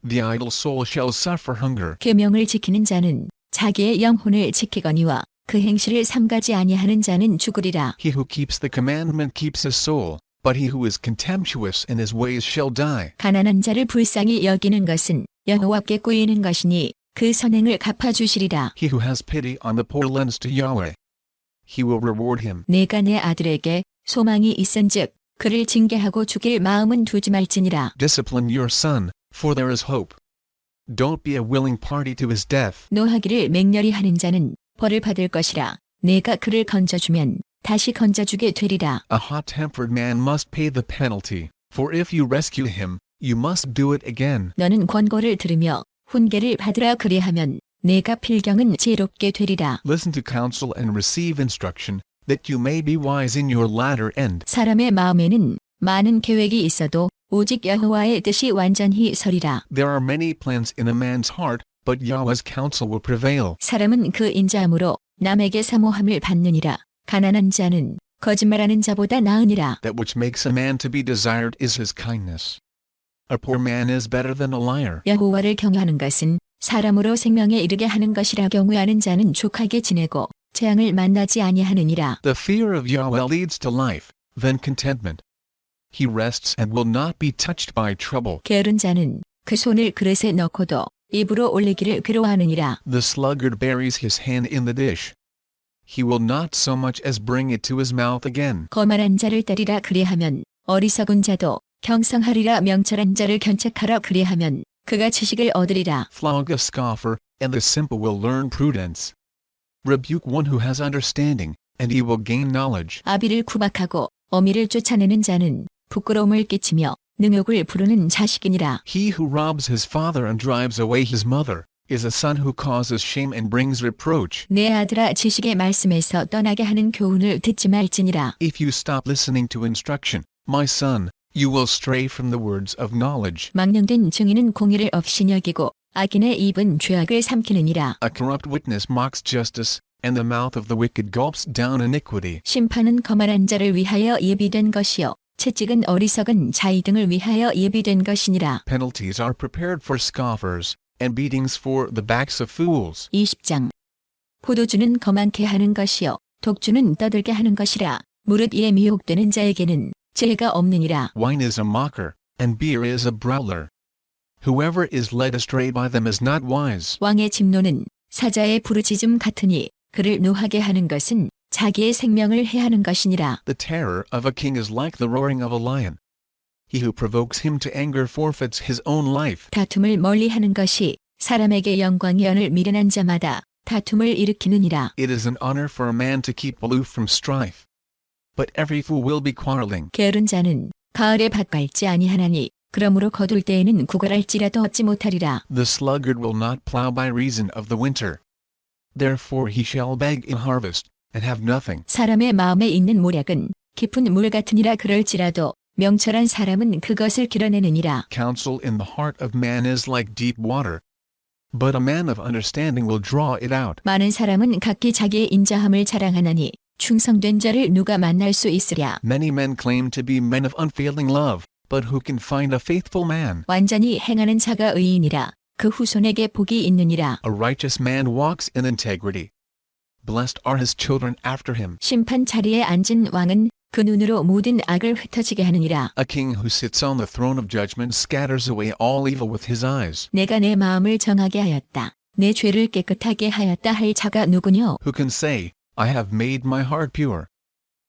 The idle soul shall suffer hunger. 계명을 지키는 자는 자기의 영혼을 지키거니와 그 행실을 삼가지 아니하는 자는 죽으리라. He who keeps the commandment keeps his soul, but he who is contemptuous in his ways shall die. 가난한 자를 불쌍히 여기는 것은 여호와께 꾸이는 것이니 그 선행을 갚아주시리라. He who has pity on the poor lends to Yahweh. He will reward him. 내가 내 아들에게 소망이 있은즉 그를 징계하고 죽일 마음은 두지 말지니라. Discipline your son, for there is hope. Don't be a willing party to his death. 노하기를 맹렬히 하는 자는 벌을 받을 것이라. 내가 그를 건져주면 다시 건져주게 되리라. A hot-tempered man must pay the penalty, for if you rescue him, you must do it again. 너는 권고를 들으며 훈계를 받으라 그리하면 내가 필경은 지혜롭게 되리라. Listen to counsel and receive instruction, that you may be wise in your latter end. 사람의 마음에는 많은 계획이 있어도 오직 여호와의 뜻이 완전히 서리라. There are many plans in a man's heart, but Yahweh's counsel will prevail. 사람은 그 인자함으로 남에게 사모함을 받느니라. 가난한 자는 거짓말하는 자보다 나으니라. That which makes a man to be desired is his kindness. A poor man is better than a liar. 여호와를 경외하는 것은 사람으로 생명에 이르게 하는 것이라. 경외하는 자는 족하게 지내고 재앙을 만나지 아니하느니라. The fear of Yahweh leads to life, then contentment. He rests and will not be touched by trouble. 게으른 자는 그 손을 그릇에 넣고도 입으로 올리기를 괴로워하느니라. The sluggard buries his hand in the dish. He will not so much as bring it to his mouth again. 거만한 자를 때리라 그리하면 어리석은 자도 경성하리라. 명철한 자를 견책하라 그리하면 그가 지식을 얻으리라. Flog a scoffer, and the simple will learn prudence. Rebuke one who has understanding, and he will gain knowledge. 아비를 구박하고 어미를 쫓아내는 자는 부끄러움을 끼치며 능욕을 부르는 자식이니라. He who robs his father and drives away his mother, is a son who causes shame and brings reproach. 내 아들아, 지식의 말씀에서 떠나게 하는 교훈을 듣지 말지니라. If you stop listening to instruction, my son, you will stray from the words of knowledge. 망령된 증인은 공의를 없이 여기고 악인의 입은 죄악을 삼키느니라. A corrupt witness mocks justice, and the mouth of the wicked gulps down iniquity. 심판은 거만한 자를 위하여 예비된 것이요 채찍은 어리석은 자의 등을 위하여 예비된 것이니라. Penalties are prepared for scoffers, and beatings for the backs of fools. 20장. 포도주는 거만케 하는 것이요 독주는 떠들게 하는 것이라. 무릇 이에 미혹되는 자에게는 지혜가 없느니라. Wine is a mocker, and beer is a brawler. Whoever is led astray by them is not wise. 왕의 진노는 사자의 부르짖음 같으니 그를 노하게 하는 것은 자기의 생명을 해하는 것이니라. The terror of a king is like the roaring of a lion. He who provokes him to anger forfeits his own life. 다툼을 멀리하는 것이 사람에게 영광이 언을 미련한 자마다 다툼을 일으키느니라. It is an honor for a man to keep aloof from strife. But every fool will be quarreling. 게으른 자는 가을에 밭 밟지 아니하나니 그러므로 거둘 때에는 구걸할지라도 얻지 못하리라. The sluggard will not plow by reason of the winter. Therefore he shall beg in harvest, and have nothing. 사람의 마음에 있는 모략은 깊은 물 같으니라. 그럴지라도 명철한 사람은 그것을 길어내느니라. Counsel in the heart of man is like deep water. But a man of understanding will draw it out. 많은 사람은 각기 자기의 인자함을 자랑하나니 충성된 자를 누가 만날 수 있으랴. Many men claim to be men of unfailing love, but who can find a faithful man? 완전히 행하는 자가 의인이라. 그 후손에게 복이 있느니라. A righteous man walks in integrity. Blessed are his children after him. 심판 자리에 앉은 왕은 그 눈으로 모든 악을 흩어지게 하느니라. A king who sits on the throne of judgment scatters away all evil with his eyes. 내가 내 마음을 정하게 하였다. 내 죄를 깨끗하게 하였다 할 자가 누구뇨? Who can say, I have made my heart pure.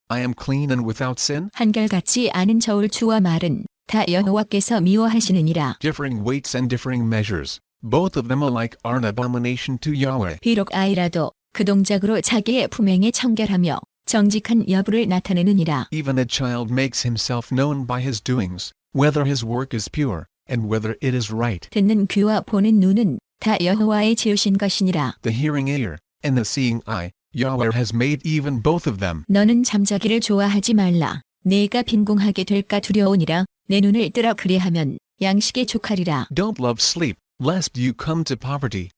I am clean and without sin? 한결같이 아는 저울추와 말은 다 여호와께서 미워하시느니라. Differing weights and differing measures, both of them alike are an abomination to Yahweh. 비록 아이라도 그 동작으로 자기의 품행에 청결하며 정직한 여부를 나타내느니라. Even a child makes himself known by his doings, whether his work is pure, and whether it is right. 듣는 귀와 보는 눈은 다 여호와의 지으신 것이니라. The hearing ear, and the seeing eye, Yahweh has made even both of them. 너는 잠자기를 좋아하지 말라. 내가 빈궁하게 될까 두려우니라. 내 눈을 뜨라 그리하면 양식에 족하리라. Don't love sleep, lest you come to poverty.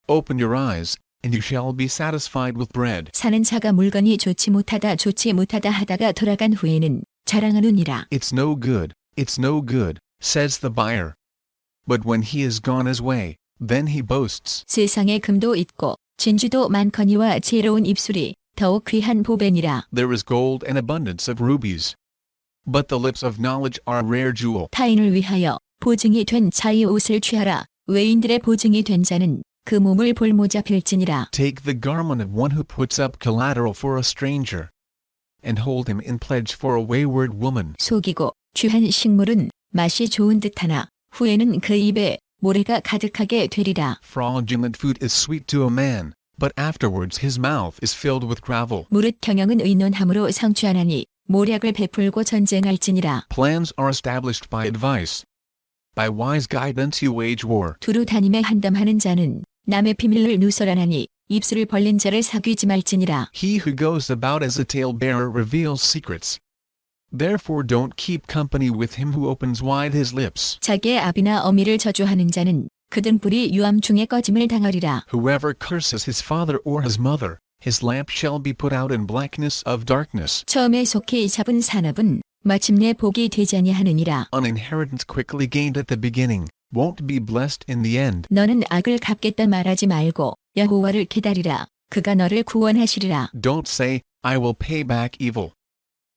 Open your eyes, and you shall be satisfied with bread. 사는 자가 물건이 좋지 못하다 하다가 돌아간 후에는 자랑하느니라. It's no good, says the buyer. But when he is gone his way, then he boasts. 세상에 금도 있고 진주도 많거니와 지혜로운 입술이 더욱 귀한 보배니라. There is gold and abundance of rubies. But the lips of knowledge are a rare jewel. 타인을 위하여 보증이 된 자의 옷을 취하라. 외인들의 보증이 된 자는 그 몸을 볼모자 빌지니라. Take the garment of one who puts up collateral for a stranger, and hold him in pledge for a wayward woman. 속이고 취한 식물은 맛이 좋은 듯하나 후에는 그 입에 모래가 가득하게 되리라. Fraudulent food is sweet to a man, but afterwards his mouth is filled with gravel. 무릇 경영은 의논함으로 성취하나니 모략을 베풀고 전쟁할지니라. Plans are established by advice, by wise guidance you wage war. 두루 다님에 한담하는 자는 남의 비밀을 누설하나니 입술을 벌린 자를 사귀지 말지니라. He who goes about as a talebearer reveals secrets. Therefore don't keep company with him who opens wide his lips. 자기의 아비나 어미를 저주하는 자는 그 등불이 유암 중에 꺼짐을 당하리라. Whoever curses his father or his mother, his lamp shall be put out in blackness of darkness. 처음에 속히 잡은 산업은 마침내 복이 되지 아니하느니라. An inheritance quickly gained at the beginning won't be blessed in the end. 너는 악을 갚겠다 말하지 말고 여호와를 기다리라. 그가 너를 구원하시리라. Don't say, I will pay back evil.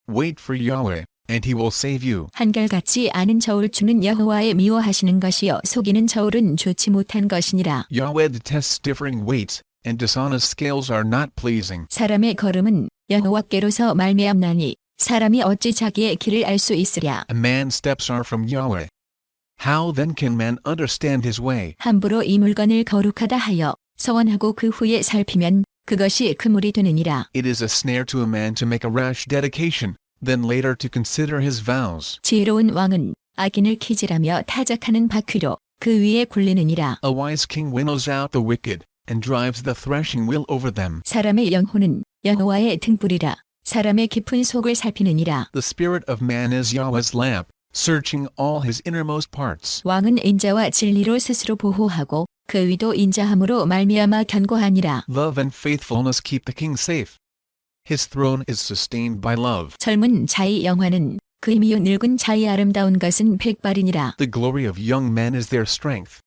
Wait for Yahweh, and he will save you. 한결같지 않은 저울 주는 여호와의 미워하시는 것이요 속이는 저울은 좋지 못한 것이니라. Yahweh detests differing weights, and dishonest scales are not pleasing. 사람의 걸음은 여호와께로서 말미암나니 사람이 어찌 자기의 길을 알 수 있으랴. A man's steps are from Yahweh. How then can man understand his way? 함부로 이 물건을 거룩하다 하여 서원하고 그 후에 살피면 그것이 그물이 되느니라. It is a snare to a man to make a rash dedication, then later to consider his vows. 지혜로운 왕은 악인을 키질하며 타작하는 바퀴로 그 위에 굴리느니라. A wise king winnows out the wicked, and drives the threshing wheel over them. 사람의 영혼은 여호와의 등불이라. 사람의 깊은 속을 살피느니라. The spirit of man is Yahweh's lamp, searching all his innermost parts. 왕은 인자와 진리로 스스로 보호하고 그 위도 인자함으로 말미암아 견고하니라. Love and faithfulness keep the king safe. His throne is sustained by love. 젊은 자의 영화는 그 미요 늙은 자의 아름다운 것은 백발이니라. The glory of young men is their strength.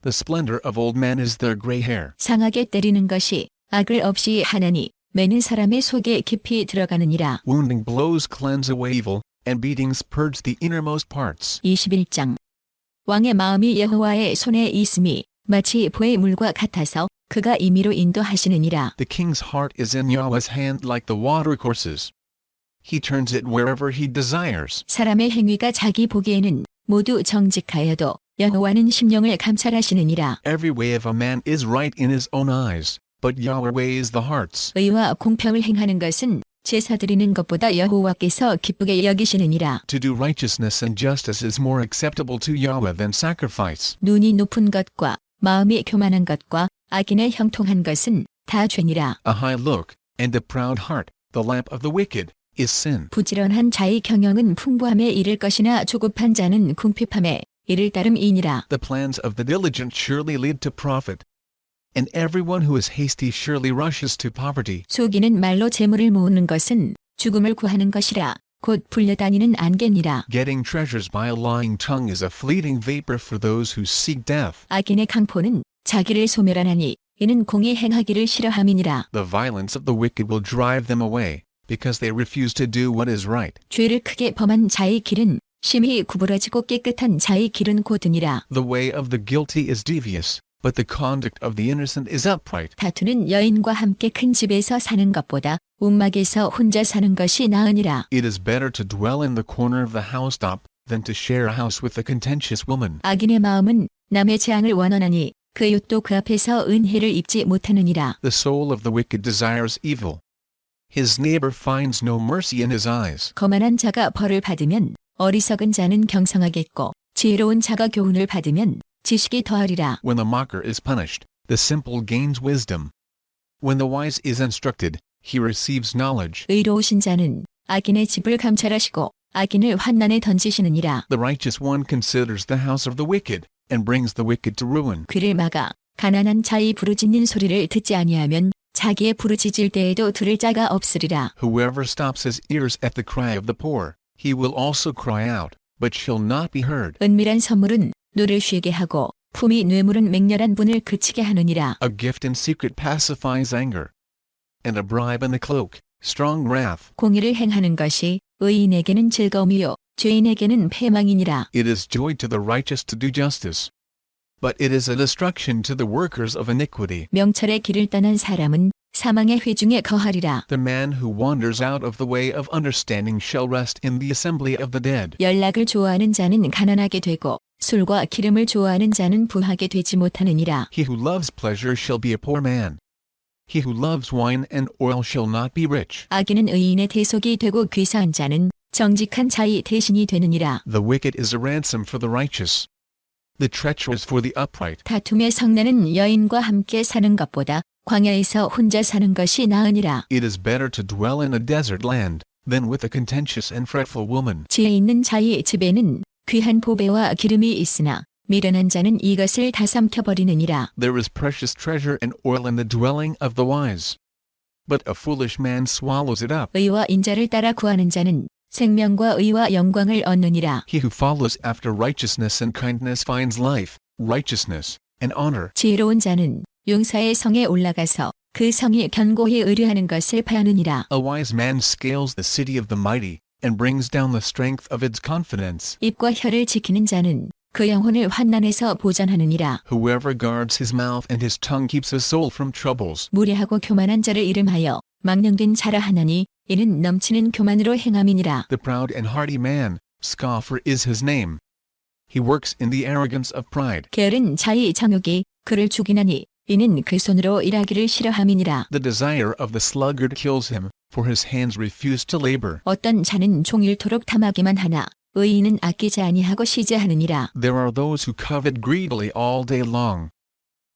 The splendor of old men is their gray hair. 상하게 때리는 것이 악을 없이 하나니 매는 사람의 속에 깊이 들어가느니라. Wounding blows cleanse away evil, and beatings purge the innermost parts. 21장 왕의 마음이 여호와의 손에 있음이 마치 보의 물과 같아서 그가 임의로 인도하시느니라. The king's heart is in Yahweh's hand like the water courses. He turns it wherever he desires. 사람의 행위가 자기 보기에는 모두 정직하여도 여호와는 심령을 감찰하시느니라. Every way of a man is right in his own eyes, but Yahweh weighs the hearts. 의와 공평을 행하는 것은 제사 드리는 것보다 여호와께서 기쁘게 여기시느니라. To do righteousness and justice is more acceptable to Yahweh than sacrifice. 눈이 높은 것과 마음이 교만한 것과 악인의 형통한 것은 다 죄니라. A high look, and a proud heart, the lamp of the wicked, is sin. 부지런한 자의 경영은 풍부함에 이를 것이나 조급한 자는 궁핍함에 이를 따름이니라. The plans of the diligent surely lead to profit, and everyone who is hasty surely rushes to poverty. 속이는 말로 재물을 모으는 것은 죽음을 구하는 것이라. 곧 불려다니는 안개니라. Getting treasures by a lying tongue is a fleeting vapor for those who seek death. 악인의 강포는 자기를 소멸하나니 이는 공의 행하기를 싫어함이니라. The violence of the wicked will drive them away, because they refuse to do what is right. 죄를 크게 범한 자의 길은 심히 구부러지고 깨끗한 자의 길은 곧으니라. The way of the guilty is devious, but the conduct of the innocent is upright. 다투는 여인과 함께 큰 집에서 사는 것보다 움막에서 혼자 사는 것이 나으니라. It is better to dwell in the corner of the housetop than to share a house with a contentious woman. 악인의 마음은 남의 재앙을 원하나니 그 윳도 그 앞에서 은혜를 입지 못하느니라. The soul of the wicked desires evil. His neighbor finds no mercy in his eyes. 거만한 자가 벌을 받으면 어리석은 자는 경성하겠고 지혜로운 자가 교훈을 받으면 지식이 더하리라. When the mocker is punished, the simple gains wisdom. When the wise is instructed, he receives knowledge. 의로우신 자는 악인의 집을 감찰하시고 악인을 환난에 던지시느니라. The righteous one considers the house of the wicked, and brings the wicked to ruin. 귀를 막아 가난한 자의 부르짖는 소리를 듣지 아니하면 자기의 부르짖을 때에도 들을 자가 없으리라. Whoever stops his ears at the cry of the poor, he will also cry out, but shall not be heard. 은밀한 선물은 뇌를 쉬게 하고 품위 뇌물은 맹렬한 분을 그치게 하느니라. A gift in secret pacifies anger, and a bribe in the cloak, strong wrath. 공의를 행하는 것이 의인에게는 즐거움이요 죄인에게는 패망이니라. It is joy to the righteous to do justice, but it is a destruction to the workers of iniquity. 명철의 길을 떠난 사람은 사망의 회중에 거하리라. The man who wanders out of the way of understanding shall rest in the assembly of the dead. 연락을 좋아하는 자는 가난하게 되고 술과 기름을 좋아하는 자는 부하게 되지 못하느니라. He who loves pleasure shall be a poor man. He who loves wine and oil shall not be rich. 악인은 의인의 대속이 되고 귀사한 자는 정직한 자의 대신이 되느니라. The wicked is a ransom for the righteous, The treacherous for the upright. 다툼의 성내는 여인과 함께 사는 것보다 광야에서 혼자 사는 것이 나으니라. It is better to dwell in a desert land than with a contentious and fretful woman. 지혜 있는 자의 집에는 귀한 보배와 기름이 있으나 미련한 자는 이것을 다 삼켜버리느니라. There is precious treasure and oil in the dwelling of the wise, but a foolish man swallows it up. 의와 인자를 따라 구하는 자는 생명과 의와 영광을 얻느니라. He who follows after righteousness and kindness finds life, righteousness, and honor. 지혜로운 자는 용사의 성에 올라가서 그 성이 견고히 의뢰하는 것을 파하느니라. A wise man scales the city of the mighty, and brings down the strength of its confidence. 입과 혀를 지키는 자는 그 영혼을 환난에서 보전하느니라. Whoever guards his mouth and his tongue keeps his soul from troubles. 무례하고 교만한 자를 이름하여 망령된 자라 하나니 이는 넘치는 교만으로 행함이니라. The proud and haughty man, scoffer is his name. He works in the arrogance of pride. 게으른 자의 정욕이 그를 죽이나니 이는 그 손으로 일하기를 싫어함이니라. The desire of the sluggard kills him, for his hands refuse to labor. 어떤 자는 종일토록 탐하기만 하나 의인은 아끼지 아니하고 쉬지 않으니라. There are those who covet greedily all day long,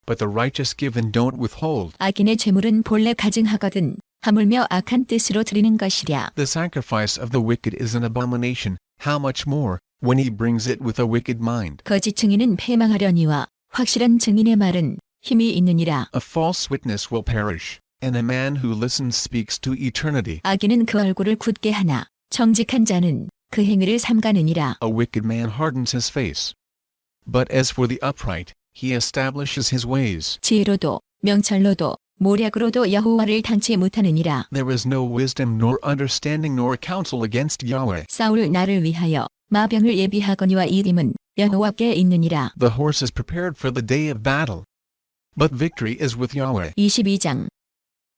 but the righteous give and don't withhold. 악인의 재물은 본래 가증하거든 하물며 악한 뜻으로 드리는 것이랴. The sacrifice of the wicked is an abomination, how much more, when he brings it with a wicked mind. 거짓 증인은 패망하려니와 확실한 증인의 말은 힘이 있느니라. A false witness will perish, and a man who listens speaks to eternity. 악인은 그 얼굴을 굳게 하나 정직한 자는 그 행위를 삼가느니라. A wicked man hardens his face, but as for the upright, he establishes his ways. 지혜로도 명철로도 모략으로도 여호와를 당치 못하느니라. There is no wisdom nor understanding nor counsel against Yahweh. 싸울 나를 위하여 마병을 예비하거니와 이름은 여호와께 있느니라. The horse is prepared for the day of battle, but victory is with Yahweh. 22장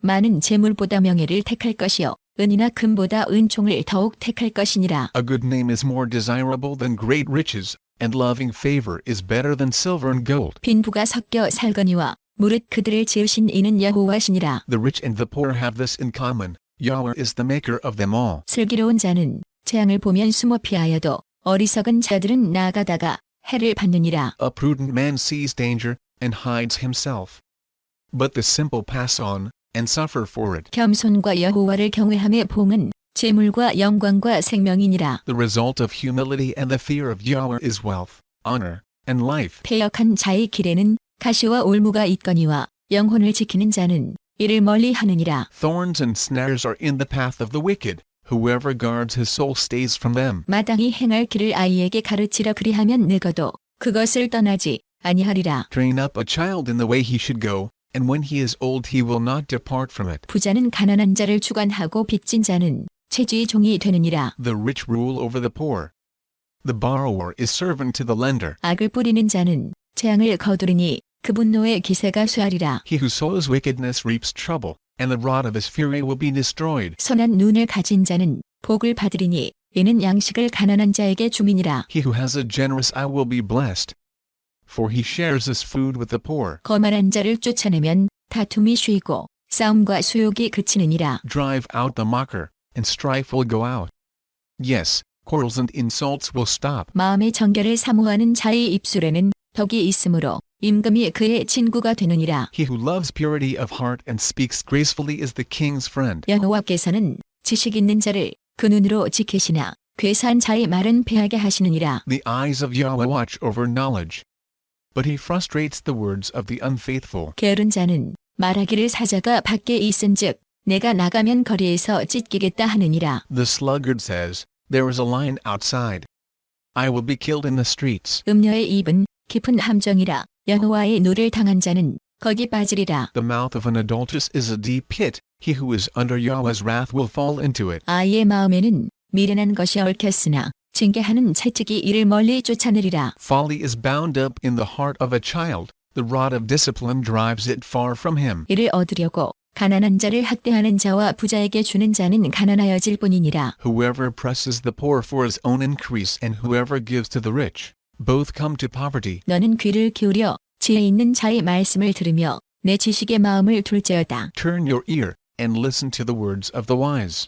많은 재물보다 명예를 택할 것이요 은이나 금보다 은총을 더욱 택할 것이니라. A good name is more desirable than great riches, and loving favor is better than silver and gold. 빈부가 섞여 살거니와 무릇 그들을 지으신 이는 여호와시니라. The rich and the poor have this in common, Yahweh is the maker of them all. 슬기로운 자는 재앙을 보면 숨어 피하여도 어리석은 자들은 나아가다가 해를 받느니라. A prudent man sees danger, and hides himself, but the simple pass on, and suffer for it. 겸손과 여호와를 경외함의 봉은 재물과 영광과 생명이니라. The result of humility and the fear of Yahweh is wealth, honor, and life. 패역한 자의 길에는 가시와 올무가 있거니와 영혼을 지키는 자는 이를 멀리 하느니라. Thorns and snares are in the path of the wicked, whoever guards his soul stays from them. 마땅히 행할 길을 아이에게 가르치려 그리하면 늙어도 그것을 떠나지 아니하리라. Train up a child in the way he should go, and when he is old he will not depart from it. 부자는 가난한 자를 주관하고 빚진 자는 채주의 종이 되느니라. The rich rule over the poor. The borrower is servant to the lender. 악을 뿌리는 자는 재앙을 거두리니 그 분노의 기세가 쇠하리라. He who sows wickedness reaps trouble, and the rod of his fury will be destroyed. 선한 눈을 가진 자는 복을 받으리니 이는 양식을 가난한 자에게 주미니라. He who has a generous eye will be blessed, for he shares his food with the poor. 거만한 자를 쫓아내면 다툼이 쉬고 싸움과 수욕이 그치느니라. Drive out the mocker, and strife will go out. Yes, quarrels and insults will stop. 마음의 정결을 사모하는 자의 입술에는 덕이 있으므로 임금이 그의 친구가 되느니라. He who loves purity of heart and speaks gracefully is the king's friend. 여호와께서는 지식 있는 자를 그 눈으로 지키시나 괴사한 자의 말은 패하게 하시느니라. The eyes of Yahweh watch over knowledge, but he frustrates the words of the unfaithful. 게으른 자는 말하기를 사자가 밖에 있은즉 내가 나가면 거리에서 찢기겠다 하느니라. The sluggard says, there is a lion outside. I will be killed in the streets. 음녀의 입은 깊은 함정이라 여호와의 노를 당한 자는 거기 빠지리라. The mouth of an adulteress is a deep pit. He who is under Yahweh's wrath will fall into it. 아이의 마음에는 미련한 것이 얽혔으나 징계하는 채찍이 이를 멀리 쫓아내리라. Folly is bound up in the heart of a child. The rod of discipline drives it far from him. 이를 얻으려고 가난한 자를 학대하는 자와 부자에게 주는 자는 가난하여질 뿐이니라. Whoever presses the poor for his own increase and whoever gives to the rich, both come to poverty. 너는 귀를 기울여 지혜 있는 자의 말씀을 들으며 내 지식의 마음을 둘째어다. Turn your ear, and listen to the words of the wise.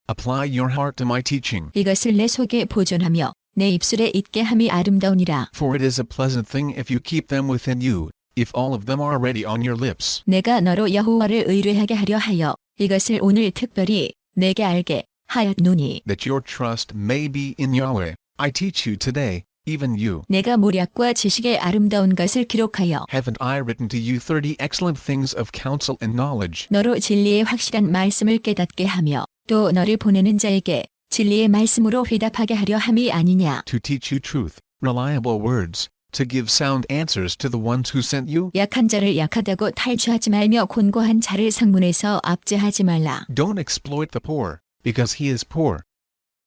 Apply your heart to my teaching. 이것을 내 속에 보존하며 내 입술에 있게 함이 아름다우니라. For it is a pleasant thing if you keep them within you, if all of them are already on your lips. 내가 너로 여호와를 의뢰하게 하려 하여 이것을 오늘 특별히 내게 알게 하였노니. That your trust may be in Yahweh, I teach you today, even you. 내가 모략과 지식의 아름다운 것을 기록하여 Haven't I written to you 30 excellent things of counsel and knowledge? 너로 진리의 확실한 말씀을 깨닫게 하며 또 너를 보내는 자에게 진리의 말씀으로 회답하게 하려 함이 아니냐. To teach you truth, reliable words, to give sound answers to the ones who sent you? 약한 자를 약하다고 탈취하지 말며 곤고한 자를 상문에서 압제하지 말라. Don't exploit the poor, because he is poor.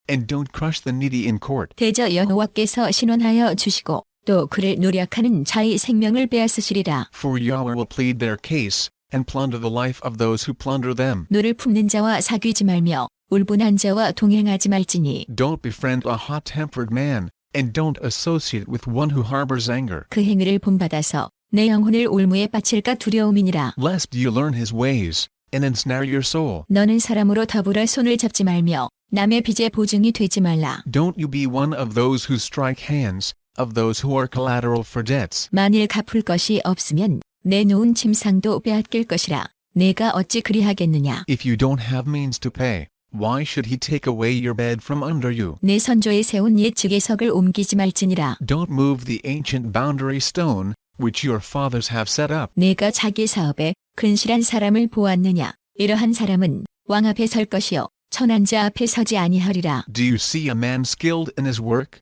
And don't crush the needy in court. 대저 여호와께서 신원하여 주시고 또 그를 노략하는 자의 생명을 빼앗으시리라. For Yahweh will plead their case, and plunder the life of those who plunder them. 노를 품는 자와 사귀지 말며 울분한 자와 동행하지 말지니. Don't befriend a hot-tempered man, and don't associate with one who harbors anger. 그 행위를 본받아서 내 영혼을 올무에 빠칠까 두려움이니라. Lest you learn his ways, and ensnare your soul. 너는 사람으로 더불어 손을 잡지 말며 남의 빚의 보증이 되지 말라. Don't you be one of those who strike hands, of those who are collateral for debts. 만일 갚을 것이 없으면 내 놓은 침상도 빼앗길 것이라. 내가 어찌 그리하겠느냐. If you don't have means to pay, why should he take away your bed from under you? 내 선조에 세운 옛 주계석을 옮기지 말지니라. Don't move the ancient boundary stone, which your fathers have set up. 내가 자기 사업에 근실한 사람을 보았느냐. 이러한 사람은 왕 앞에 설 것이요 천한 자 앞에 서지 아니하리라. Do you see a man skilled in his work?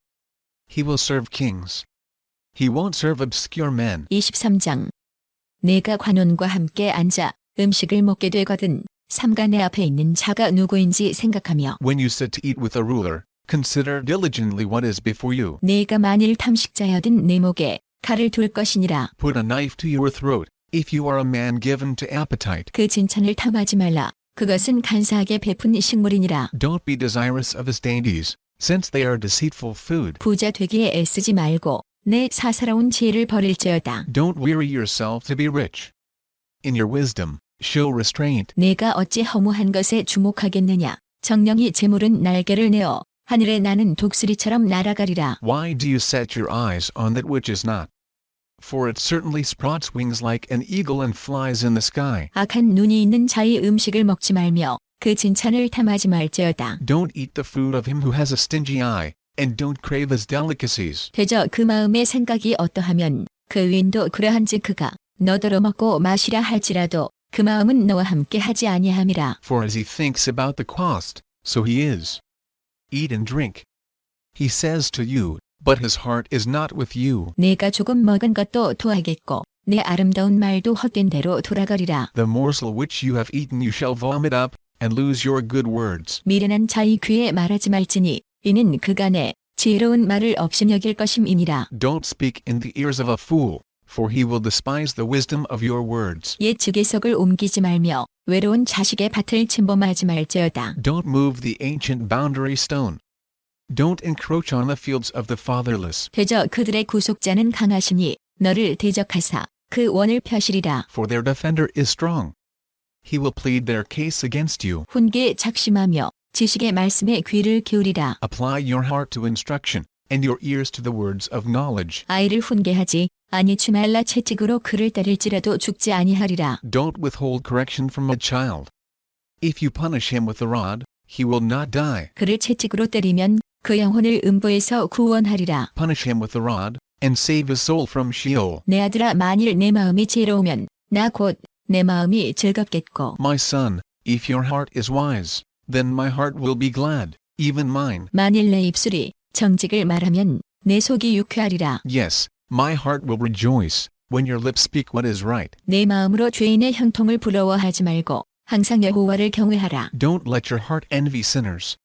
He will serve kings. He won't serve obscure men. 23장. 내가 관원과 함께 앉아 음식을 먹게 되거든 삼가 내 앞에 있는 자가 누구인지 생각하며 When you sit to eat with a ruler, consider diligently what is before you. 내가 만일 탐식자여든 내 목에 칼을 둘 것이니라. Put a knife to your throat, if you are a man given to appetite. 그 진찬을 탐하지 말라. 그것은 간사하게 베푼 식물이니라. Don't be desirous of his dainties, since they are deceitful food. 부자 되기에 애쓰지 말고 내 사사로운 지혜를 버릴지어다. Don't weary yourself to be rich. In your wisdom, show restraint. 내가 어찌 허무한 것에 주목하겠느냐. 정령이 재물은 날개를 내어 하늘에 나는 독수리처럼 날아가리라. Why do you set your eyes on that which is not? For it certainly sprouts wings like an eagle and flies in the sky. 악한 눈이 있는 자의 음식을 먹지 말며 그 진찬을 탐하지 말지어다. Don't eat the food of him who has a stingy eye, and don't crave his delicacies. 대저 그 마음의 생각이 어떠하면 그 위인도 그러한즉 그가 너더러 먹고 마시라 할지라도 그 마음은 너와 함께 하지 아니함이라. For as he thinks about the cost, so he is. Eat and drink. He says to you, but his heart is not with you. 내가 조금 먹은 것도 토하겠고 내 아름다운 말도 헛된 대로 돌아가리라. The morsel which you have eaten you shall vomit up, and lose your good words. 미련한 자의 귀에 말하지 말지니 이는 그간에 지혜로운 말을 업신여길 것임이니라. Don't speak in the ears of a fool, for he will despise the wisdom of your words. 옛 주계석을 옮기지 말며 외로운 자식의 밭을 침범하지 말지어다. Don't move the ancient boundary stone. Don't encroach on the fields of the fatherless. 대저 그들의 구속자는 강하시니 너를 대적하사 그 원을 펴시리라. For their defender is strong. He will plead their case against you. 훈계에 작심하며 지식의 말씀에 귀를 기울이라. Apply your heart to instruction, and your ears to the words of knowledge. 아이를 훈계하지 아니치 말라. 채찍으로 그를 때릴지라도 죽지 아니하리라. Don't withhold correction from a child. If you punish him with the rod, he will not die. 그를 채찍으로 때리면 그 영혼을 음부에서 구원하리라. Punish him with the rod, and save his soul from Sheol. 내 아들아 만일 내 마음이 지혜로우면 나 곧 내 마음이 즐겁겠고. My son, if your heart is wise, then my heart will be glad, even mine. 만일 내 입술이 정직을 말하면 내 속이 유쾌하리라. Yes, my heart will rejoice, when your lips speak what is right. 내 마음으로 죄인의 형통을 부러워하지 말고 항상 여호와를 경외하라. Don't let your heart envy sinners,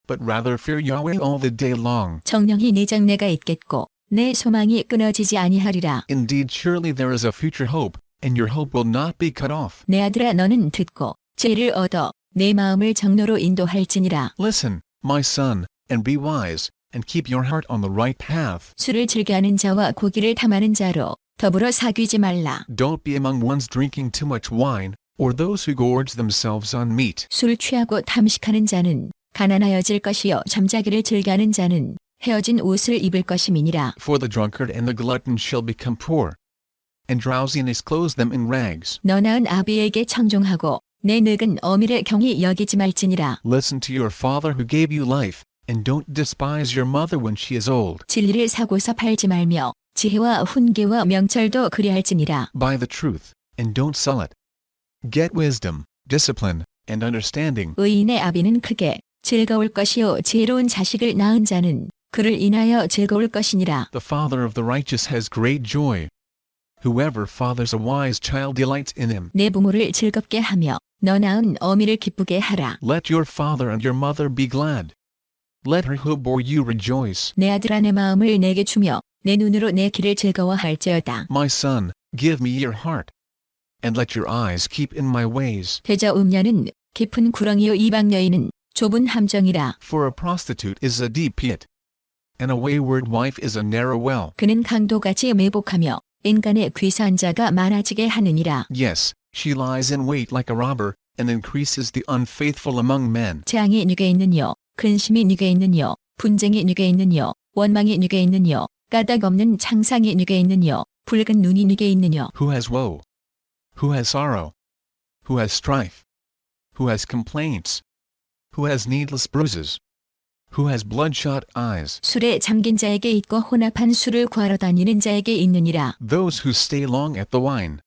but rather fear Yahweh all the day long. 정령이 내 장래가 있겠고 내 소망이 끊어지지 아니하리라. Indeed, surely there is a future hope, and your hope will not be cut off. 내 아들아 너는 듣고 지혜를 얻어 내 마음을 정로로 인도할지니라. Listen, my son, and be wise, and keep your heart on the right path. 술을 즐겨하는 자와 고기를 탐하는 자로 더불어 사귀지 말라. Don't be among ones drinking too much wine, or those who gorge themselves on meat. 술 취하고 탐식하는 자는 가난하여질 것이요 잠자기를 즐겨하는 자는 헤어진 옷을 입을 것임이니라. For the drunkard and the glutton shall become poor, and drowsiness clothes them in rags. 너 낳은 아비에게 청종하고 내 늙은 어미를 경히 여기지 말지니라. Listen to your father who gave you life, and don't despise your mother when she is old. 진리를 사고서 팔지 말며 지혜와 훈계와 명철도 그리할지니라. Buy the truth, and don't sell it. Get wisdom, discipline, and understanding. 의인의 아비는 크게 즐거울 것이요 지혜로운 자식을 낳은 자는 그를 인하여 즐거울 것이니라. The father of the righteous has great joy. Whoever fathers a wise child delights in him. 내 부모를 즐겁게 하며 너 낳은 어미를 기쁘게 하라. Let your father and your mother be glad. Let her who bore you rejoice. 내 아들아 내 마음을 내게 주며 내 눈으로 내 길을 즐거워할지어다. My son, give me your heart, and let your eyes keep in my ways. 대저 음녀는 깊은 구렁이요 이방 여인은 좁은 함정이라. For a prostitute is a deep pit, and a wayward wife is a narrow well. 그는 강도같이 매복하며 인간의 귀사한 자가 많아지게 하느니라. Yes, she lies in wait like a robber, and increases the unfaithful among men. 재앙이 네게 있느뇨 근심이 네게 있느뇨 분쟁이 네게 있느뇨 원망이 네게 있느뇨 까닭 없는 창상이 네게 있느뇨 붉은 눈이 네게 있느뇨. Who has woe? Who has sorrow? Who has strife? Who has complaints? Who has needless bruises? Who has bloodshot eyes? 술에 잠긴 자에게 있고 혼합한 술을 구하러 다니는 자에게 있느니라. Those who stay long at the wine.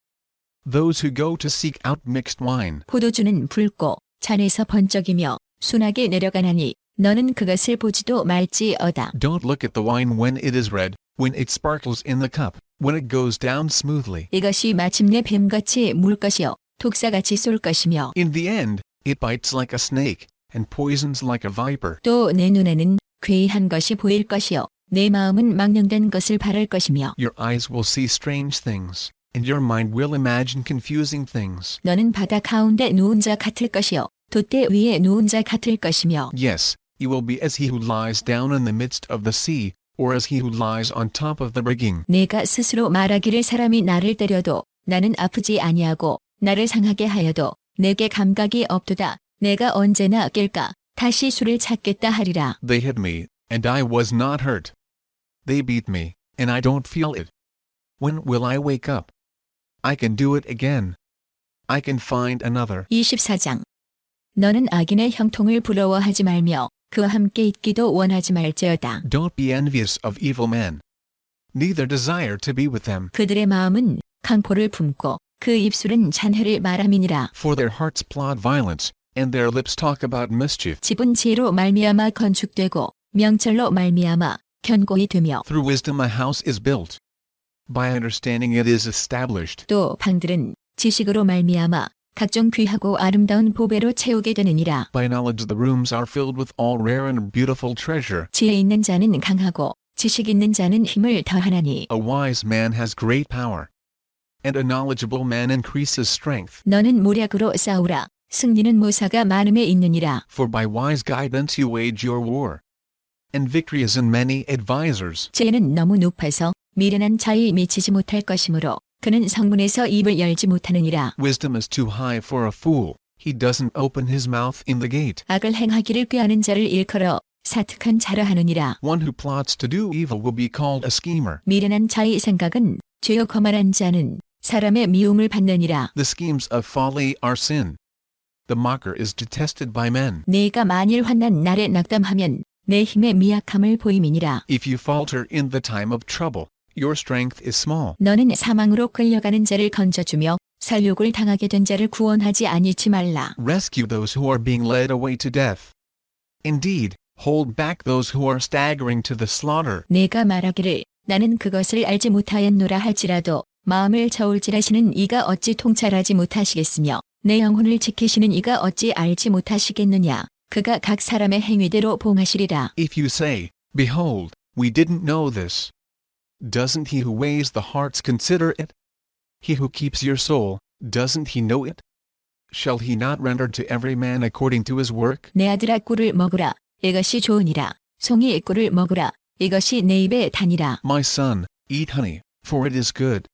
Those who go to seek out mixed wine. 포도주는 붉고 잔에서 번쩍이며 순하게 내려가나니 너는 그것을 보지도 말지어다. Don't look at the wine when it is red, when it sparkles in the cup, when it goes down smoothly. 이것이 마침내 뱀같이 물 것이요 독사같이 쏠 것이며 In the end, it bites like a snake, and poisons like a viper. 또 내 눈에는 괴이한 것이 보일 것이요 내 마음은 망령된 것을 바랄 것이며 Your eyes will see strange things, and your mind will imagine confusing things. 너는 바다 가운데 누운 자 같을 것이요 돛대 위에 누운 자 같을 것이며 Yes, you will be as he who lies down in the midst of the sea, or as he who lies on top of the rigging. 내가 스스로 말하기를 사람이 나를 때려도 나는 아프지 아니하고 나를 상하게 하여도 내게 감각이 없도다. 내가 언제나 깰까 다시 수를 찾겠다 하리라. They hit me, and I was not hurt. They beat me, and I don't feel it. When will I wake up? I can do it again. I can find another. 24장 너는 악인의 형통을 부러워하지 말며 그와 함께 있기도 원하지 말지어다. Don't be envious of evil men. Neither desire to be with them. 그들의 마음은 강포를 품고 그 입술은 잔해를 말함이니라. For their hearts plot violence, and their lips talk about mischief. 집은 지혜로 말미암아 건축되고 명철로 말미암아 견고히 되며 Through wisdom a house is built. By understanding it is established. 또 방들은 지식으로 말미암아 각종 귀하고 아름다운 보배로 채우게 되느니라. By knowledge the rooms are filled with all rare and beautiful treasure. 지혜 있는 자는 강하고 지식 있는 자는 힘을 더하나니 A wise man has great power, and a knowledgeable man increases strength. 너는 모략으로 싸우라. 승리는 모사가 많음에 있느니라. For by wise guidance you wage your war, and victory is in many advisers. 지혜는 너무 높아서 미련한 자의 미치지 못할 것이므로 그는 성문에서 입을 열지 못하느니라. Wisdom is too high for a fool. He doesn't open his mouth in the gate. 악을 행하기를 꾀하는 자를 일컬어 사특한 자라 하느니라. One who plots to do evil will be called a schemer. 미련한 자의 생각은 죄요 거만한 자는 사람의 미움을 받느니라. The schemes of folly are sin. The mocker is detested by men. 내가 만일 환난 날에 낙담하면 내 힘의 미약함을 보임이니라. If you falter in the time of trouble, your strength is small. 너는 사망으로 끌려가는 자를 건져주며 살육을 당하게 된 자를 구원하지 아니치 말라. Rescue those who are being led away to death. Indeed, hold back those who are staggering to the slaughter. 내가 말하기를 나는 그것을 알지 못하였노라 할지라도 마음을 저울질하시는 이가 어찌 통찰하지 못하시겠으며 내 영혼을 지키시는 이가 어찌 알지 못하시겠느냐. 그가 각 사람의 행위대로 봉하시리라. If you say, Behold, we didn't know this. Doesn't he who weighs the hearts consider it? He who keeps your soul, doesn't he know it? Shall he not render to every man according to his work? 내 아들아 꿀을 먹으라. 이것이 좋으니라. 송이 꿀을 먹으라. 이것이 내 입에 다니라. My son, eat honey, for it is good.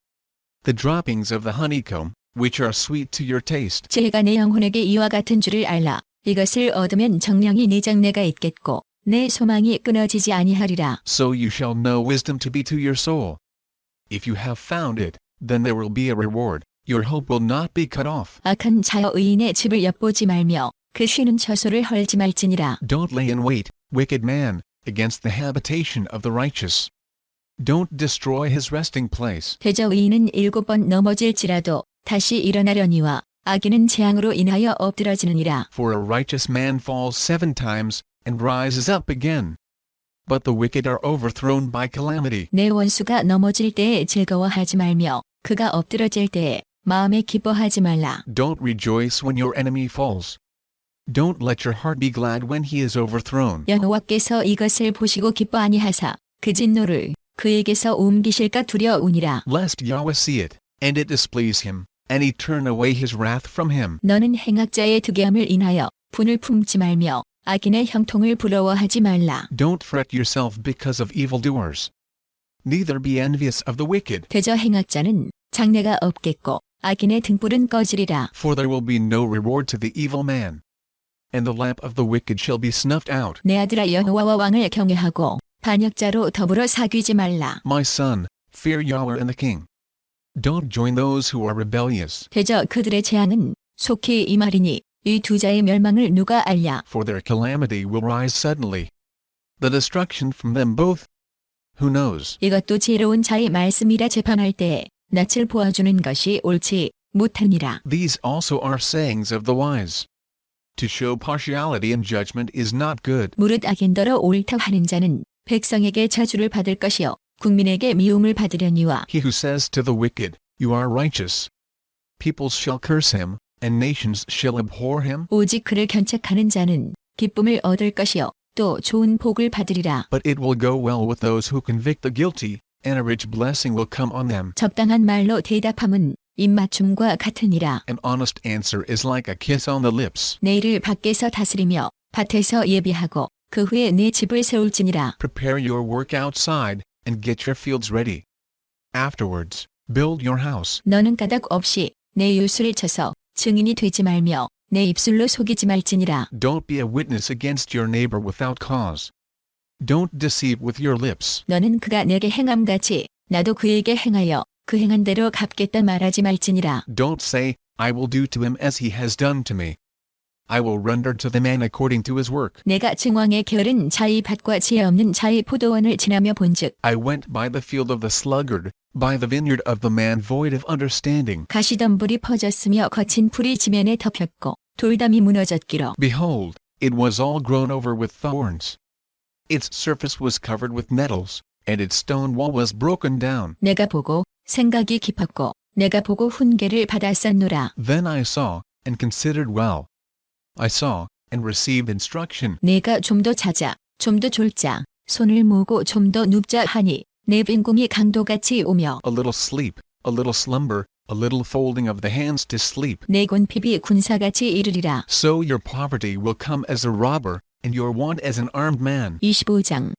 The droppings of the honeycomb, which are sweet to your taste. 지혜가 내 영혼에게 이와 같은 줄을 알라. 이것을 얻으면 정령이 네 장래가 있겠고 내 소망이 끊어지지 아니하리라. So you shall know wisdom to be to your soul. If you have found it, then there will be a reward, your hope will not be cut off. 악한 자여 의인의 집을 엿보지 말며 그 쉬는 처소를 헐지 말지니라. Don't lay in wait, wicked man, against the habitation of the righteous. Don't destroy his resting place. 대저 의인은 7번 넘어질지라도 다시 일어나려니와 악인은 재앙으로 인하여 엎드러지느니라. For a righteous man falls 7 times, and rises up again. But the wicked are overthrown by calamity. 내 원수가 넘어질 때에 즐거워하지 말며 그가 엎드러질 때에 마음에 기뻐하지 말라. Don't rejoice when your enemy falls. Don't let your heart be glad when he is overthrown. 여호와께서 이것을 보시고 기뻐 아니하사 그 진노를 그에게서 옮기실까 두려우니라. Lest Yahweh see it, and it displease him, and he turn away his wrath from him. 너는 행악자의 득에함을 인하여 분을 품지 말며 악인의 형통을 부러워하지 말라. Don't fret yourself because of evildoers. Neither be envious of the wicked. 대저 행악자는 장래가 없겠고 악인의 등불은 꺼지리라. For there will be no reward to the evil man. And the lamp of the wicked shall be snuffed out. 내 아들아 여호와와 왕을 경외하고 반역자로 더불어 사귀지 말라. My son, fear Yahweh and the king. Don't join those who are rebellious. 대저 그들의 재앙은 속히 임하리니 이 두 자의 멸망을 누가 알랴. For their calamity will rise suddenly. The destruction from them both. Who knows? 이것도 지혜로운 자의 말씀이라 재판할 때에 낯을 보아주는 것이 옳지 못하니라. These also are sayings of the wise. To show partiality in judgment is not good. 무릇 악인더러 옳다 하는 자는 백성에게 저주를 받을 것이요 국민에게 미움을 받으려니와. He who says to the wicked, You are righteous. Peoples shall curse him, and nations shall abhor him. 오직 그를 견책하는 자는 기쁨을 얻을 것이요 또 좋은 복을 받으리라. But it will go well with those who convict the guilty, and a rich blessing will come on them. 적당한 말로 대답함은 입맞춤과 같으니라. An honest answer is like a kiss on the lips. 내 일을 밖에서 다스리며 밭에서 예비하고 그 후에 내 집을 세울지니라. Prepare your work outside, and get your fields ready. Afterwards, build your house. 너는 까닭 없이 내 유술을 쳐서 증인이 되지 말며 내 입술로 속이지 말지니라. Don't be a witness against your neighbor without cause. Don't deceive with your lips. 너는 그가 내게 행함같이 나도 그에게 행하여 그 행한 대로 갚겠다 말하지 말지니라. Don't say, I will do to him as he has done to me. I will render to the man according to his work. 내가 증왕의 게으른 자의 밭과 지혜 없는 자의 포도원을 지나며 본즉 I went by the field of the sluggard, by the vineyard of the man void of understanding. 가시덤불이 퍼졌으며 거친 풀이 지면에 덮였고 돌담이 무너졌기로. Behold, it was all grown over with thorns. Its surface was covered with nettles, and its stone wall was broken down. 내가 보고 생각이 깊었고 내가 보고 훈계를 받았었노라. Then I saw, and considered well. I saw, and received instruction. 내가 좀 더 자자, 좀 더 졸자, 손을 모으고 좀 더 눕자 하니 내 빈궁이 강도같이 오며 A little sleep, a little slumber, a little folding of the hands to sleep. 내 곤핍이 군사같이 이르리라. So your poverty will come as a robber, and your want as an armed man. 25장.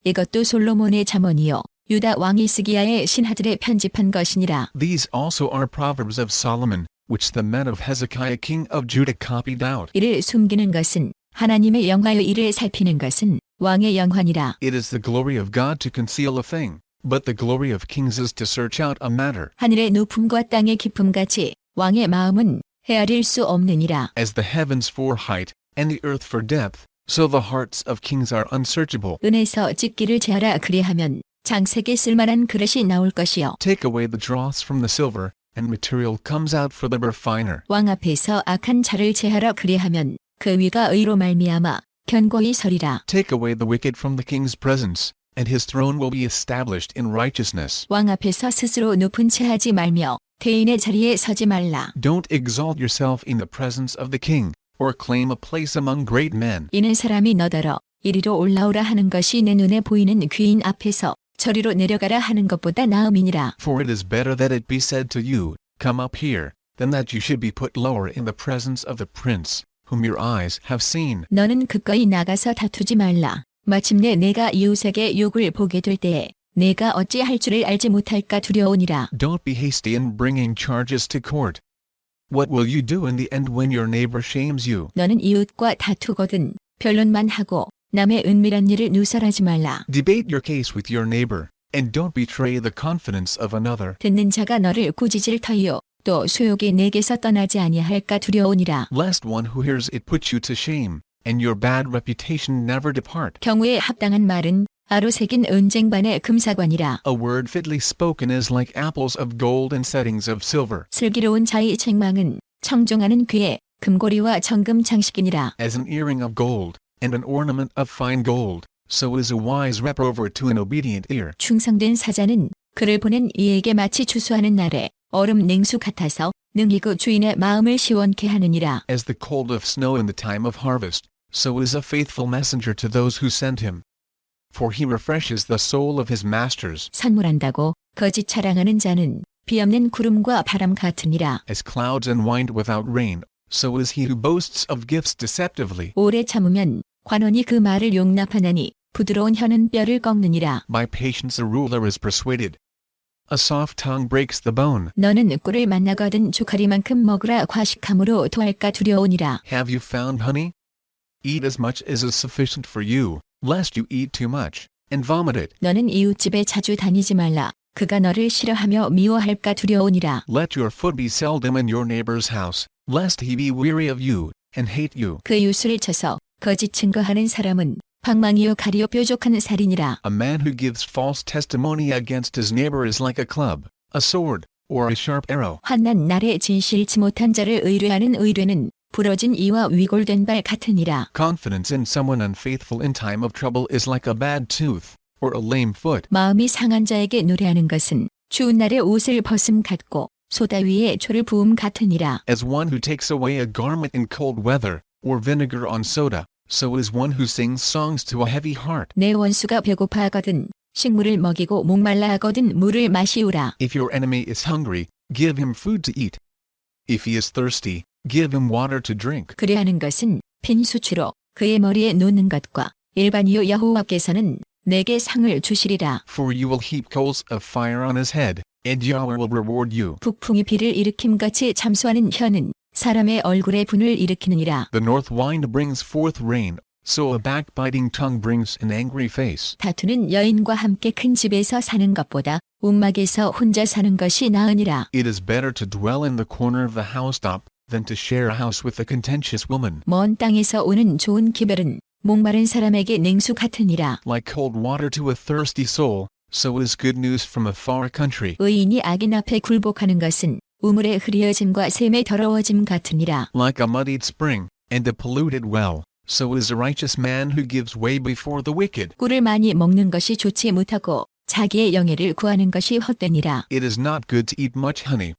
이것도 솔로몬의 잠언이요 유다 왕 히스기야의 신하들의 편집한 것이니라. These also are proverbs of Solomon, which the men of Hezekiah king of Judah copied out. 이를 숨기는 것은 하나님의 영화요 이를 살피는 것은 왕의 영화니라. It is the glory of God to conceal a thing, but the glory of kings is to search out a matter. 하늘의 높음과 땅의 깊음같이 왕의 마음은 헤아릴 수 없느니라. As the heavens for height, and the earth for depth, so the hearts of kings are unsearchable. 은에서 찍기를 제하라 그리하면 장색에 쓸만한 그릇이 나올 것이요. Take away the dross from the silver, and material comes out for the refiner. 왕 앞에서 악한 자를 제하라 그리하면 그 위가 의로 말미암아 견고히 서리라. Take away the wicked from the king's presence, and his throne will be established in righteousness. 왕 앞에서 스스로 높은 채 하지 말며 대인의 자리에 서지 말라. Don't exalt yourself in the presence of the king, or claim a place among great men. 이는 사람이 너더러 이리로 올라오라 하는 것이 내 눈에 보이는 귀인 앞에서 저리로 내려가라 하는 것보다 나음이니라. For it is better that it be said to you, Come up here, than that you should be put lower in the presence of the prince, whom your eyes have seen. 너는 그거이 나가서 다투지 말라. 마침내 내가 이웃에게 욕을 보게 될 때에 내가 어찌 할 줄을 알지 못할까 두려우니라. Don't be hasty in bringing charges to court. What will you do in the end when your neighbor shames you? 너는 이웃과 다투거든 변론만 하고 남의 은밀한 일을 누설하지 말라. Debate your case with your neighbor, and don't betray the confidence of another. 듣는 자가 너를 꾸짖을 터이요 또 소욕이 내게서 떠나지 아니할까 두려우니라. Lest one who hears it put you to shame, and your bad reputation never depart. 경우에 합당한 말은 아로 새긴 은쟁반의 금사관이라. A word fitly spoken is like apples of gold and settings of silver. 슬기로운 자의 책망은 청종하는 귀에 금고리와 정금 장식이니라. As an earring of gold, and an ornament of fine gold, so is a wise reprover to an obedient ear. 충성된 사자는 그를 보낸 이에게 마치 추수하는 날에 얼음 냉수 같아서 능히 그 주인의 마음을 시원케 하느니라. As the cold of snow in the time of harvest, so is a faithful messenger to those who send him. For he refreshes the soul of his masters. 선물한다고 거짓 자랑하는 자는 비 없는 구름과 바람 같으니라. As clouds and wind without rain, so is he who boasts of gifts deceptively. 오래 참으면 관원이 그 말을 용납하나니 부드러운 혀는 뼈를 꺾느니라. By patience a ruler is persuaded. A soft tongue breaks the bone. 너는 꿀을 만나거든 주카리만큼 먹으라. 과식함으로 토할까 두려우니라. Have you found honey? Eat as much as is sufficient for you, lest you eat too much, and vomit it. 너는 이웃집에 자주 다니지 말라. 그가 너를 싫어하며 미워할까 두려우니라. Let your foot be seldom in your neighbor's house, lest he be weary of you, and hate you. 그 이웃을 쳐서 거짓 증거하는 사람은 방망이요 가리요 뾰족한 살이니라. A man who gives false testimony against his neighbor is like a club, a sword, or a sharp arrow. 환난 날에 진실치 못한 자를 의뢰하는 의뢰는 부러진 이와 위골된 발 같으니라. Confidence in someone unfaithful in time of trouble is like a bad tooth, or a lame foot. 마음이 상한 자에게 노래하는 것은 추운 날에 옷을 벗음 같고 소다 위에 초를 부음 같으니라. As one who takes away a garment in cold weather, or vinegar on soda, so is one who sings songs to a heavy heart. 내 원수가 배고파하거든 식물을 먹이고 목말라 하거든 물을 마시우라. If your enemy is hungry, give him food to eat. If he is thirsty, give him water to drink. 그래하는 것은 빈 수치로 그의 머리에 놓는 것과 일반이요 여호와께서는 내게 상을 주시리라. For you will heap coals of fire on his head, and Yahweh will reward you. 북풍이 비를 일으킴같이 잠수하는 혀는 사람의 얼굴에 분을 일으키느니라. The north wind brings forth rain, so a backbiting tongue brings an angry face. 다투는 여인과 함께 큰 집에서 사는 것보다 움막에서 혼자 사는 것이 나으니라. It is better to dwell in the corner of the housetop, than to share a house with a contentious woman. 먼 땅에서 오는 좋은 기별은 목마른 사람에게 냉수 같으니라. Like cold water to a thirsty soul, so is good news from a far country. 의인이 악인 앞에 굴복하는 것은 우물의 흐리어짐과 샘의 더러워짐 같으니라. Like a muddied spring, and a polluted well, so is a righteous man who gives way before the wicked. 꿀을 많이 먹는 것이 좋지 못하고 자기의 영예를 구하는 것이 헛되니라. It is not good to eat much honey,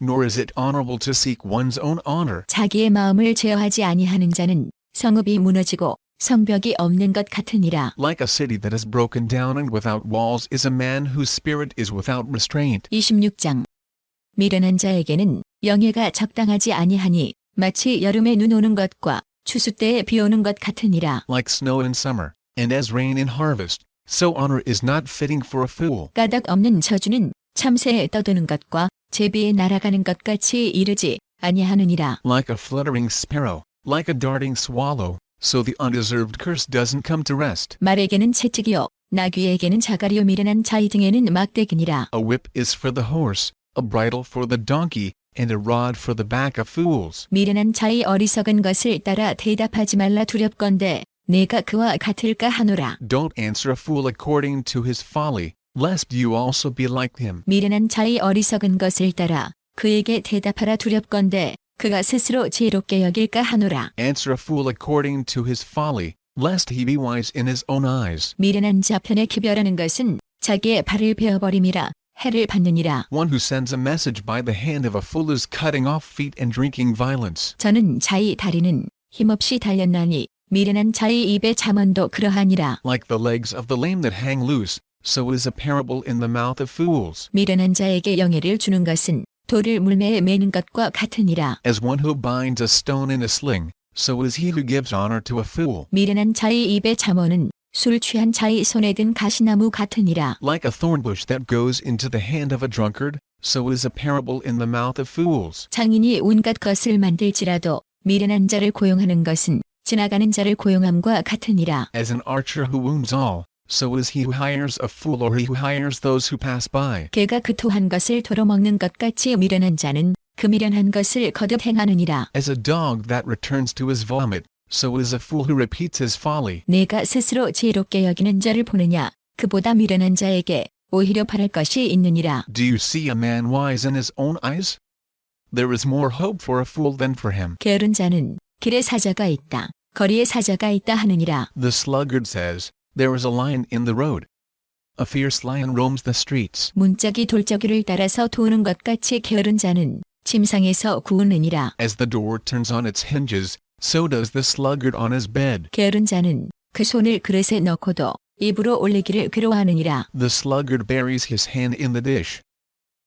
nor is it honorable to seek one's own honor. 자기의 마음을 제어하지 아니하는 자는 성읍이 무너지고 성벽이 없는 것 같으니라. Like a city that is broken down and without walls is a man whose spirit is without restraint. 26장 미련한 자에게는 영예가 적당하지 아니하니 마치 여름에 눈 오는 것과 추수 때에 비 오는 것 같으니라. Like snow in summer, and as rain in harvest, so honor is not fitting for a fool. 까닭 없는 저주는 참새에 떠드는 것과 제비에 날아가는 것 같이 이르지 아니하느니라. Like a fluttering sparrow, like a darting swallow, so the undeserved curse doesn't come to rest. 말에게는 채찍이요 나귀에게는 자갈이요 미련한 자의 등에는 막대기니라. A whip is for the horse, a bridle for the donkey, and a rod for the back of fools. 미련한 자의 어리석은 것을 따라 대답하지 말라. 두렵건대 내가 그와 같을까 하노라. Don't answer a fool according to his folly, lest you also be like him. 미련한 자의 어리석은 것을 따라 그에게 대답하라. 두렵건대 그가 스스로 지혜롭게 여길까 하노라. Answer a fool according to his folly, lest he be wise in his own eyes. 미련한 자 편에 기별하는 것은 자기의 발을 베어버림이라. 해를 받느니라. One who sends a message by the hand of a fool is cutting off feet and drinking violence. 저는 자의 다리는 힘없이 달렸나니 미련한 자의 입의 잠언도 그러하니라. Like the legs of the lame that hang loose, so is a parable in the mouth of fools. 미련한 자에게 영예를 주는 것은 돌을 물매에 매는 것과 같으니라. As one who binds a stone in a sling, so is he who gives honor to a fool. 미련한 자의 입의 잠언은 술 취한 자의 손에 든 가시나무 같으니라. Like a thorn bush that goes into the hand of a drunkard, so is a parable in the mouth of fools. 장인이 온갖 것을 만들지라도 미련한 자를 고용하는 것은 지나가는 자를 고용함과 같으니라. As an archer who wounds all, so is he who hires a fool or he who hires those who pass by. 개가 그 토한 것을 도로 먹는 것 같이 미련한 자는 그 미련한 것을 거듭 행하느니라. As a dog that returns to his vomit, so is a fool who repeats his folly. 내가 스스로 지혜롭게 여기는 자를 보느냐? 그보다 미련한 자에게 오히려 바랄 것이 있느니라. Do you see a man wise in his own eyes? There is more hope for a fool than for him. 게으른 자는 길에 사자가 있다. 거리에 사자가 있다 하느니라. The sluggard says, there is a lion in the road. A fierce lion roams the streets. 문짝이 돌적이를 따라서 도는 것 같이 게으른 자는 침상에서 구우느니라. As the door turns on its hinges, so does the sluggard on his bed. 게으른 자는 그 손을 그릇에 넣고도 입으로 올리기를 괴로워하느니라. The sluggard buries his hand in the dish.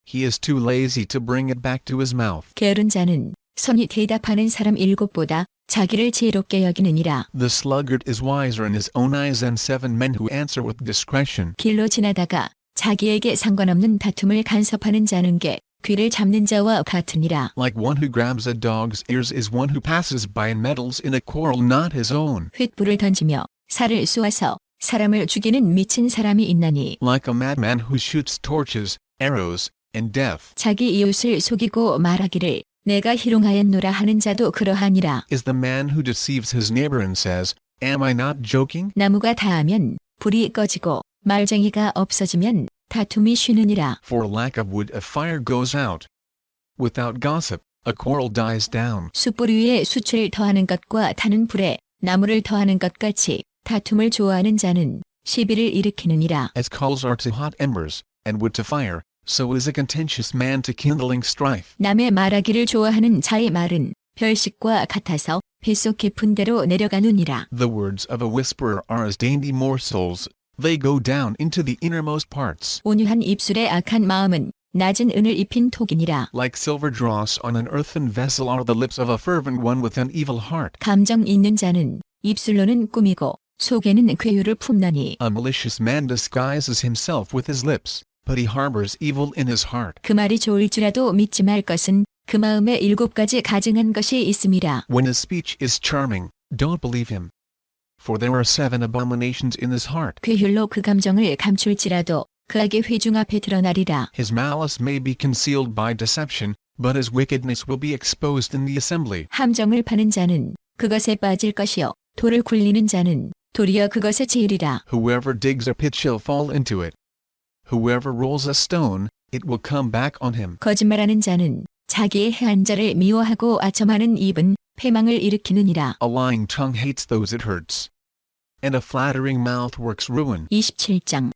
He is too lazy to bring it back to his mouth. 게으른 자는 선이 대답하는 사람 7보다 자기를 지혜롭게 여기느니라. The sluggard is wiser in his own eyes than 7 men who answer with discretion. 길로 지나다가 자기에게 상관없는 다툼을 간섭하는 자는 게 귀를 잡는 자와 같으니라. Like one who grabs a dog's ears is one who passes by and meddles in a quarrel not his own. 횃불을 던지며 살을 쏘아서 사람을 죽이는 미친 사람이 있나니. Like a madman who shoots torches, arrows, and death. 자기 이웃을 속이고 말하기를 내가 희롱하였노라 하는 자도 그러하니라. Is the man who deceives his neighbor and says, Am I not joking? 나무가 다하면 불이 꺼지고 말쟁이가 없어지면 다툼이 쉬느니라. For lack of wood a fire goes out. Without gossip, a quarrel dies down. 숯불 위에 숯을 더하는 것과 타는 불에 나무를 더하는 것 같이 다툼을 좋아하는 자는 시비를 일으키느니라. As coals are to hot embers, and wood to fire, so is a contentious man to kindling strife. 남의 말하기를 좋아하는 자의 말은 별식과 같아서 뱃속 깊은 데로 내려가느니라. The words of a whisperer are as dainty morsels, they go down into the innermost parts. 온유한 입술의 악한 마음은 낮은 은을 입힌 톡이니라. Like silver dross on an earthen vessel are the lips of a fervent one with an evil heart. 감정 있는 자는 입술로는 꾸미고 속에는 괴유를 품나니. A malicious man disguises himself with his lips, but he harbors evil in his heart. 그 말이 좋을지라도 믿지 말 것은 그 마음에 7가지 가증한 것이 있음이라. When his speech is charming, don't believe him. For there are 7 abominations in his heart. 괴휼로 그 감정을 감출지라도 그 악의 회중 앞에 드러나리라. His malice may be concealed by deception, but his wickedness will be exposed in the assembly. 함정을 파는 자는 그것에 빠질 것이요 돌을 굴리는 자는 도리어 그것에 채이리라. Whoever digs a pit shall fall into it. Whoever rolls a stone, it will come back on him. 거짓말하는 자는 자기의 해한 자를 미워하고 아첨하는 입은 패망을 일으키느니라. A lying tongue hates those it hurts. And a flattering mouth works ruin. 27장.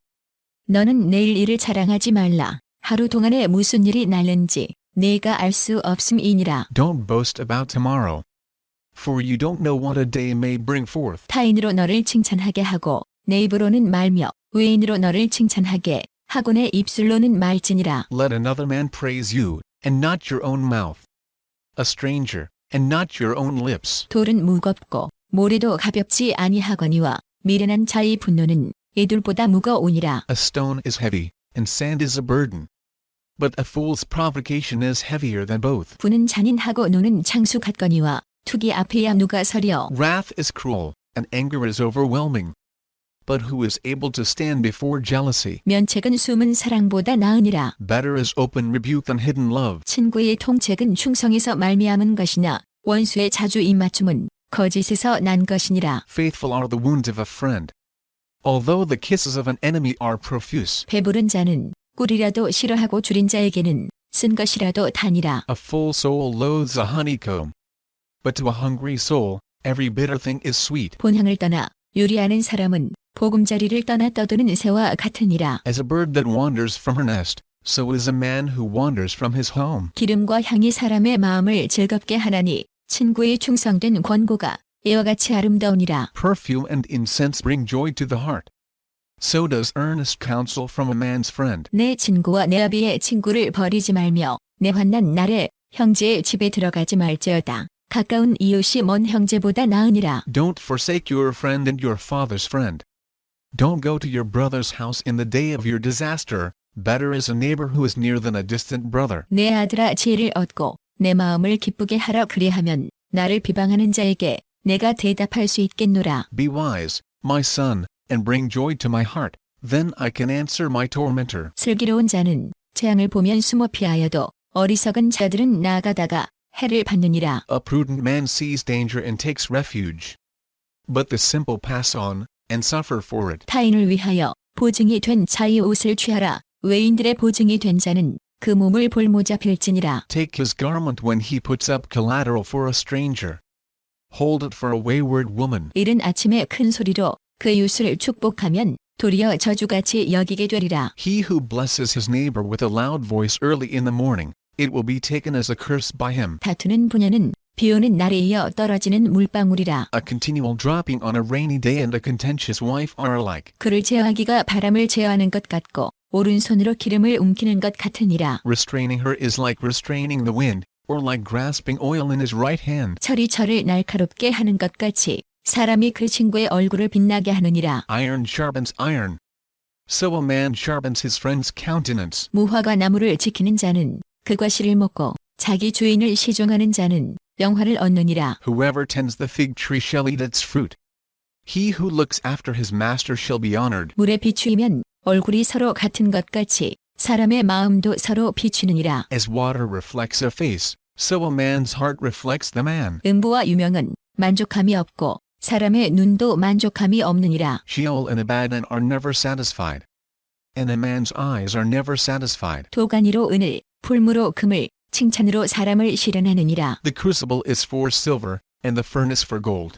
너는 내일 일을 자랑하지 말라. 하루 동안에 무슨 일이 날는지 네가 알 수 없음이니라. Don't boast about tomorrow. For you don't know what a day may bring forth. 타인으로 너를 칭찬하게 하고 내 입으로는 말며 외인으로 너를 칭찬하게 하고 내 입술로는 말지니라. Let another man praise you, and not your own mouth. A stranger, and not your own lips. 돌은 무겁고 모래도 가볍지 아니하거니와 미련한 자의 분노는 이둘보다 무거우니라. A stone is heavy, and sand is a burden. But a fool's provocation is heavier than both. 분은 잔인하고 노는 창수 같거니와 투기 앞에야 누가 서려. Wrath is cruel, and anger is overwhelming. But who is able to stand before jealousy? 면책은 숨은 사랑보다 나으니라. Better is open rebuke than hidden love. 친구의 통책은 충성에서 말미암은 것이나 원수의 자주 입맞춤은 거짓에서 난 것이니라. Faithful are the wounds of a friend. Although the kisses of an enemy are profuse. 배부른 자는 꿀이라도 싫어하고 줄인 자에게는 쓴 것이라도 다니라. A full soul loathes a honeycomb. But to a hungry soul, every bitter thing is sweet. 본향을 떠나 요리하는 사람은 보금자리를 떠나 떠드는 새와 같으니라. As a bird that wanders from her nest, so is a man who wanders from his home. 기름과 향이 사람의 마음을 즐겁게 하나니 친구의 충성된 권고가 이와 같이 아름다우니라. Perfume and incense bring joy to the heart. So does earnest counsel from a man's friend. 내 친구와 내 아비의 친구를 버리지 말며 내 환난 날에 형제의 집에 들어가지 말지어다. 가까운 이웃이 먼 형제보다 나으니라. Don't forsake your friend and your father's friend. Don't go to your brother's house in the day of your disaster. Better is a neighbor who is near than a distant brother. 내 아들아 지혜를 얻고 내 마음을 기쁘게 하라 그리하면 나를 비방하는 자에게 내가 대답할 수 있겠노라. Be wise, my son, and bring joy to my heart, then I can answer my tormentor. 슬기로운 자는 재앙을 보면 숨어 피하여도 어리석은 자들은 나아가다가 해를 받느니라. A prudent man sees danger and takes refuge. But the simple pass on, and suffer for it. 타인을 위하여 보증이 된 자의 옷을 취하라. 외인들의 보증이 된 자는 그 몸을 볼모자 빌지니라. Take his garment when he puts up collateral for a stranger. Hold it for a wayward woman. 이른 아침에 큰 소리로 그 이웃을 축복하면 도리어 저주같이 여기게 되리라. He who blesses his neighbor with a loud voice early in the morning, it will be taken as a curse by him. 다투는 부녀는 비오는 날에 이어 떨어지는 물방울이라. A continual dropping on a rainy day and a contentious wife are alike. 그를 제어하기가 바람을 제어하는 것 같고 오른손으로 기름을 움키는 것 같으니라. Restraining her is like restraining the wind, or like grasping oil in his right hand. 철이 철을 날카롭게 하는 것 같이 사람이 그 친구의 얼굴을 빛나게 하느니라. Iron sharpens iron. So a man sharpens his friend's countenance. 무화과 나무를 지키는 자는 그과 씨를 먹고 자기 주인을 시종하는 자는 영화를 얻느니라. Whoever tends the fig tree shall eat its fruit. He who looks after his master shall be honored. 물에 비추이면 얼굴이 서로 같은 것 같이 사람의 마음도 서로 비추느니라. As water reflects a face, so a man's heart reflects the man. 음부와 유명은 만족함이 없고 사람의 눈도 만족함이 없느니라. Sheol and Abaddon are never satisfied. And a man's eyes are never satisfied. 도가니로 은을, 풀무로 금을, 칭찬으로 사람을 실현하느니라. The crucible is for silver, and the furnace for gold.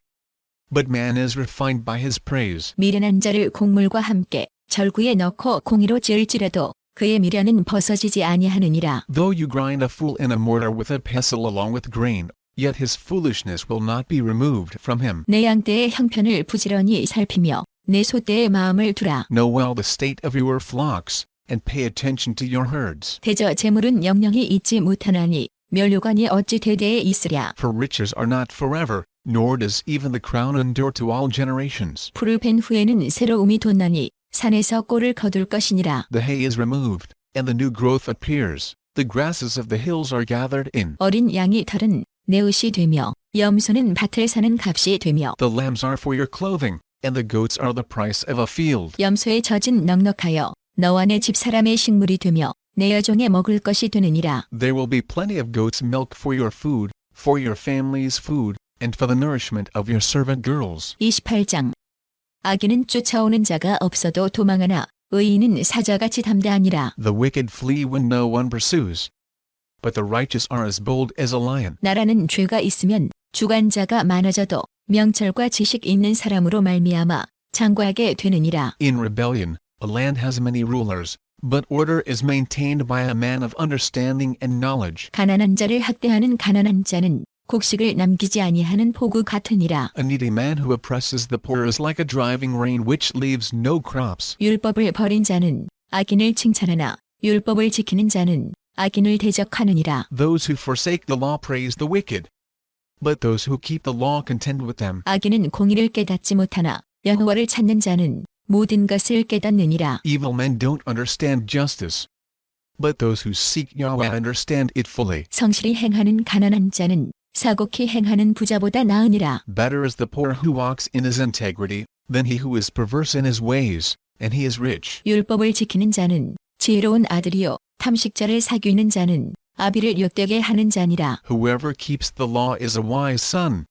But man is refined by his praise. 미련한 자를 곡물과 함께 절구에 넣고 공의로 지을지라도 그의 미련은 벗어지지 아니하느니라. Though you grind a fool in a mortar with a pestle along with grain, yet his foolishness will not be removed from him. 내 양떼의 형편을 부지런히 살피며 내 소떼의 마음을 두라. Know well the state of your flocks, and pay attention to your herds. 대저 재물은 영영이 있지 못하나니 멸류관이 어찌 대대에 있으랴. For riches are not forever, nor does even the crown endure to all generations. 풀을 벤 후에는 새로움이 돋나니 산에서 꼴을 거둘 것이니라. The hay is removed, and the new growth appears. The grasses of the hills are gathered in. 어린 양이 털은 내 옷이 되며 염소는 밭을 사는 값이 되며 The lambs are for your clothing, and the goats are the price of a field. 염소의 젖은 넉넉하여 너와 내 집 사람의 식물이 되며 내 여종의 먹을 것이 되느니라. There will be plenty of goat's milk for your food, for your family's food, and for the nourishment of your servant girls. 28장 악인은 쫓아오는 자가 없어도 도망하나 의인은 사자같이 담대하니라. The wicked flee when no one pursues, but the righteous are as bold as a lion. 나라는 죄가 있으면 주관자가 많아져도 명철과 지식 있는 사람으로 말미암아 장구하게 되느니라. In rebellion, a land has many rulers, but order is maintained by a man of understanding and knowledge. 가난한 자를 학대하는 가난한 자는 곡식을 남기지 아니하는 폭우 같으니라. A needy man who oppresses the poor is like a driving rain which leaves no crops. 율법을 버린 자는 악인을 칭찬하나 율법을 지키는 자는 악인을 대적하느니라. Those who forsake the law praise the wicked, but those who keep the law contend with them. 악인은 공의를 깨닫지 못하나 여호와를 찾는 자는 모든 것을 깨닫느니라. Evil men don't understand justice, but those who seek Yahweh understand it fully. 성실히 행하는 가난한 자는 사곡히 행하는 부자보다 나으니라. Better is the poor who walks in his integrity, than he who is perverse in his ways, and he is rich. 율법을 지키는 자는 지혜로운 아들이요 탐식자를 사귀는 자는 아비를 욕되게 하는 자니라. Whoever keeps the law is a wise son,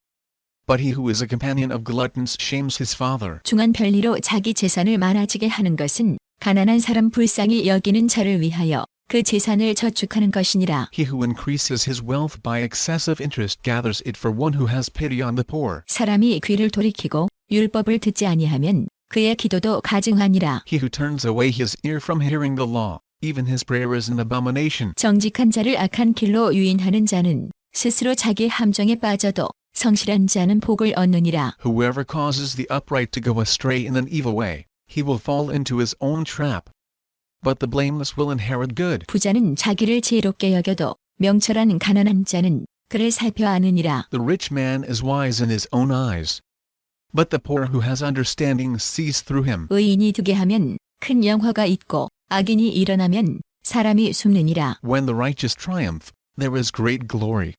but he who is a companion of gluttons shames his father. 중한 편리로 자기 재산을 많아지게 하는 것은 가난한 사람 불쌍히 여기는 자를 위하여 그 재산을 저축하는 것이니라. He who increases his wealth by excessive interest gathers it for one who has pity on the poor. 사람이 귀를 돌이키고 율법을 듣지 아니하면 그의 기도도 가증하니라. He who turns away his ear from hearing the law, even his prayer is an abomination. 정직한 자를 악한 길로 유인하는 자는 스스로 자기 함정에 빠져도 성실한 자는 복을 얻느니라. Whoever causes the upright to go astray in an evil way, he will fall into his own trap. But the blameless will inherit good. 부자는 자기를 지혜롭게 여겨도 명철한 가난한 자는 그를 살펴 아느니라. The rich man is wise in his own eyes, but the poor who has understanding sees through him. 의인이 두게 하면 큰 영화가 있고 악인이 일어나면 사람이 숨느니라. When the righteous triumph, there is great glory.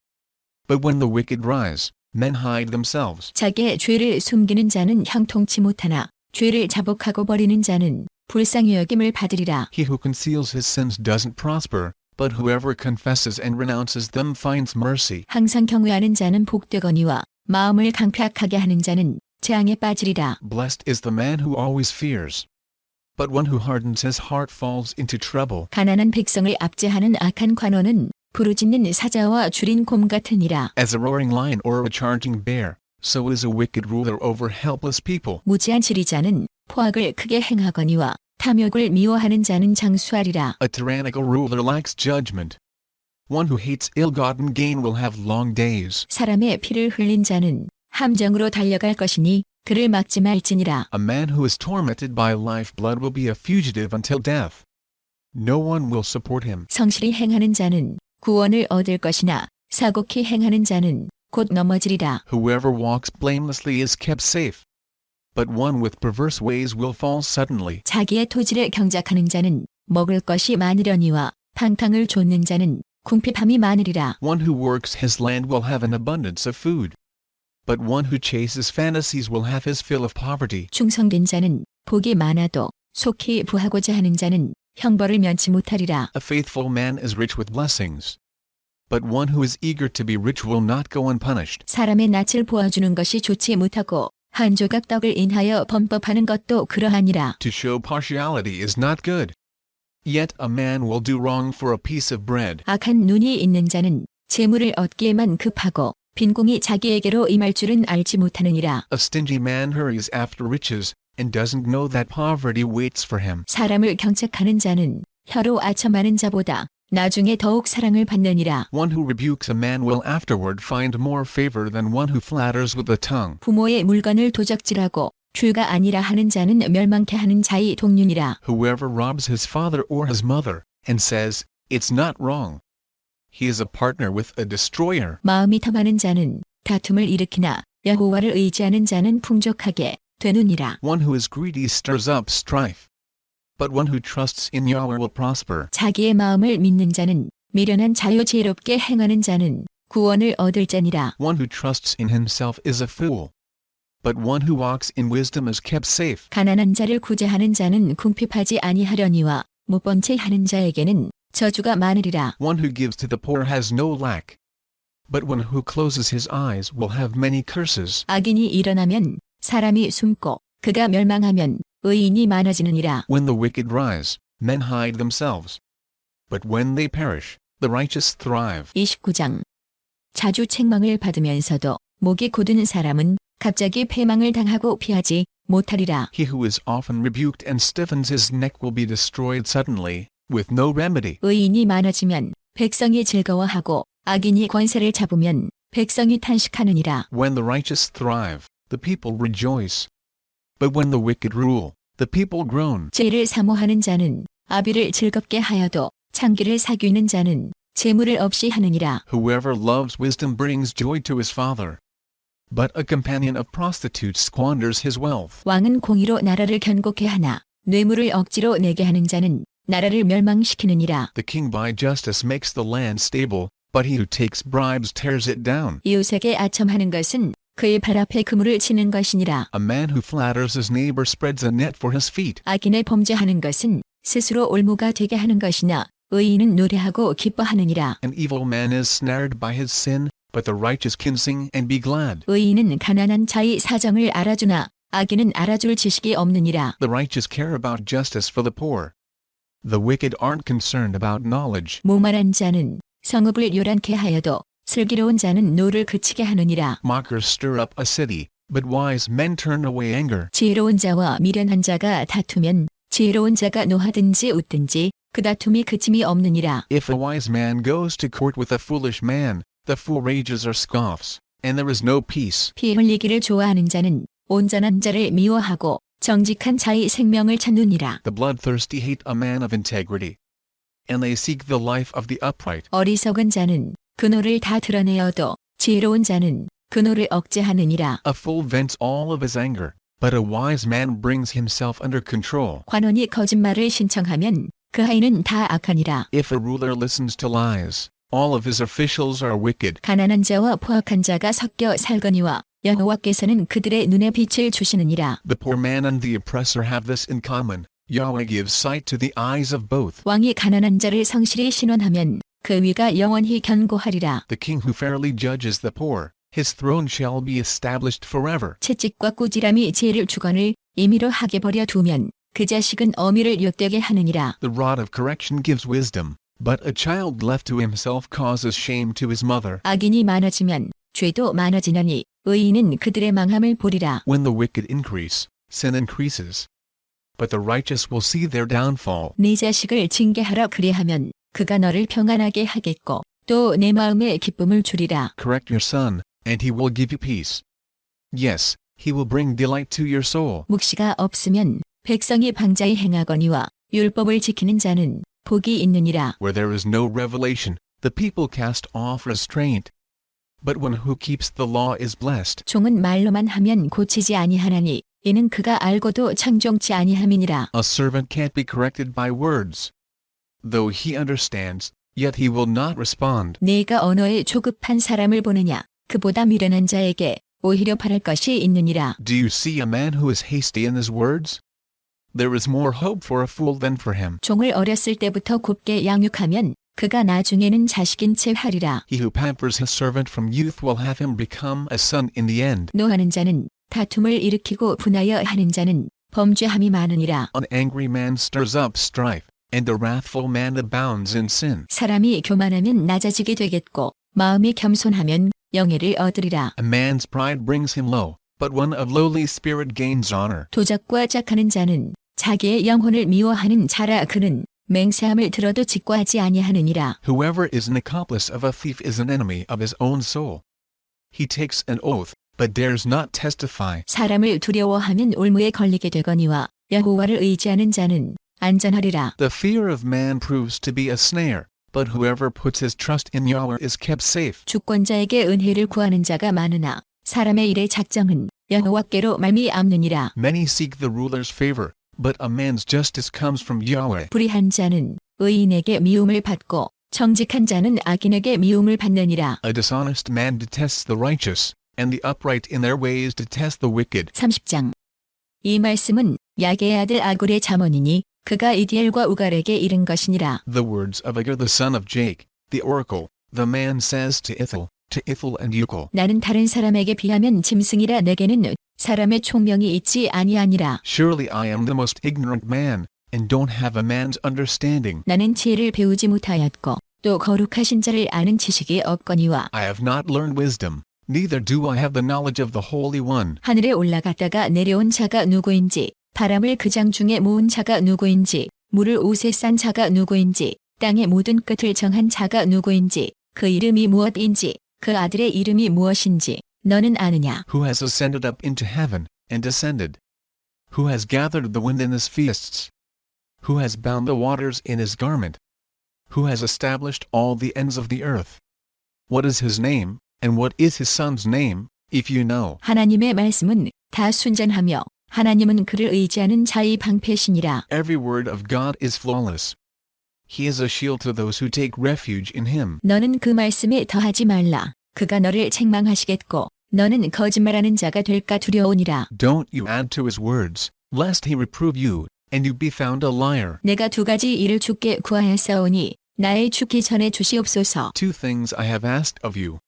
But when the wicked rise, men hide themselves. 자기의 죄를 숨기는 자는 형통치 못하나 죄를 자복하고 버리는 자는 불쌍히 여김을 받으리라. He who conceals his sins doesn't prosper, but whoever confesses and renounces them finds mercy. 항상 경외하는 자는 복되거니와 마음을 강팍하게 하는 자는 재앙에 빠지리라. Blessed is the man who always fears, but one who hardens his heart falls into trouble. 가난한 백성을 압제하는 악한 관원은 부르짖는 사자와 줄인 곰 같으니라. As a roaring lion or a charging bear, so is a wicked ruler over helpless people. 무지한 지리자는 포악을 크게 행하거니와 탐욕을 미워하는 자는 장수하리라. A tyrannical ruler lacks judgment. One who hates ill-gotten gain will have long days. 사람의 피를 흘린 자는 함정으로 달려갈 것이니 그를 막지 말지니라. A man who is tormented by lifeblood will be a fugitive until death. No one will support him. 성실히 행하는 자는 구원을 얻을 것이나 사곡히 행하는 자는 곧 넘어지리라. Whoever walks blamelessly is kept safe, but one with perverse ways will fall suddenly. 자기의 토지를 경작하는 자는 먹을 것이 많으려니와 탕탕을 좇는 자는 궁핍함이 많으리라. One who works his land will have an abundance of food, but one who chases fantasies will have his fill of poverty. 충성된 자는 복이 많아도 속히 부하고자 하는 자는 형벌을 면치 못하리라. A faithful man is rich with blessings, but one who is eager to be rich will not go unpunished. 사람의 낯을 보아주는 것이 좋지 못하고 한 조각 떡을 인하여 범법하는 것도 그러하니라. To show partiality is not good, yet a man will do wrong for a piece of bread. 악한 눈이 있는 자는 재물을 얻기에만 급하고 빈궁이 자기에게로 임할 줄은 알지 못하느니라. A stingy man hurries after riches, and doesn't know that poverty waits for him. 사람을 경책하는 자는 혀로 아첨하는 자보다 나중에 더욱 사랑을 받느니라. One who rebukes a man will afterward find more favor than one who flatters with the tongue. 부모의 물건을 도적질하고 죄가 아니라 하는 자는 멸망케 하는 자의 동륜이라. Whoever robs his father or his mother, and says, "It's not wrong," he is a partner with a destroyer. 마음이 탐하는 자는 다툼을 일으키나 여호와를 의지하는 자는 풍족하게 되느니라. One who is greedy stirs up strife, but one who trusts in Yahweh will prosper. 자기의 마음을 믿는 자는 미련한 자요 지혜롭게 행하는 자는 구원을 얻을 자니라. One who trusts in himself is a fool, but one who walks in wisdom is kept safe. 가난한 자를 구제하는 자는 궁핍하지 아니하려니와 못 본 채 하는 자에게는 저주가 많으리라. One who gives to the poor has no lack, but one who closes his eyes will have many curses. 악인이 일어나면 사람이 숨고 그가 멸망하면 의인이 많아지느니라. When the wicked rise, men hide themselves, but when they perish, the righteous thrive. 29장. 자주 책망을 받으면서도 목이 곧은 사람은 갑자기 패망을 당하고 피하지 못하리라. He who is often rebuked and stiffens his neck will be destroyed suddenly, with no remedy. 의인이 많아지면 백성이 즐거워하고 악인이 권세를 잡으면 백성이 탄식하느니라. When the righteous thrive, the people rejoice, but when the wicked rule, the people groan. 죄를 사모하는 자는 아비를 즐겁게 하여도 창기를 사귀는 자는 재물을 없이 하느니라. Whoever loves wisdom brings joy to his father, but a companion of prostitutes squanders his wealth. 왕은 공의로 나라를 견고케 하나 뇌물을 억지로 내게 하는 자는 나라를 멸망시키느니라. The king by justice makes the land stable, but he who takes bribes tears it down. 이웃에게 아첨하는 것은 그의 발 앞에 그물을 치는 것이니라. A man who flatters his neighbor spreads a net for his feet. 악인의 범죄하는 것은 스스로 올무가 되게 하는 것이나 의인은 노래하고 기뻐하느니라. An evil man is snared by his sin, but the righteous can sing and be glad. 의인은 가난한 자의 사정을 알아주나 악인은 알아줄 지식이 없느니라. The righteous care about justice for the poor. The wicked aren't concerned about knowledge. 모말한 자는 성읍을 요란케 하여도 슬기로운 자는 노를 그치게 하느니라. Mockers stir up a city, but wise men turn away anger. 지혜로운 자와 미련한 자가 다투면 지혜로운 자가 노하든지 웃든지 그 다툼이 그침이 없느니라. If a wise man goes to court with a foolish man, the fool rages or scoffs, and there is no peace. 피 흘리기를 좋아하는 자는 온전한 자를 미워하고 정직한 자의 생명을 찾느니라. The bloodthirsty hate a man of integrity, and they seek the life of the upright. 어리석은 자는 그노를 다 드러내어도 지혜로운 자는 그노를 억제하느니라. A fool vents all of his anger, but a wise man brings himself under control. 관원이 거짓말을 신청하면 그 하인은 다 악하니라. If a ruler listens to lies, All of his officials are wicked. 가난한 자와 포악한 자가 섞여 살거니와 여호와께서는 그들의 눈에 빛을 주시느니라. The poor man and the oppressor have this in common. Yahweh gives sight to the eyes of both. 왕이 가난한 자를 성실히 신원하면 그 위가 영원히 견고하리라. The king who fairly judges the poor, his throne shall be established forever. 채찍과 꾸지람이 죄를 주거늘 임의로 하게 버려 두면 그 자식은 어미를 욕되게 하느니라. The rod of correction gives wisdom, but a child left to himself causes shame to his mother. 악인이 많아지면 죄도 많아지나니 의인은 그들의 망함을 보리라. When the wicked increase, sin increases. But the righteous will see their downfall. 네 자식을 징계하라 그리하면 그가 너를 평안하게 하겠고 또 내 마음에 기쁨을 주리라. Correct your son, and he will give you peace. Yes, he will bring delight to your soul. 묵시가 없으면 백성이 방자히 행하거니와 율법을 지키는 자는 복이 있느니라. Where there is no revelation, the people cast off restraint. But one who keeps the law is blessed. 종은 말로만 하면 고치지 아니하나니 이는 그가 알고도 창종치 아니함이니라. A servant can't be corrected by words. Though he understands, yet he will not respond. 네가 언어에 조급한 사람을 보느냐 그보다 미련한 자에게 오히려 바랄 것이 있느니라. Do you see a man who is hasty in his words? There is more hope for a fool than for him. 종을 어렸을 때부터 곱게 양육하면 그가 나중에는 자식인 채 하리라. He who pampers his servant from youth will have him become a son in the end. 노하는 자는 다툼을 일으키고 분하여 하는 자는 범죄함이 많으니라. An angry man stirs up strife, and a wrathful man abounds in sin. 사람이 교만하면 낮아지게 되겠고 마음이 겸손하면 영예를 얻으리라. A man's pride brings him low, but one of lowly spirit gains honor. 도적과 짝하는 자는 자기의 영혼을 미워하는 자라 그는 맹세함을 들어도 직과하지 아니하느니라. Whoever is an accomplice of a thief is an enemy of his own soul. He takes an oath, but dares not testify. 사람을 두려워하면 올무에 걸리게 되거니와 여호와를 의지하는 자는 안전하리라. The fear of man proves to be a snare, but whoever puts his trust in Yahweh is kept safe. 주권자에게 은혜를 구하는 자가 많으나 사람의 일의 작정은 여호와께로 말미암느니라. Many seek the ruler's favor, but a man's justice comes from Yahweh. 불의한 자는 의인에게 미움을 받고 정직한 자는 악인에게 미움을 받느니라. A dishonest man detests the righteous, and the upright in their ways detest the wicked. 30장. 이 말씀은 야게의 아들 아굴의 잠언이니 그가 이디엘과 우갈에게 이른 것이니라. The words of Agur the son of Jake, the oracle, the man says to Ithel and Ucal. 나는 다른 사람에게 비하면 짐승이라 내게는 사람의 총명이 있지 아니하니라. Surely I am the most ignorant man, and don't have a man's understanding. 나는 지혜를 배우지 못하였고 또 거룩하신 자를 아는 지식이 없거니와 I have not learned wisdom, neither do I have the knowledge of the Holy One. 하늘에 올라갔다가 내려온 자가 누구인지 바람을 그 장 중에 모은 자가 누구인지 물을 옷에 싼 자가 누구인지 땅의 모든 끝을 정한 자가 누구인지 그 이름이 무엇인지 그 아들의 이름이 무엇인지 너는 아느냐? Who has ascended up into heaven, and descended? Who has gathered the wind in his fists? Who has bound the waters in his garment? Who has established all the ends of the earth? What is his name, and what is his son's name, if you know? 하나님의 말씀은 다 순전하며 하나님은 그를 의지하는 자의 방패시니라. Every word of God is flawless. He is a shield to those who take refuge in him. 너는 그 말씀에 더하지 말라. 그가 너를 책망하시겠고 너는 거짓말하는 자가 될까 두려우니라. Don't you add to his words, lest he reprove you, and you be found a liar. 내가 두 가지 일을 주께 구하였사오니 나의 죽기 전에 주시옵소서. Two things I have asked of you.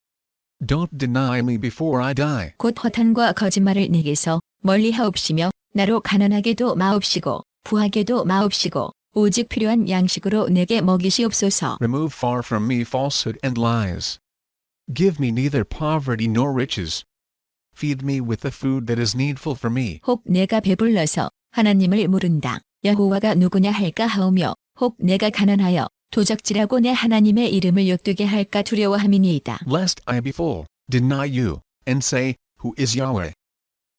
Don't deny me before I die. 곧 허탄과 거짓말을 내게서 멀리 하옵시며 나로 가난하게도 마옵시고 부하게도 마옵시고 오직 필요한 양식으로 내게 먹이시옵소서. Remove far from me falsehood and lies. Give me neither poverty nor riches. Feed me with the food that is needful for me. 혹 내가 배불러서 하나님을 물은다. 여호와가 누구냐 할까 하오며 혹 내가 가난하여 도적질하고 내 하나님의 이름을 욕되게 할까 두려워함이니이다. Lest I be full, deny you, and say, Who is Yahweh?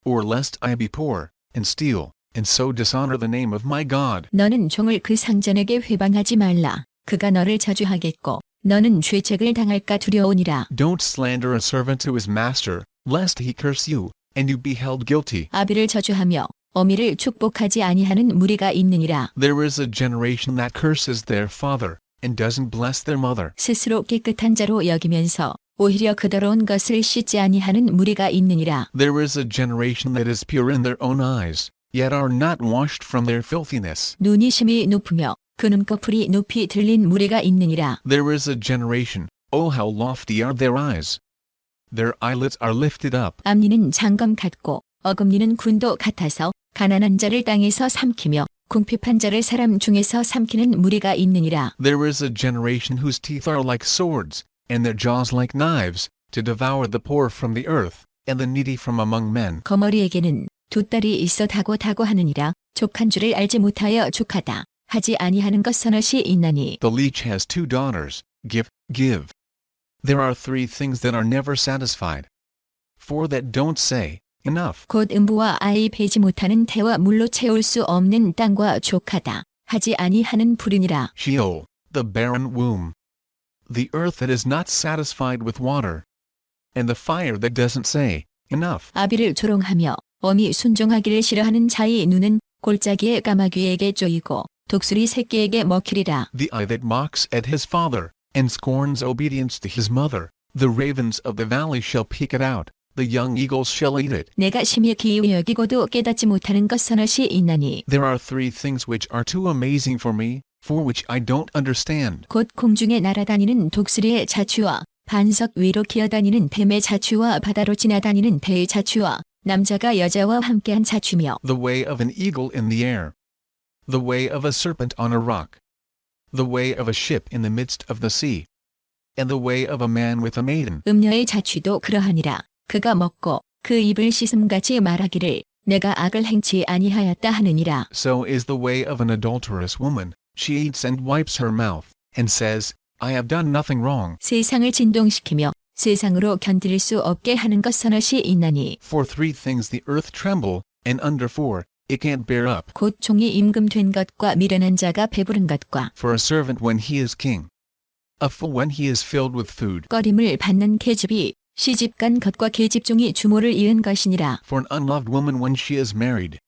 Or lest I be poor, and steal, and so dishonor the name of my God. 너는 종을 그 상전에게 회방하지 말라. 그가 너를 저주하겠고 너는 죄책을 당할까 두려우니라. Don't slander a servant to his master, lest he curse you, and you be held guilty. 아비를 저주하며 어미를 축복하지 아니하는 무리가 있느니라. There is a generation that curses their father, and doesn't bless their mother. 스스로 깨끗한 자로 여기면서 오히려 그 더러운 것을 씻지 아니하는 무리가 있느니라. There is a generation that is pure in their own eyes, yet are not washed from their filthiness. 눈이 심히 높으며 그 눈꺼풀이 높이 들린 무리가 있느니라. There is a generation, oh how lofty are their eyes. Their eyelids are lifted up. 앞니는 장검 같고 어금니는 군도 같아서 가난한 자를 땅에서 삼키며 궁핍한 자를 사람 중에서 삼키는 무리가 있느니라. There is a generation whose teeth are like swords, and their jaws like knives, to devour the poor from the earth, and the needy from among men. 거머리에게는 두 딸이 있어 다고 하느니라. 족한 줄을 알지 못하여 족하다 하지 아니하는 것 서너시 있나니. The leech has 2 daughters, give. There are 3 things that are never satisfied. 4 that don't say, enough. 곧 음부와 아이 베지 못하는 태와 물로 채울 수 없는 땅과 족하다 하지 아니하는 불이니라. Sheol, the barren womb. The earth that is not satisfied with water. And the fire that doesn't say, enough. 아비를 조롱하며 어미 순종하기를 싫어하는 자의 눈은 골짜기의 까마귀에게 쪼이고 독수리 새끼에게 먹히리라. The eye that mocks at his father, and scorns obedience to his mother. The ravens of the valley shall pick it out. The young eagles shall eat it. 내가 심히 기이히 여기고도 깨닫지 못하는 것 서너시 있나니. There are 3 things which are too amazing for me, for which I don't understand. 곧 공중에 날아다니는 독수리의 자취와 반석 위로 기어다니는 뱀의 자취와 바다로 지나다니는 배의 자취와 남자가 여자와 함께한 자취며. The way of an eagle in the air. The way of a serpent on a rock. The way of a ship in the midst of the sea. And the way of a man with a maiden. 음녀의 자취도 그러하니라. 그가 먹고 그 입을 씻음같이 말하기를 내가 악을 행치 아니하였다 하느니라. So is the way of an adulterous woman. She eats and wipes her mouth, and says, I have done nothing wrong. 세상을 진동시키며 세상으로 견딜 수 없게 하는 것 서너시 있나니. For 3 things the earth tremble, and under 4, it can't bear up. 곧 종이 임금된 것과 미련한 자가 배부른 것과 For a servant when he is king. A fool when he is filled with food. 꺼림을 받는 계집이 시집간 것과 계집종이 주모를 이은 것이니라. For an unloved woman when she is married.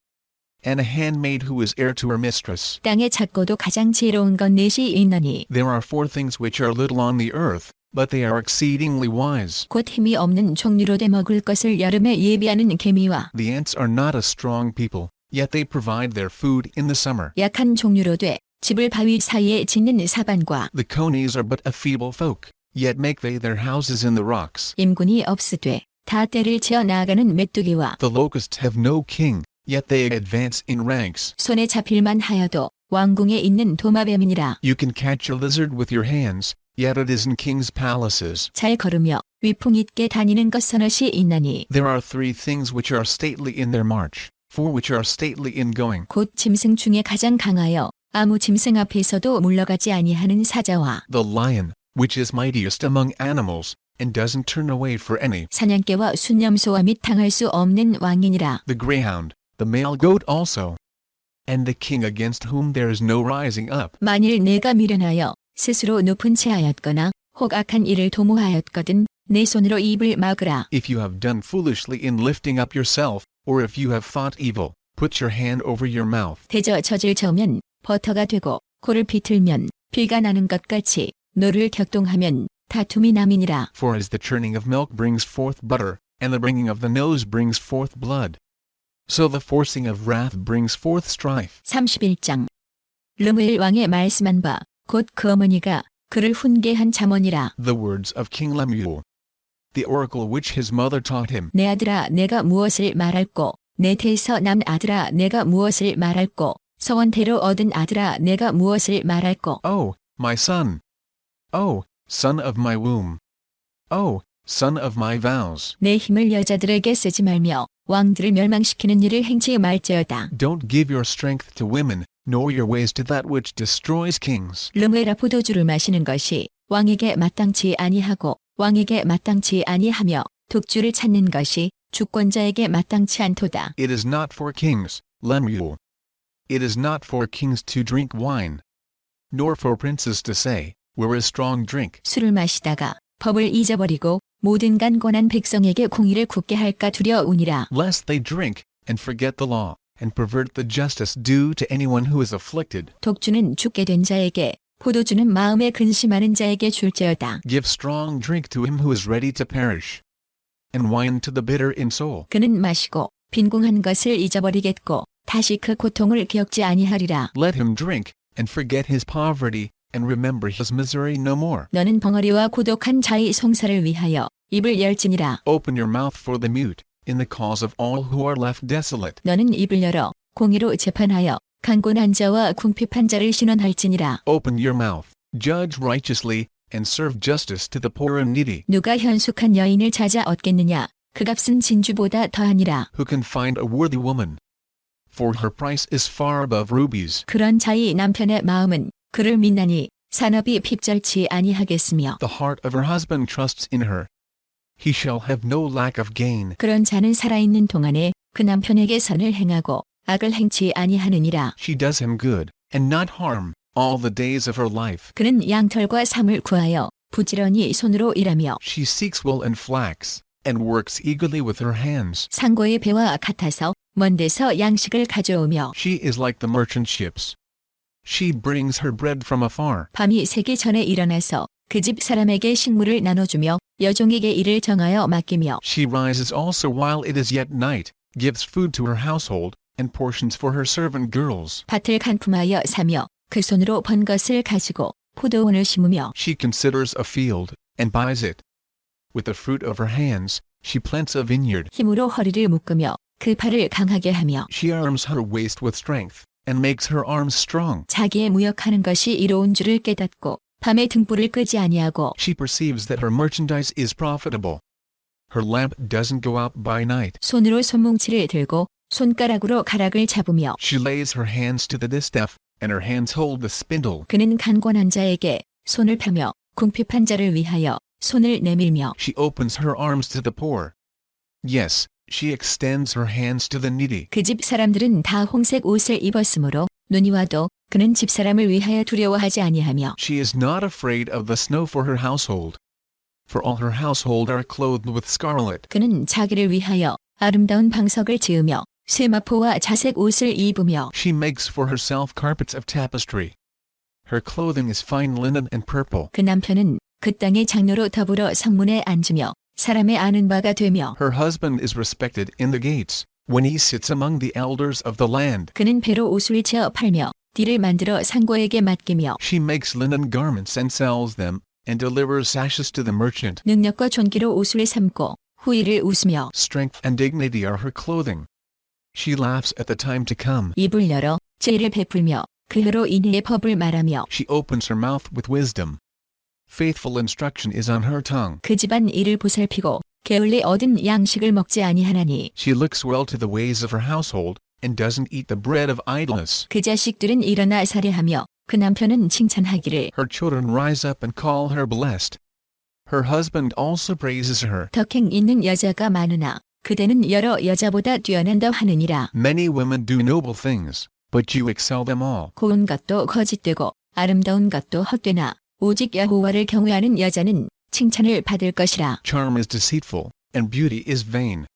And a handmaid who is heir to her mistress. 땅에 작고도 가장 지혜로운 것 넷이 있나니. There are 4 things which are little on the earth, but they are exceedingly wise. 곧 힘이 없는 종류로 돼 먹을 것을 여름에 예비하는 개미와 The ants are not a strong people, yet they provide their food in the summer. 약한 종류로 돼 집을 바위 사이에 짓는 사반과 The conies are but a feeble folk, yet make they their houses in the rocks. 임군이 없으되 다 때를 지어 나아가는 메뚜기와 The locusts have no king, yet they advance in ranks. 손에 잡힐만 하여도 왕궁에 있는 도마뱀이니라. You can catch a lizard with your hands, yet it is in kings' palaces. 잘 걸으며 위풍 있게 다니는 것 서너시 있나니. There are 3 things which are stately in their march, 4 which are stately in going. 곧 짐승 중에 가장 강하여 아무 짐승 앞에서도 물러가지 아니하는 사자와 The lion, which is mightiest among animals, and doesn't turn away for any. 사냥개와 순념소와 및 당할 수 없는 왕이니라. The greyhound, the male goat also. And the king against whom there is no rising up. 만일 내가 미련하여 스스로 높은 채 하였거나 혹 악한 일을 도모하였거든 내 손으로 입을 막으라. If you have done foolishly in lifting up yourself, or if you have thought evil, put your hand over your mouth. 대저 젖을 저으면 버터가 되고 코를 비틀면 피가 나는 것 같이 노를 격동하면 다툼이 남이니라. For as the churning of milk brings forth butter, and the bringing of the nose brings forth blood, so the forcing of wrath brings forth strife. 31장 르무엘 왕의 말씀한 바 곧 그 어머니가 그를 훈계한 잠언이라. The words of King Lemuel. The oracle which his mother taught him. 내 아들아 내가 무엇을 말할꼬 내 태에서 난 아들아 내가 무엇을 말할꼬 서원태로 얻은 아들아 내가 무엇을 말할꼬. Oh, my son. Oh, son of my womb. Oh, son of my vows. 내 힘을 여자들에게 쓰지 말며 왕들을 멸망시키는 일을 행치 말지어다. Don't give your strength to women, nor your ways to that which destroys kings. 르무엘아 포도주를 마시는 것이 왕에게 마땅치 아니하고 왕에게 마땅치 아니하며 독주를 찾는 것이 주권자에게 마땅치 않도다. It is not for kings, Lemuel. It is not for kings to drink wine, nor for princes to say, where is strong drink. 술을 마시다가 법을 잊어버리고 모든 간곤한 백성에게 공의를 굽게 할까 두려우니라. Lest they drink, and forget the law, and pervert the justice due to anyone who is afflicted. 독주는 죽게 된 자에게 포도주는 마음에 근심하는 자에게 줄지어다. Give strong drink to him who is ready to perish, and wine to the bitter in soul. 그는 마시고 빈궁한 것을 잊어버리겠고 다시 그 고통을 기억지 아니하리라. Let him drink, and forget his poverty, and remember his misery no more. 너는 벙어리와 고독한 자의 송사를 위하여 입을 열지니라. Open your mouth for the mute, in the cause of all who are left desolate. 너는 입을 열어 공의로 재판하여 강권한 자와 궁핍한 자를 신원할지니라. Open your mouth, judge righteously, and serve justice to the poor and needy. 누가 현숙한 여인을 찾아 얻겠느냐? 그 값은 진주보다 더하니라. Who can find a worthy woman? For her price is far above rubies. 그런 자의 남편의 마음은 그를 믿나니 산업이 핍절치 아니하겠으며 The heart of her husband trusts in her. He shall have no lack of gain. 그런 자는 살아있는 동안에 그 남편에게 선을 행하고 악을 행치 아니하느니라. She does him good, and not harm, all the days of her life. 그는 양털과 삼을 구하여 부지런히 손으로 일하며 She seeks wool and flax, and works eagerly with her hands. 상고의 배와 같아서 먼 데서 양식을 가져오며 She is like the merchant ships. She brings her bread from afar. 밤이 새기 전에 일어나서 그 집 사람에게 식물을 나눠주며 여종에게 일을 정하여 맡기며 She rises also while it is yet night, gives food to her household, and portions for her servant girls. 밭을 간품하여 사며 그 손으로 번 것을 가지고 포도원을 심으며 She considers a field, and buys it. With the fruit of her hands, she plants a vineyard. 힘으로 허리를 묶으며 그 팔을 강하게 하며 She arms her waist with strength, and makes her arms strong. 자기의 무역하는 것이 이로운 줄을 깨닫고 밤에 등불을 끄지 아니하고 She perceives that her merchandise is profitable. Her lamp doesn't go out by night. 손으로 손뭉치를 들고 손가락으로 가락을 잡으며 She lays her hands to the distaff, and her hands hold the spindle. 그는 간권한 자에게 손을 펴며 궁핍한 자를 위하여 손을 내밀며 She opens her arms to the poor. Yes, she extends her hands to the needy. 그 집 사람들은 다 홍색 옷을 입었으므로 눈이 와도 그는 집사람을 위하여 두려워하지 아니하며 She is not afraid of the snow for her household. For all her household are clothed with scarlet. 그는 자기를 위하여 아름다운 방석을 지으며 쇠마포와 자색 옷을 입으며 She makes for herself carpets of tapestry. Her clothing is fine linen and purple. 그 남편은 그 땅의 장로로 더불어 성문에 앉으며 사람의 아는 바가 되며 Her husband is respected in the gates, when he sits among the elders of the land. 그는 배로 옷을 지어 팔며 띠를 만들어 상고에게 맡기며 She makes linen garments and sells them, and delivers sashes to the merchant. 능력과 존귀로 옷을 삼고 후일을 웃으며 Strength and dignity are her clothing. She laughs at the time to come. 입을 열어 죄를 베풀며 그로 인해의 법을 말하며 She opens her mouth with wisdom. Faithful instruction is on her tongue. 그 집안 일을 보살피고 게을리 얻은 양식을 먹지 아니하나니 She looks well to the ways of her household, and doesn't eat the bread of idleness. 그 자식들은 일어나 살해하며 그 남편은 칭찬하기를 Her children rise up and call her blessed. Her husband also praises her. 덕행 있는 여자가 많으나 그대는 여러 여자보다 뛰어난다 하느니라. Many women do noble things, but you excel them all. 고운 것도 거짓되고 아름다운 것도 헛되나 오직 여호와를 경외하는 여자는 칭찬을 받을 것이라. Charm is deceitful, and beauty is vain.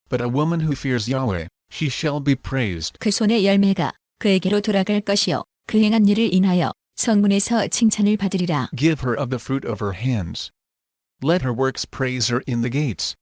But a woman who fears Yahweh, she shall be praised. 그 손의 열매가 그에게로 돌아갈 것이요 그 행한 일을 인하여 성문에서 칭찬을 받으리라. Give her of the fruit of her hands. Let her works praise her in the gates.